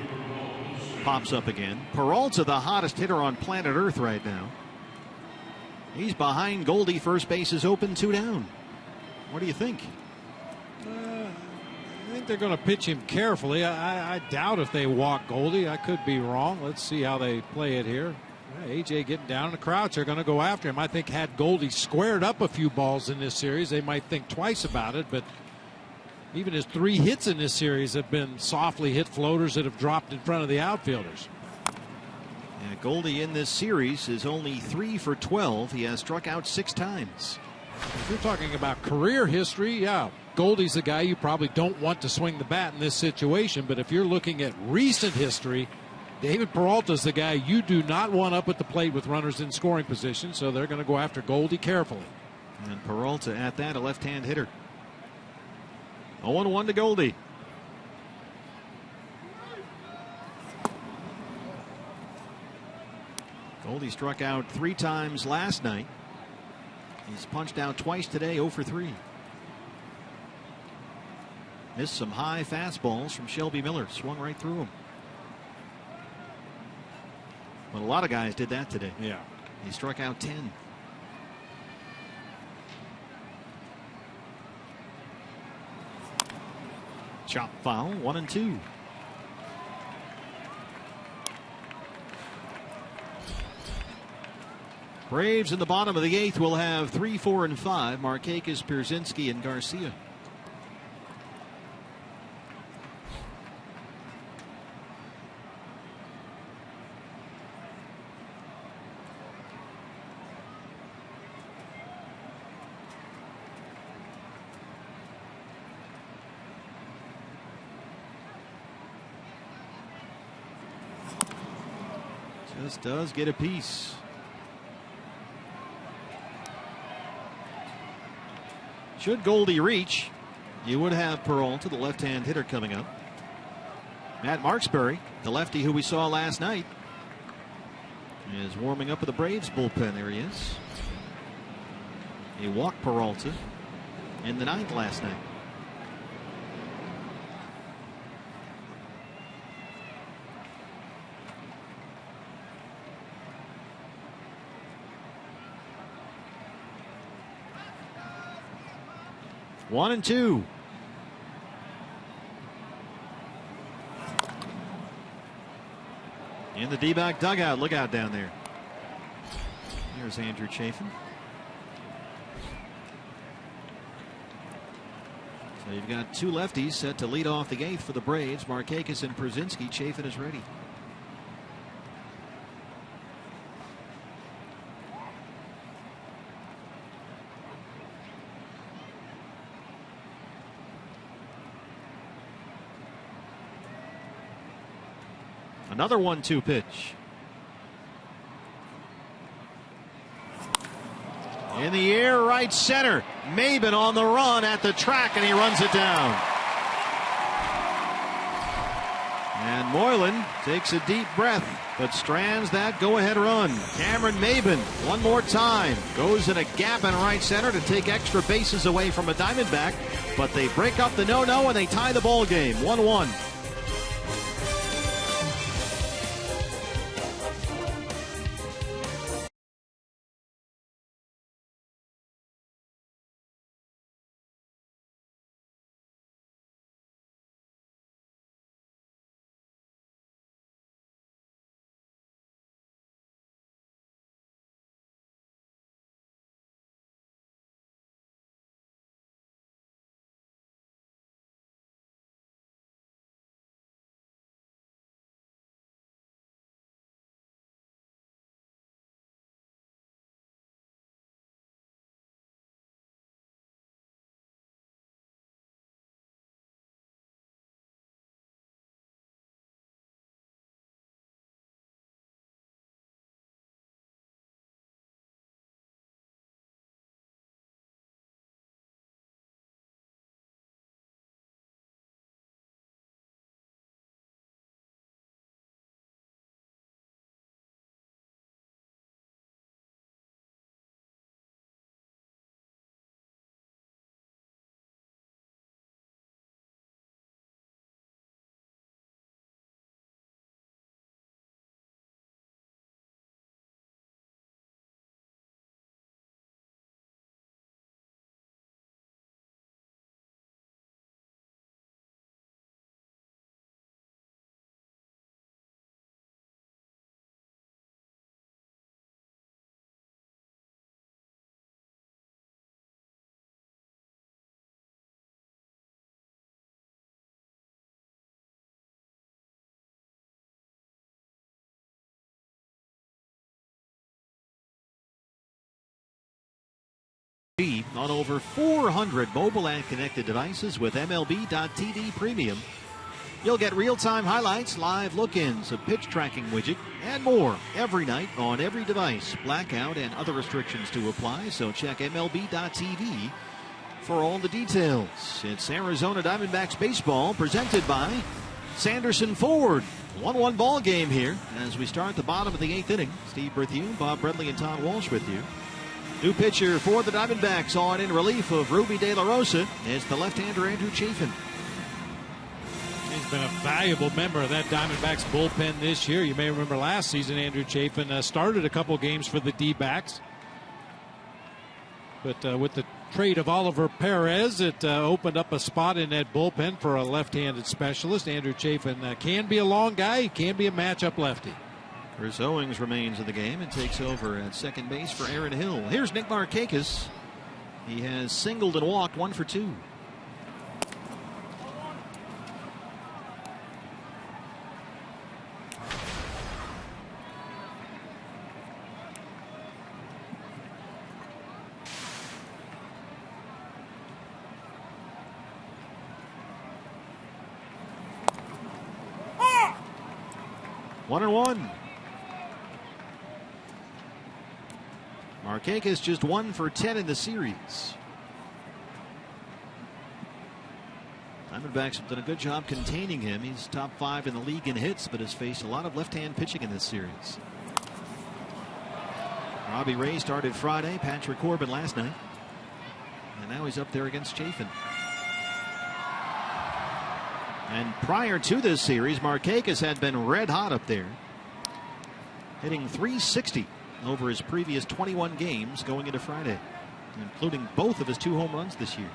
pops up again. Peralta, the hottest hitter on planet Earth right now. He's behind Goldie. First base is open, 2 down. What do you think? I think they're going to pitch him carefully. I doubt if they walk Goldie. I could be wrong. Let's see how they play it here. AJ getting down in the crouch. They're going to go after him. I think had Goldie squared up a few balls in this series, they might think twice about it. But even his 3 hits in this series have been softly hit floaters that have dropped in front of the outfielders. Yeah, Goldie in this series is only 3 for 12. He has struck out 6 times. If you're talking about career history, yeah, Goldie's the guy you probably don't want to swing the bat in this situation. But if you're looking at recent history, David Peralta's the guy you do not want up at the plate with runners in scoring position. So they're going to go after Goldie carefully. And Peralta at that, a left-hand hitter. 0-1 to Goldie. Goldie struck out 3 times last night. He's punched out twice today, 0 for 3. Missed some high fastballs from Shelby Miller. Swung right through him. But a lot of guys did that today. Yeah. He struck out 10. Chop foul, 1-2. Braves in the bottom of the 8th will have 3, 4, and 5. Markakis, Pierzynski, and Garcia. Just does get a piece. Should Goldie reach, you would have Peralta, the left-hand hitter, coming up. Matt Marksbury, the lefty who we saw last night, is warming up with the Braves bullpen. There he is. He walked Peralta in the 9th last night. One and two. In the D-back dugout. Look out down there. There's Andrew Chafin. So you've got two lefties set to lead off the 8th for the Braves. Markakis and Przinski. Chafin is ready. Another 1-2 pitch. In the air, right center. MAYBIN on the run at the track, and he runs it down. And Moylan takes a deep breath, but strands that go-ahead run. Cameron MAYBIN, one more time, goes in a gap in right center to take extra bases away from a Diamondback, but they break up the no-no and they tie the ball game, 1-1. On over 400 mobile and connected devices with MLB.TV Premium. You'll get real-time highlights, live look-ins, a pitch tracking widget, and more every night on every device. Blackout and other restrictions to apply, so check MLB.TV for all the details. It's Arizona Diamondbacks baseball presented by Sanderson Ford. 1-1 ball game here as we start the bottom of the 8th inning. Steve Berthune, Bob Brenly, and Tom Walsh with you. New pitcher for the Diamondbacks on in relief of Ruby De La Rosa is the left-hander Andrew Chafin. He's been a valuable member of that Diamondbacks bullpen this year. You may remember last season Andrew Chafin started a couple games for the D-backs. But with the trade of Oliver Perez, it opened up a spot in that bullpen for a left-handed specialist. Andrew Chafin can be a long guy. He can be a matchup lefty. Chris Owings remains in the game and takes over at second base for Aaron Hill. Here's Nick Markakis. He has singled and walked 1 for 2. One and one. Markakis just 1 for 10 in the series. Diamondbacks have done a good job containing him. He's top 5 in the league in hits, but has faced a lot of left-hand pitching in this series. Robbie Ray started Friday, Patrick Corbin last night, and now he's up there against Chafin. And prior to this series, MARKAKIS had been red hot up there, hitting .360 over his previous 21 games going into Friday, including both of his 2 home runs this year.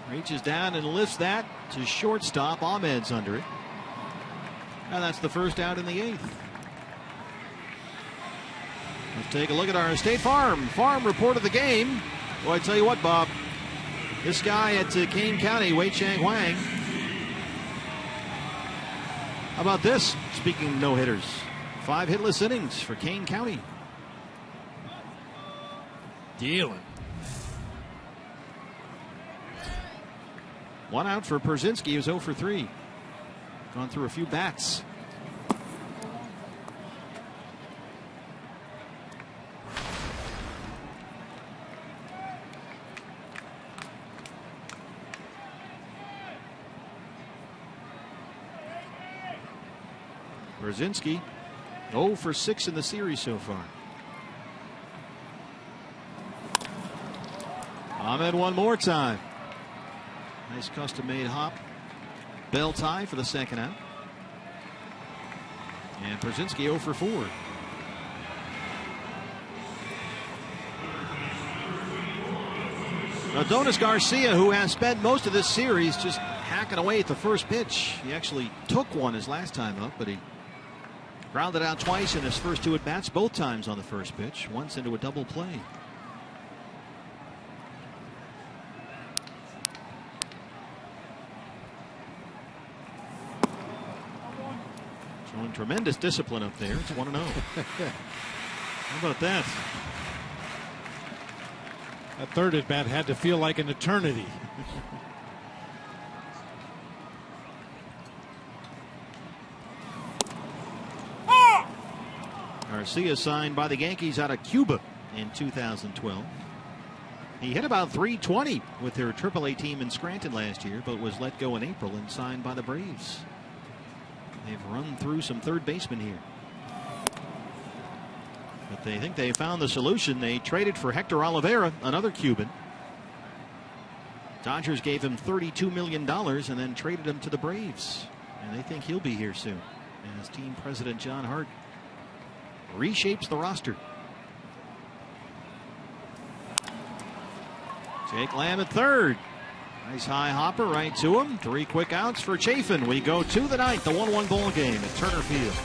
Reaches down and lifts that to shortstop. Ahmed's under it. And that's the first out in the 8th. Let's take a look at our State Farm report of the game. Boy, I tell you what, Bob, this guy at Kane County, Wei Chang Wang. How about this? Speaking of no-hitters, 5 hitless innings for Kane County. Dealing. 1 out for Pierzynski, who's 0 for 3. Gone through a few bats. Pierzynski 0 for 6 in the series so far. Ahmed one more time. Nice custom-made hop. Bell tie for the second out. And Pierzynski 0 for 4. Adonis Garcia, who has spent most of this series just hacking away at the first pitch. He actually took one his last time up, but he grounded out twice in his first 2 at-bats, both times on the first pitch, once into a double play. Showing tremendous discipline up there. It's 1-0. How about that? That third at bat had to feel like an eternity. Garcia signed by the Yankees out of Cuba in 2012. He hit about .320 with their AAA team in Scranton last year, but was let go in April and signed by the Braves. They've run through some third basemen here, but they think they found the solution. They traded for Hector Oliveira, another Cuban. Dodgers gave him $32 million and then traded him to the Braves, and they think he'll be here soon as team president John Hart reshapes the roster. Jake Lamb at third. Nice high hopper right to him. 3 quick outs for Chafin. We go to the 9th, the 1-1 ball game at Turner Field.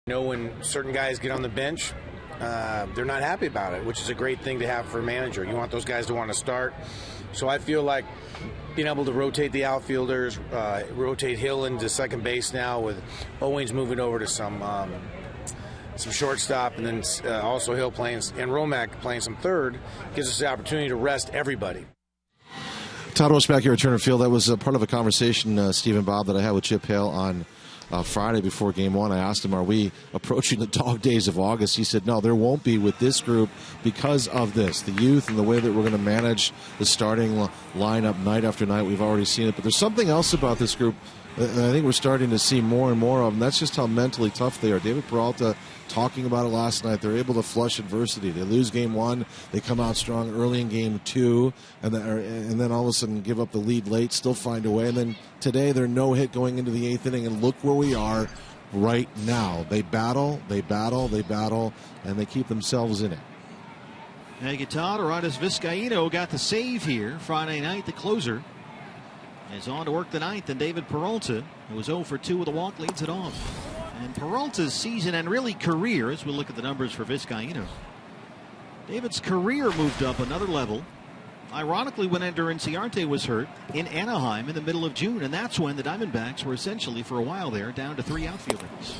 You know, when certain guys get on the bench, they're not happy about it, which is a great thing to have for a manager. You want those guys to want to start. So I feel like being able to rotate the outfielders, rotate Hill into second base now with Owens moving over to some shortstop, and then also Hill playing and Romack playing some third, gives us the opportunity to rest everybody. Todd Walsh back here at Turner Field. That was part of a conversation, Steve and Bob, that I had with Chip Hale on Friday before Game 1. I asked him, are we approaching the dog days of August? He said, no, there won't be with this group because of this, the youth and the way that we're going to manage the starting lineup night after night. We've already seen it. But there's something else about this group that I think we're starting to see more and more of, and that's just how mentally tough they are. David Peralta talking about it last night. They're able to flush adversity. They lose Game 1. They come out strong early in Game 2, and then all of a sudden give up the lead late, still find a way. And then today they're no hit going into the 8th inning, and look where we are right now. They battle, and they keep themselves in it. Thank you, Todd. Aradis Vizcaíno got the save here Friday night. The closer is on to work the 9th, and David Peralta, who was 0 for 2 with a walk, leads it off. And Peralta's season and really career, as we look at the numbers for Vizcaíno, David's career moved up another level. Ironically, when Ender Inciarte was hurt in Anaheim in the middle of June, and that's when the Diamondbacks were essentially, for a while there, down to 3 outfielders.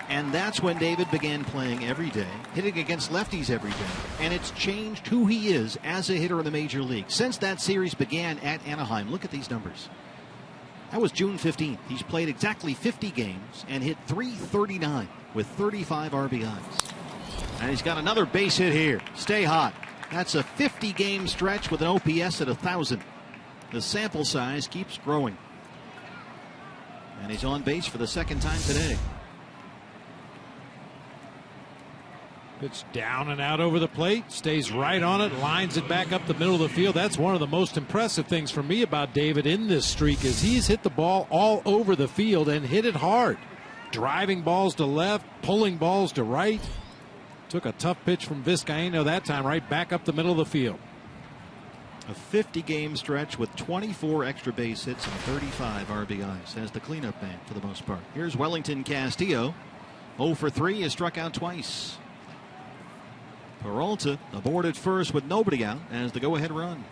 And that's when David began playing every day, hitting against lefties every day. And it's changed who he is as a hitter in the major league. Since that series began at Anaheim, look at these numbers. That was June 15th. He's played exactly 50 games and hit .339 with 35 RBIs. And he's got another base hit here. Stay hot. That's a 50-game stretch with an OPS at 1,000. The sample size keeps growing. And he's on base for the second time today. Pitch down and out over the plate, stays right on it, lines it back up the middle of the field. That's one of the most impressive things for me about David in this streak is he's hit the ball all over the field and hit it hard. Driving balls to left, pulling balls to right. Took a tough pitch from Vizcaíno that time, right back up the middle of the field. A 50-game stretch with 24 extra base hits and 35 RBIs as the cleanup man for the most part. Here's Wellington Castillo. 0 for 3, has struck out twice. Peralta aboard at first with nobody out as the go-ahead run.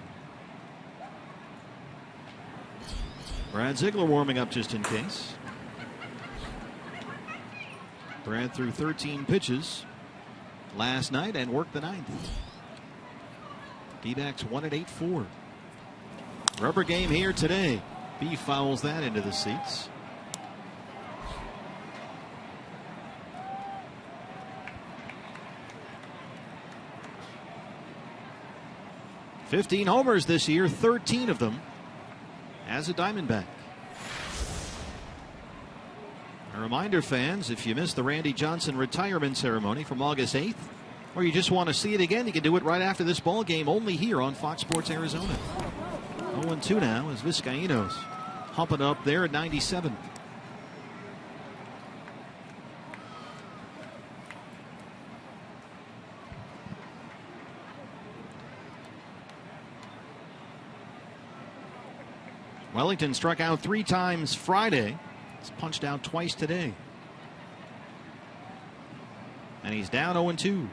Brad Ziegler warming up just in case. Brad threw 13 pitches last night and worked the 9th. D-backs 1-8-4. Rubber game here today. B fouls that into the seats. "15 homers this year, 13 of them as a Diamondback." A reminder, fans, if you missed the Randy Johnson retirement ceremony from August 8th, or you just want to see it again, you can do it right after this ball game, only here on Fox Sports Arizona. 0-2 now as Vizcaíno's humping up there at 97. Wellington struck out 3 times Friday. He's punched out twice today. And he's down 0-2.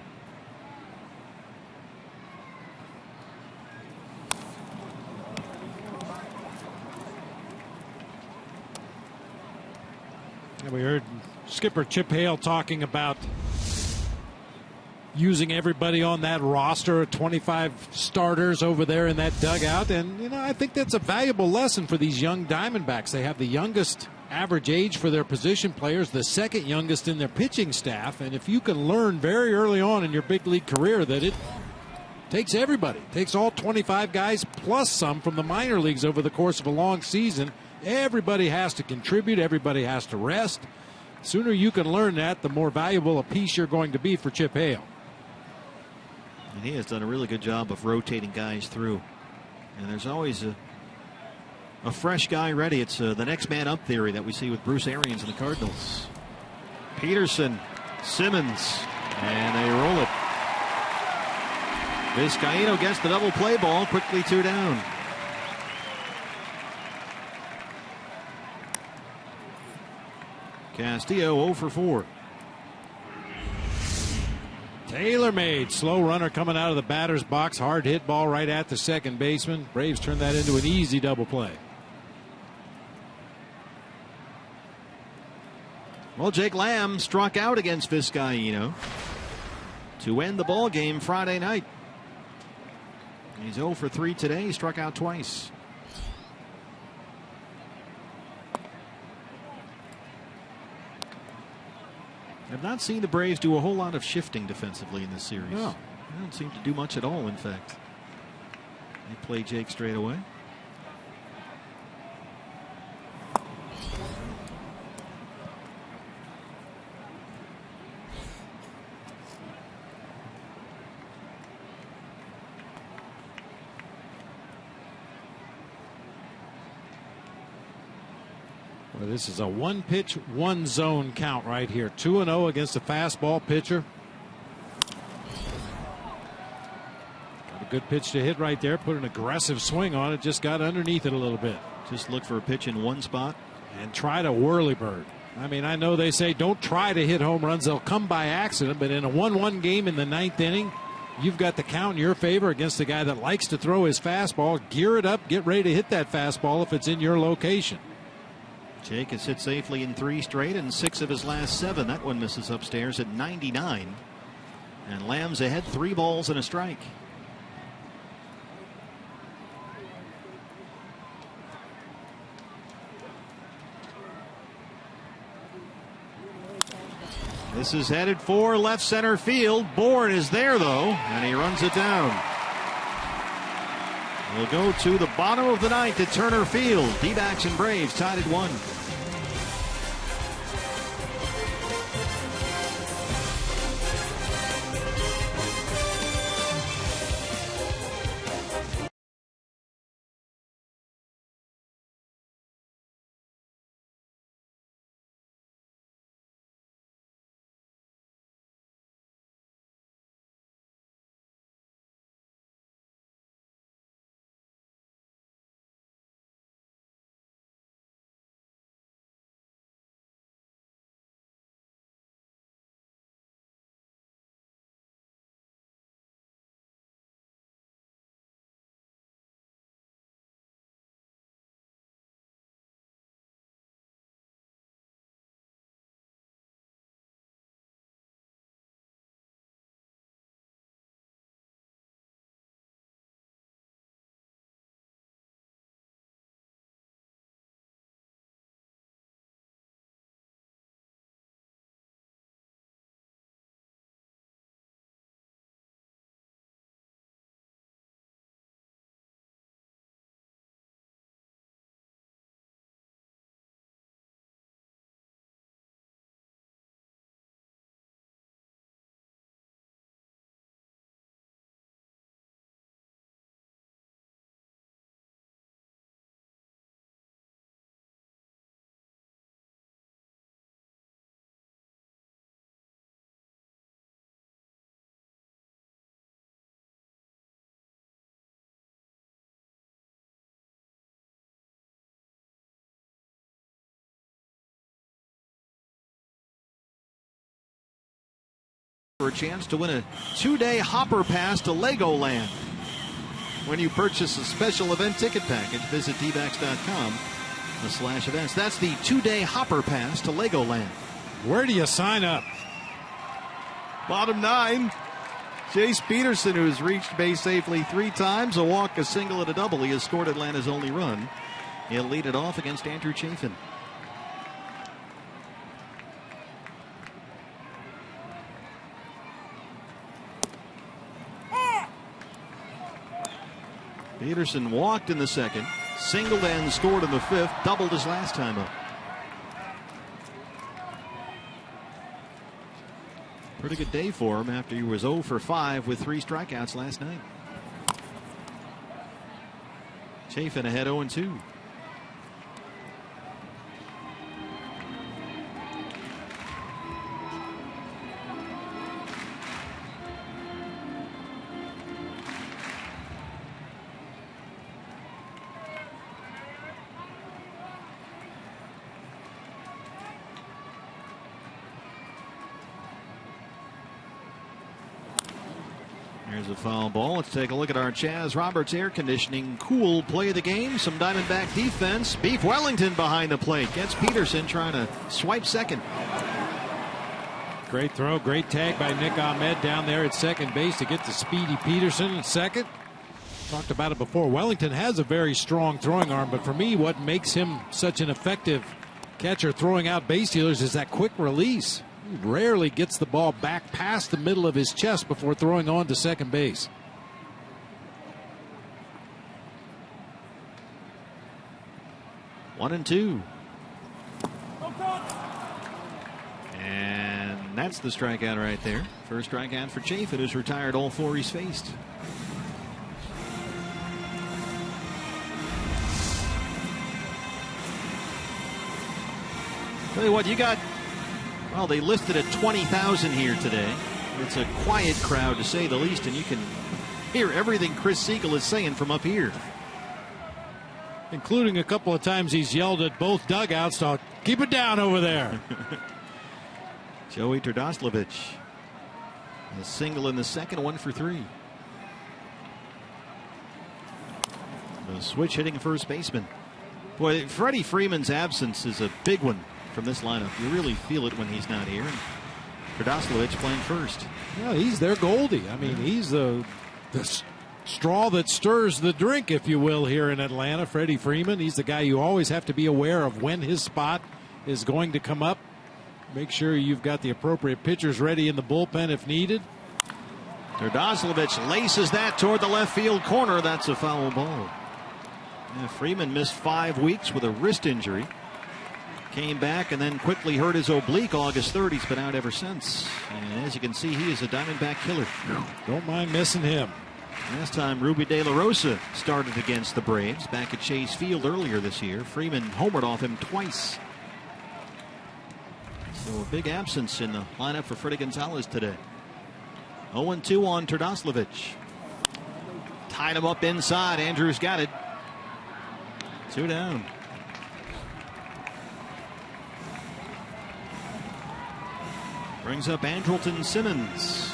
And we heard skipper Chip Hale talking about using everybody on that roster, 25 starters over there in that dugout. And, you know, I think that's a valuable lesson for these young Diamondbacks. They have the youngest average age for their position players, the second youngest in their pitching staff. And if you can learn very early on in your big league career that it takes everybody, takes all 25 guys plus some from the minor leagues over the course of a long season, everybody has to contribute, everybody has to rest. The sooner you can learn that, the more valuable a piece you're going to be for Chip Hale. And he has done a really good job of rotating guys through. And there's always a fresh guy ready. It's the next man up theory that we see with Bruce Arians and the Cardinals. Peterson, Simmons, and they roll it. Vizcaíno gets the double play ball, quickly 2 down. Castillo 0 for 4. Tailor-made. Slow runner coming out of the batter's box. Hard hit ball right at the second baseman. Braves turned that into an easy double play. Well, Jake Lamb struck out against Vizcaíno to end the ball game Friday night. He's 0 for 3 today. He struck out twice. I've not seen the Braves do a whole lot of shifting defensively in this series. No. They don't seem to do much at all, in fact. They play Jake straight away. Well, this is a 1-pitch, 1-zone count right here. 2-0 against a fastball pitcher. Got a good pitch to hit right there. Put an aggressive swing on it. Just got underneath it a little bit. Just look for a pitch in one spot. And try to whirly bird. I mean, I know they say don't try to hit home runs. They'll come by accident. But in a 1-1 game in the 9th inning, you've got the count in your favor against a guy that likes to throw his fastball. Gear it up. Get ready to hit that fastball if it's in your location. Jake has hit safely in 3 straight and 6 of his last 7. That one misses upstairs at 99. And Lamb's ahead 3 balls and a strike. This is headed for left center field. Bourne is there, though, and he runs it down. We'll go to the bottom of the 9th at Turner Field. D-backs and Braves tied at 1. For a chance to win a 2-day hopper pass to Legoland. When you purchase a special event ticket package, visit dbacks.com/events. That's the 2-day hopper pass to Legoland. Where do you sign up? Bottom 9. Jace Peterson, who's reached base safely 3 times, a walk, a single, and a double. He has scored Atlanta's only run. He'll lead it off against Andrew Chafin. Peterson walked in the 2nd, singled and scored in the 5th, doubled his last time up. Pretty good day for him after he was 0 for 5 with 3 strikeouts last night. Chafin ahead 0-2. There's a foul ball. Let's take a look at our Chaz Roberts air conditioning cool play of the game. Some Diamondback defense. Beef Wellington behind the plate. Gets Peterson trying to swipe second. Great throw, great tag by Nick Ahmed down there at second base to get to Speedy Peterson at second. Talked about it before. Wellington has a very strong throwing arm, but for me, what makes him such an effective catcher throwing out base stealers is that quick release. He rarely gets the ball back past the middle of his chest before throwing on to second base. One and two. And that's the strikeout right there. First strikeout for Chafin, who's retired all four he's faced. Tell you what, you got, well, they listed at 20,000 here today. It's a quiet crowd, to say the least, and you can hear everything Chris Siegel is saying from up here. Including a couple of times he's yelled at both dugouts to keep it down over there. Joey Terdoslavich. A single in the second, 1 for 3. The switch hitting first baseman. Boy, Freddie Freeman's absence is a big one from this lineup. You really feel it when he's not here. Terdoslavich playing first. Yeah, he's their Goldie. I mean, he's the straw that stirs the drink, if you will, here in Atlanta. Freddie Freeman, he's the guy you always have to be aware of when his spot is going to come up. Make sure you've got the appropriate pitchers ready in the bullpen if needed. Terdoslavich laces that toward the left field corner. That's a foul ball. Yeah, Freeman missed 5 weeks with a wrist injury. Came back and then quickly hurt his oblique August 3rd. He's been out ever since. And as you can see, he is a Diamondback killer. Don't mind missing him. Last time Ruby De La Rosa started against the Braves back at Chase Field earlier this year. Freeman homered off him twice. So a big absence in the lineup for Freddie Gonzalez today. 0-2 on Terdoslavich. Tied him up inside. Andrews got it. 2 down. Brings up Andrelton Simmons.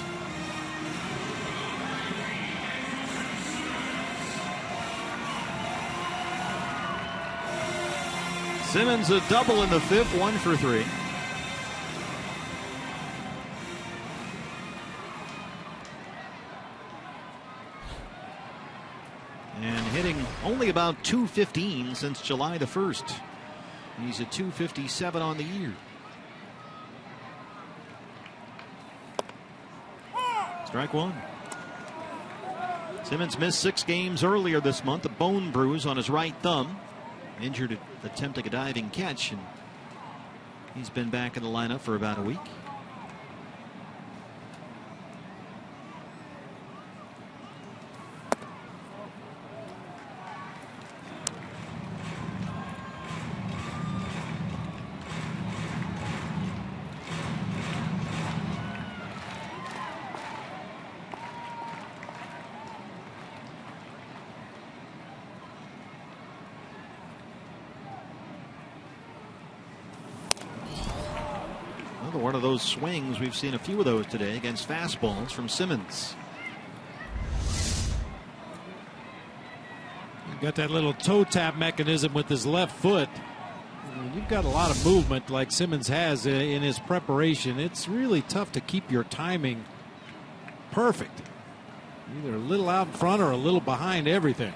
Simmons a double in the 5th, 1 for 3. And hitting only about 215 since July the 1st. He's at 257 on the year. Strike one. Simmons missed 6 games earlier this month. A bone bruise on his right thumb. Injured attempting a diving catch. And he's been back in the lineup for about a week. One of those swings, we've seen a few of those today against fastballs from Simmons. He's got that little toe tap mechanism with his left foot. You've got a lot of movement like Simmons has in his preparation. It's really tough to keep your timing perfect. Either a little out in front or a little behind everything.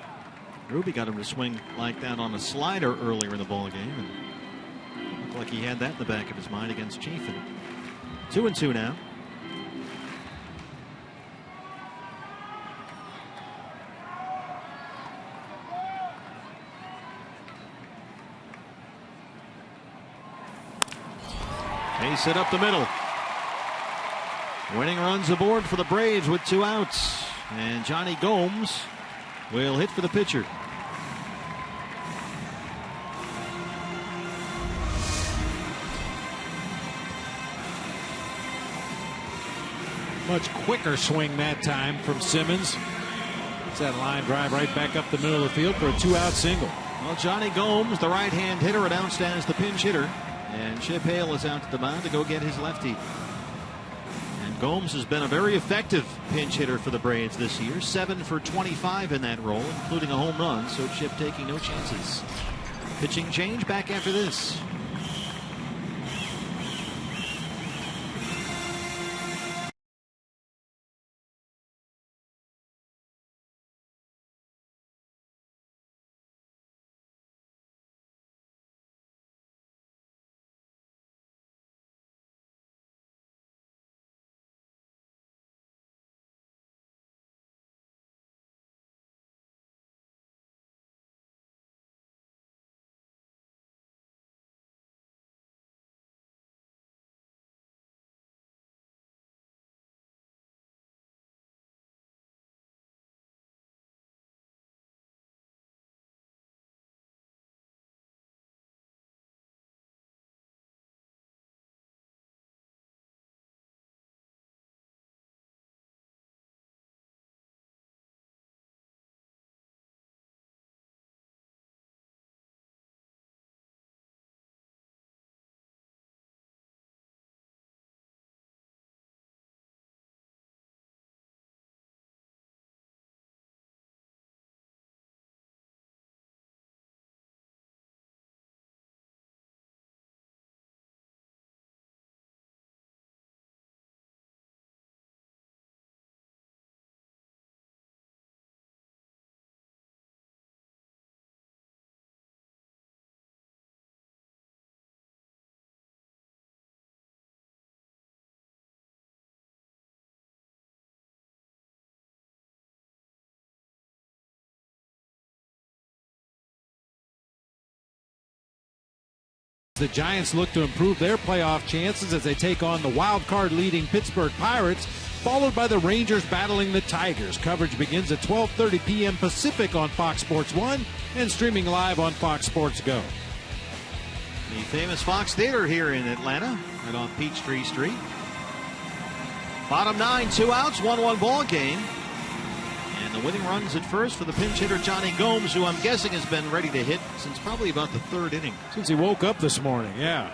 Ruby got him to swing like that on a slider earlier in the ball game, and looked like he had that in the back of his mind against Chafin. 2-2 now. Chase it up the middle. Winning runs aboard for the Braves with 2 outs. And Johnny Gomes will hit for the pitcher. Much quicker swing that time from Simmons. It's that line drive right back up the middle of the field for a 2-out single. Well, Johnny Gomes, the right-hand hitter, announced as the pinch hitter. And Chip Hale is out to the mound to go get his lefty. And Gomes has been a very effective pinch hitter for the Braves this year. 7 for 25 in that role, including a home run. So Chip taking no chances. Pitching change back after this. The Giants look to improve their playoff chances as they take on the wild card leading Pittsburgh Pirates, followed by the Rangers battling the Tigers. Coverage begins at 12:30 p.m. Pacific on Fox Sports 1 and streaming live on Fox Sports Go. The famous Fox Theater here in Atlanta, right off Peachtree Street. Bottom 9, 2 outs, 1-1 ball game. And the winning runs at first for the pinch hitter Jonny Gomes, who I'm guessing has been ready to hit since probably about the 3rd inning. Since he woke up this morning, yeah.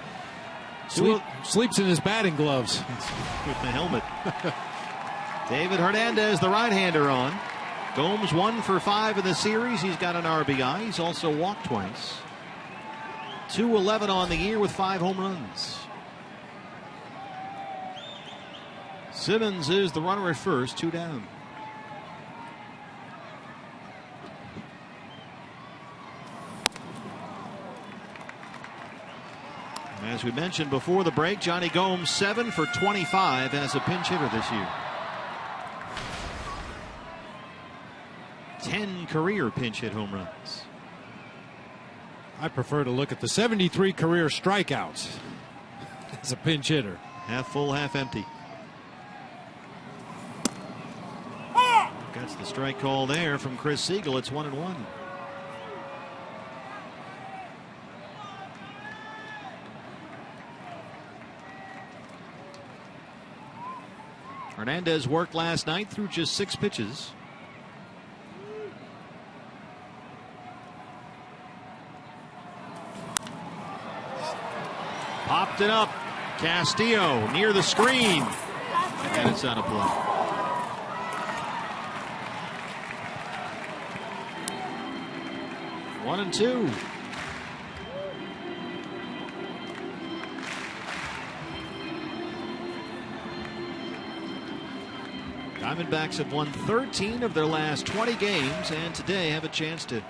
Sleeps in his batting gloves. With the helmet. David Hernandez, the right-hander on. Gomes 1 for 5 in the series. He's got an RBI. He's also walked twice. 2-11 on the year with 5 home runs. Simmons is the runner at first, 2 down. As we mentioned before the break, Jonny Gomes 7 for 25 as a pinch hitter this year. 10 career pinch hit home runs. I prefer to look at the 73 career strikeouts as a pinch hitter. Half full, half empty. That's the strike call there from Chris Siegel. It's 1-1. Hernandez worked last night through just 6 pitches. Popped it up. Castillo near the screen. And it's out of play. One and two. Diamondbacks have won 13 of their last 20 games and today have a chance to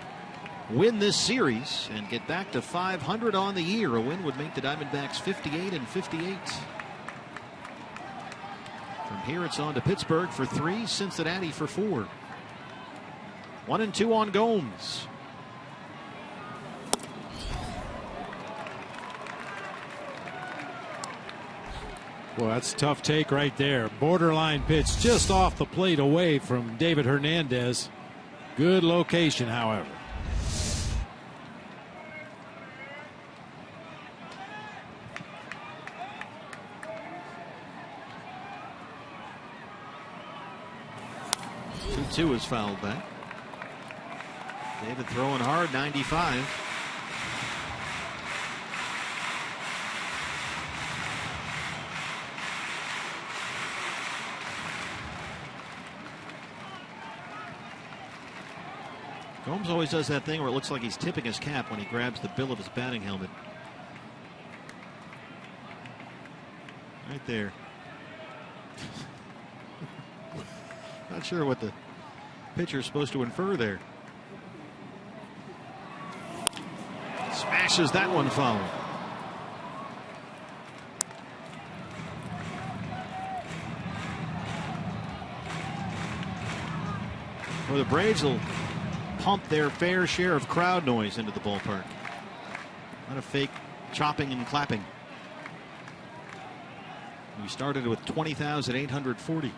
win this series and get back to 500 on the year. A win would make the Diamondbacks 58 and 58. From here it's on to Pittsburgh for 3, Cincinnati for 4. 1 and 2 on Gomes. Well, that's a tough take right there. Borderline pitch just off the plate away from David Hernandez. Good location, however. Two is fouled back. David throwing hard, 95. Gomes always does that thing where it looks like he's tipping his cap when he grabs the bill of his batting helmet. Right there. Not sure what the pitcher is supposed to infer there. Smashes that one foul. Well, the Braves will pump their fair share of crowd noise into the ballpark. Not a fake chopping and clapping. We started with 20,840.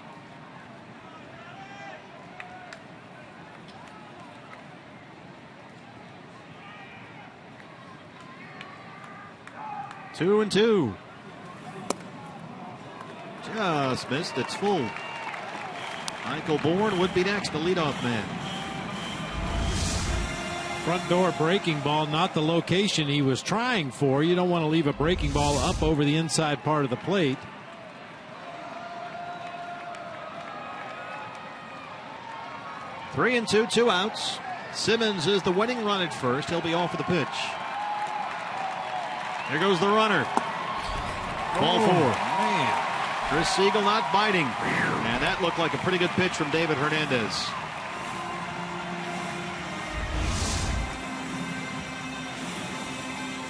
Two and two. Just missed. It's full. Michael Bourne would be next, the leadoff man. Front door breaking ball, not the location he was trying for. You don't want to leave a breaking ball up over the inside part of the plate. Three and two, 2 outs. Simmons is the winning run at first. He'll be off for the pitch. There goes the runner. Ball four. Man. Chris Siegel not biting. And that looked like a pretty good pitch from David Hernandez.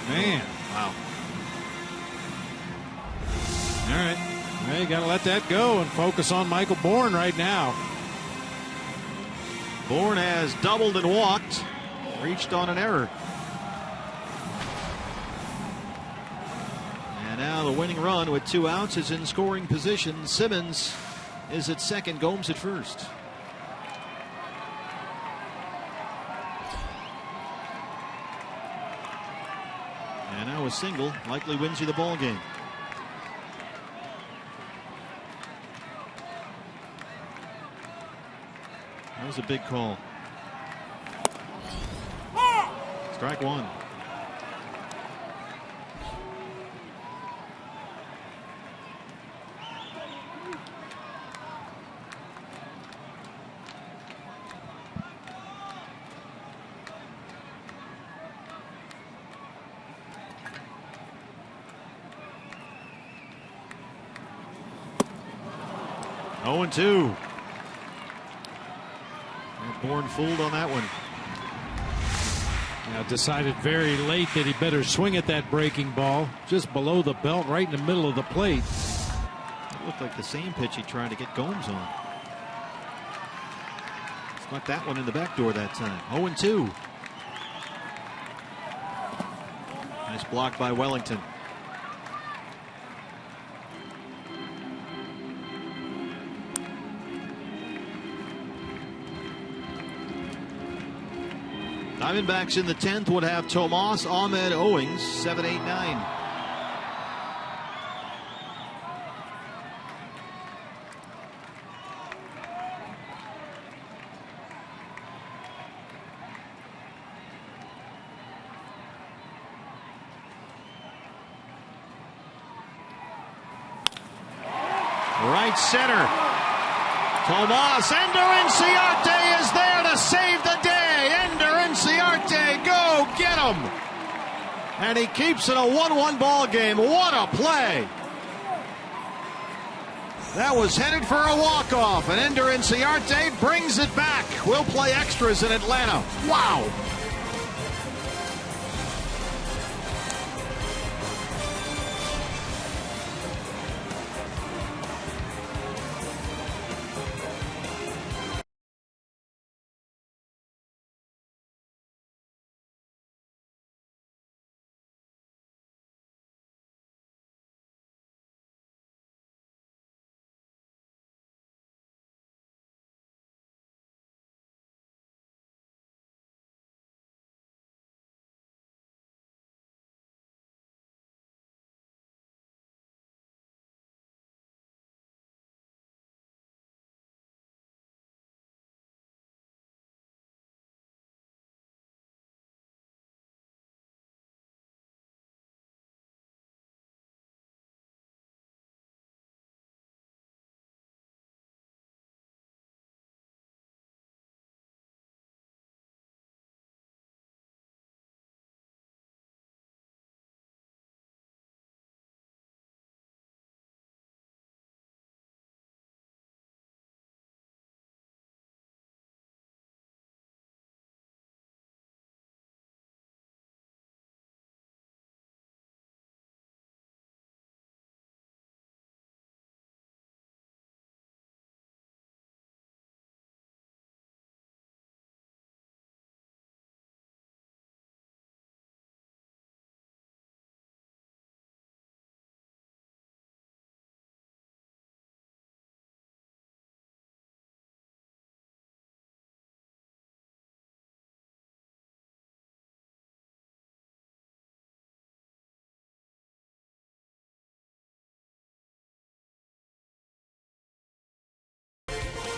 Man. Wow. All right. Well, you got to let that go and focus on Michael Bourne right now. Bourne has doubled and walked. Reached on an error. And now the winning run with 2 outs is in scoring position. Simmons is at second, Gomes at first. And now a single likely wins you the ball game. That was a big call. Strike one. Oh and 2. Bourne fooled on that one. Now decided very late that he better swing at that breaking ball just below the belt right in the middle of the plate. It looked like the same pitch he tried to get Gomes on. Stuck that one in the back door that time. 0 and 2. Nice block by Wellington. Diamondbacks in the 10th would have Tomas Ahmed Owings, 7, 8, 9. Right center. Tomas Inciarte is there to save the day. Inciarte, go get him. And he keeps it a 1-1 ball game. What a play. That was headed for a walk-off, and Ender Inciarte brings it back. We'll play extras in Atlanta. Wow.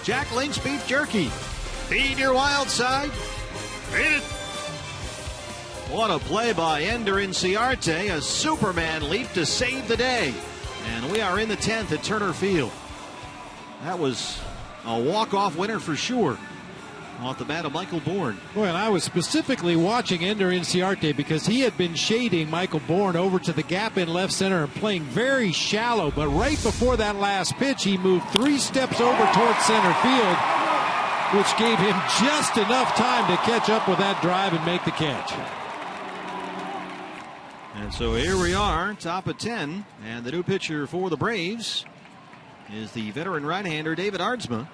Jack Link's beef jerky. Feed your wild side. Feed it. What a play by Ender Inciarte. A Superman leap to save the day. And we are in the 10th at Turner Field. That was a walk-off winner for sure. Off the bat of Michael Bourne. Boy, and I was specifically watching Ender Inciarte because he had been shading Michael Bourne over to the gap in left center and playing very shallow. But right before that last pitch, he moved 3 steps over towards center field, which gave him just enough time to catch up with that drive and make the catch. And so here we are, top of 10. And the new pitcher for the Braves is the veteran right-hander David Aardsma.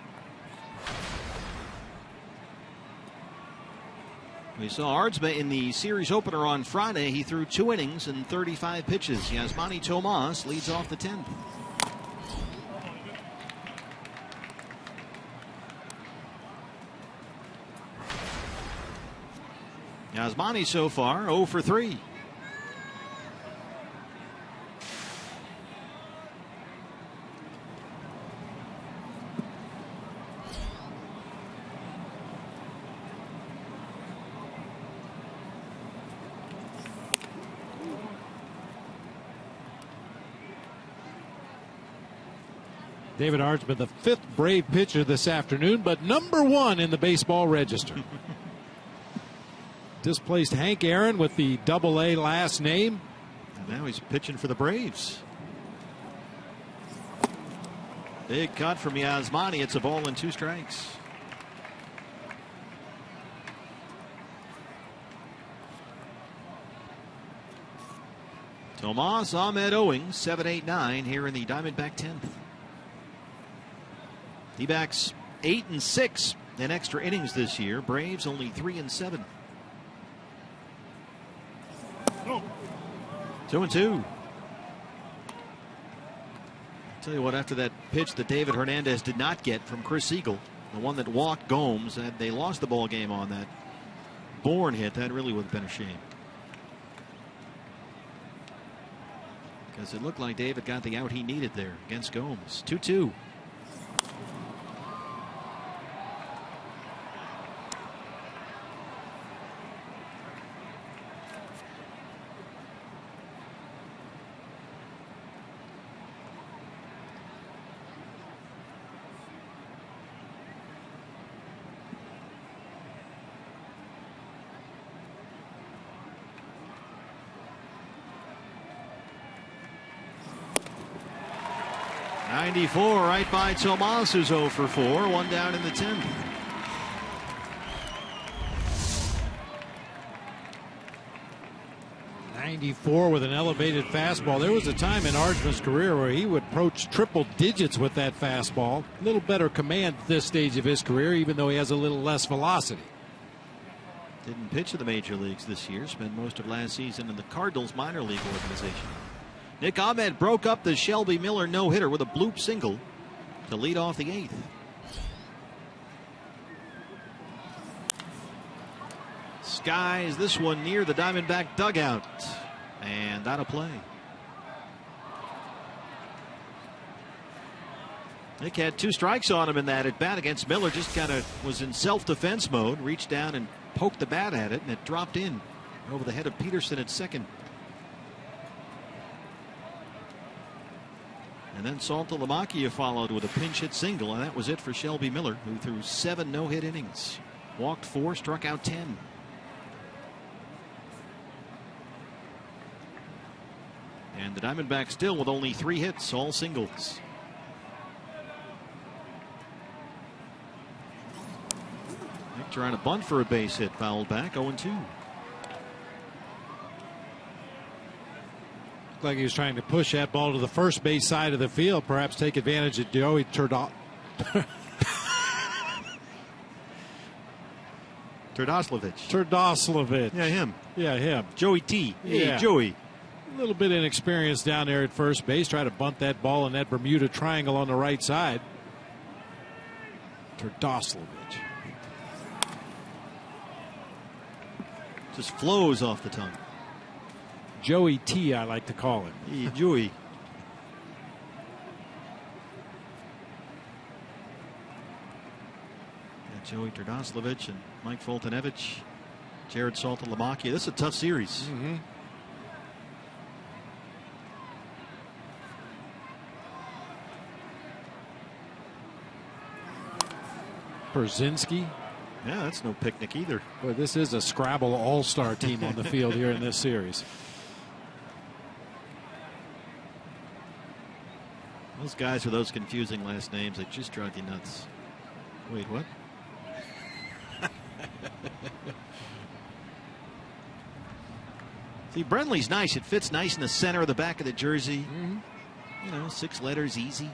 We saw Aardsma in the series opener on Friday. He threw 2 innings and 35 pitches. Yasmani Tomas leads off the 10th. Yasmani so far 0 for 3. David Aardsma, the 5th Brave pitcher this afternoon, but number 1 in the baseball register. Displaced Hank Aaron with the AA last name. And now he's pitching for the Braves. Big cut from Yasmani. It's a ball and 2 strikes. Tomas, Ahmed Owings, 7-8-9 here in the Diamondback 10th. D-backs 8-6 in extra innings this year. Braves only 3-7. 2-2. Tell you what, after that pitch that David Hernandez did not get from Chris Siegel, the one that walked Gomes, and they lost the ball game on that Bourne hit, that really would have been a shame. Because it looked like David got the out he needed there against Gomes. 2-2. Right by Tomas, who's 0 for 4. 1 down in the 10th. .94 with an elevated fastball. There was a time in Aardsma's career where he would approach triple digits with that fastball. A little better command at this stage of his career, even though he has a little less velocity. Didn't pitch in the major leagues this year. Spent most of last season in the Cardinals minor league organization. Nick Ahmed broke up the Shelby Miller no-hitter with a bloop single to lead off the 8th. Skies this one near the Diamondback dugout, and out of play. Nick had 2 strikes on him in that at bat against Miller. Just kind of was in self-defense mode, reached down and poked the bat at it, and it dropped in over the head of Peterson at second. And then Saltalamacchia followed with a pinch hit single, and that was it for Shelby Miller, who threw 7 no-hit innings. Walked 4, struck out 10. And the Diamondbacks still with only 3 hits, all singles. Nick trying to bunt for a base hit, fouled back, 0-2. Like he was trying to push that ball to the first base side of the field, perhaps take advantage of Joey Turdoslavich. Yeah, him. Yeah, him. Joey T. Hey, yeah. Joey. A little bit inexperienced down there at first base. Try to bunt that ball in that Bermuda Triangle on the right side. Turdoslavich. Just flows off the tongue. Joey T, I like to call him. Hey, Joey. Joey Terdoslavich and Mike Foltynewicz, Jared Saltalamacchia. This is a tough series. Brzezinski. Yeah, that's no picnic either. Boy, this is a Scrabble all-star team on the field here in this series. Those guys with those confusing last names, they just drive you nuts. Wait, what? See, Brenly's nice. It fits nice in the center of the back of the jersey. You know, 6 letters, easy.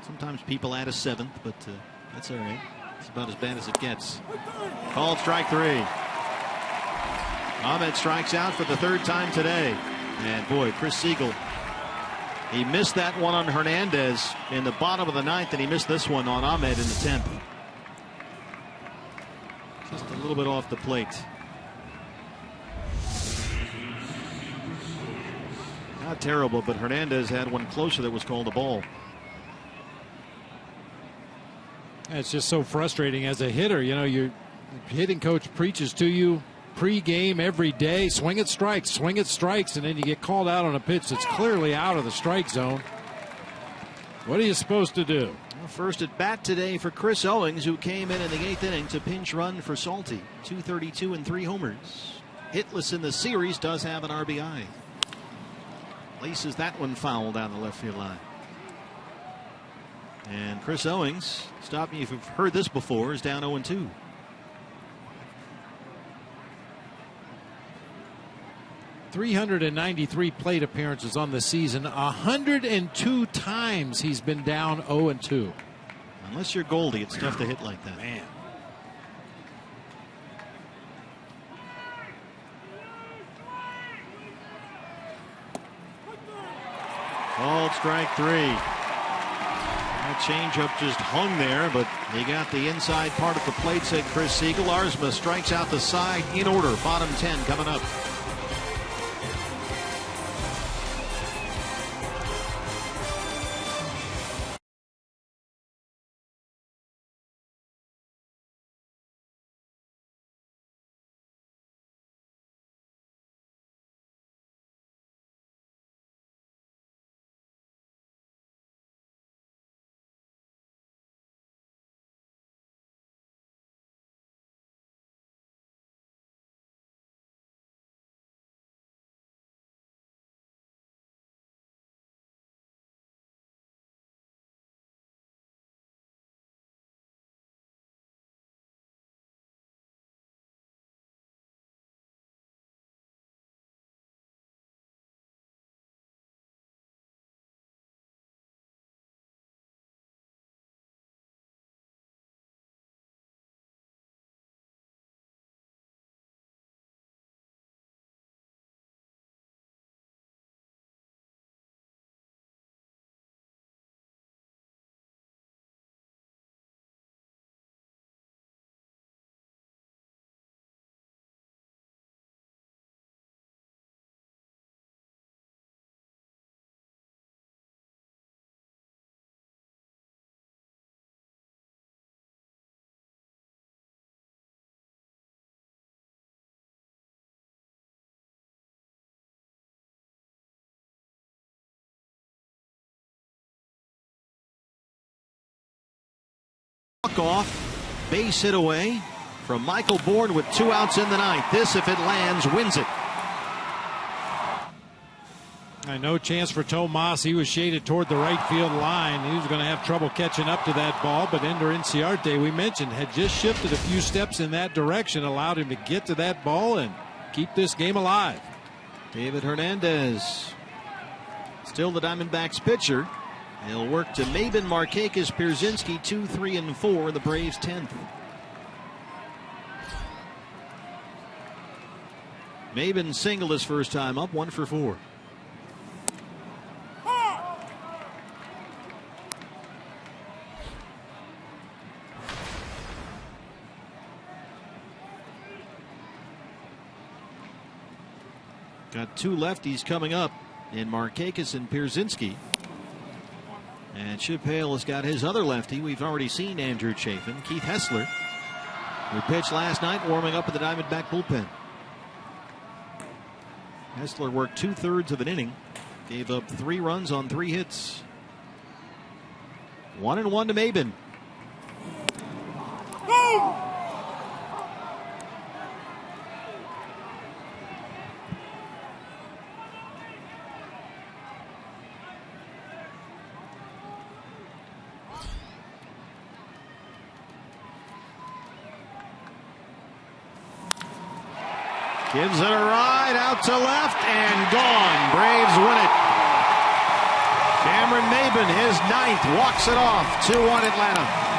Sometimes people add a 7th, but that's all right. It's about as bad as it gets. Called strike 3. Ahmed strikes out for the 3rd time today. And boy, Chris Siegel, he missed that one on Hernandez in the bottom of the 9th, and he missed this one on Ahmed in the 10th. Just a little bit off the plate. Not terrible, but Hernandez had one closer that was called a ball. It's just so frustrating as a hitter. You know, your hitting coach preaches to you pre-game every day, swing at strikes, and then you get called out on a pitch that's clearly out of the strike zone. What are you supposed to do? Well, first at bat today for Chris Owings, who came in the 8th inning to pinch run for Salty. 232 and 3 homers. Hitless in the series, does have an RBI. Laces that one foul down the left field line. And Chris Owings, stop me if you've heard this before, is down 0-2. .393 plate appearances on the season. 102 times he's been down 0-2. Unless you're Goldie, it's tough to hit like that. Man. Called strike 3. That changeup just hung there, but he got the inside part of the plate, said Chris Siegel. Arzma strikes out the side in order. Bottom 10 coming up. Off, base hit away from Michael Bourne with 2 outs in the 9th. This, if it lands, wins it. No chance for Tomas. He was shaded toward the right field line. He was going to have trouble catching up to that ball, but Ender Inciarte, we mentioned, had just shifted a few steps in that direction, allowed him to get to that ball and keep this game alive. David Hernandez, still the Diamondbacks pitcher. He'll work to MAYBIN, Markakis, Pierzynski, 2, 3, and 4. The Braves 10th. MAYBIN singled his first time up, 1 for 4. Got 2 lefties coming up in Markakis and Pierzynski. And Chip Hale has got his other lefty. We've already seen Andrew Chafin, Keith Hessler, who pitched last night warming up at the Diamondback bullpen. Hessler worked 2/3 of an inning, gave up 3 runs on 3 hits. 1-1 to MAYBIN. Gives it a ride out to left and gone. Braves win it. Cameron MAYBIN, his 9th, walks it off. 2-1 Atlanta.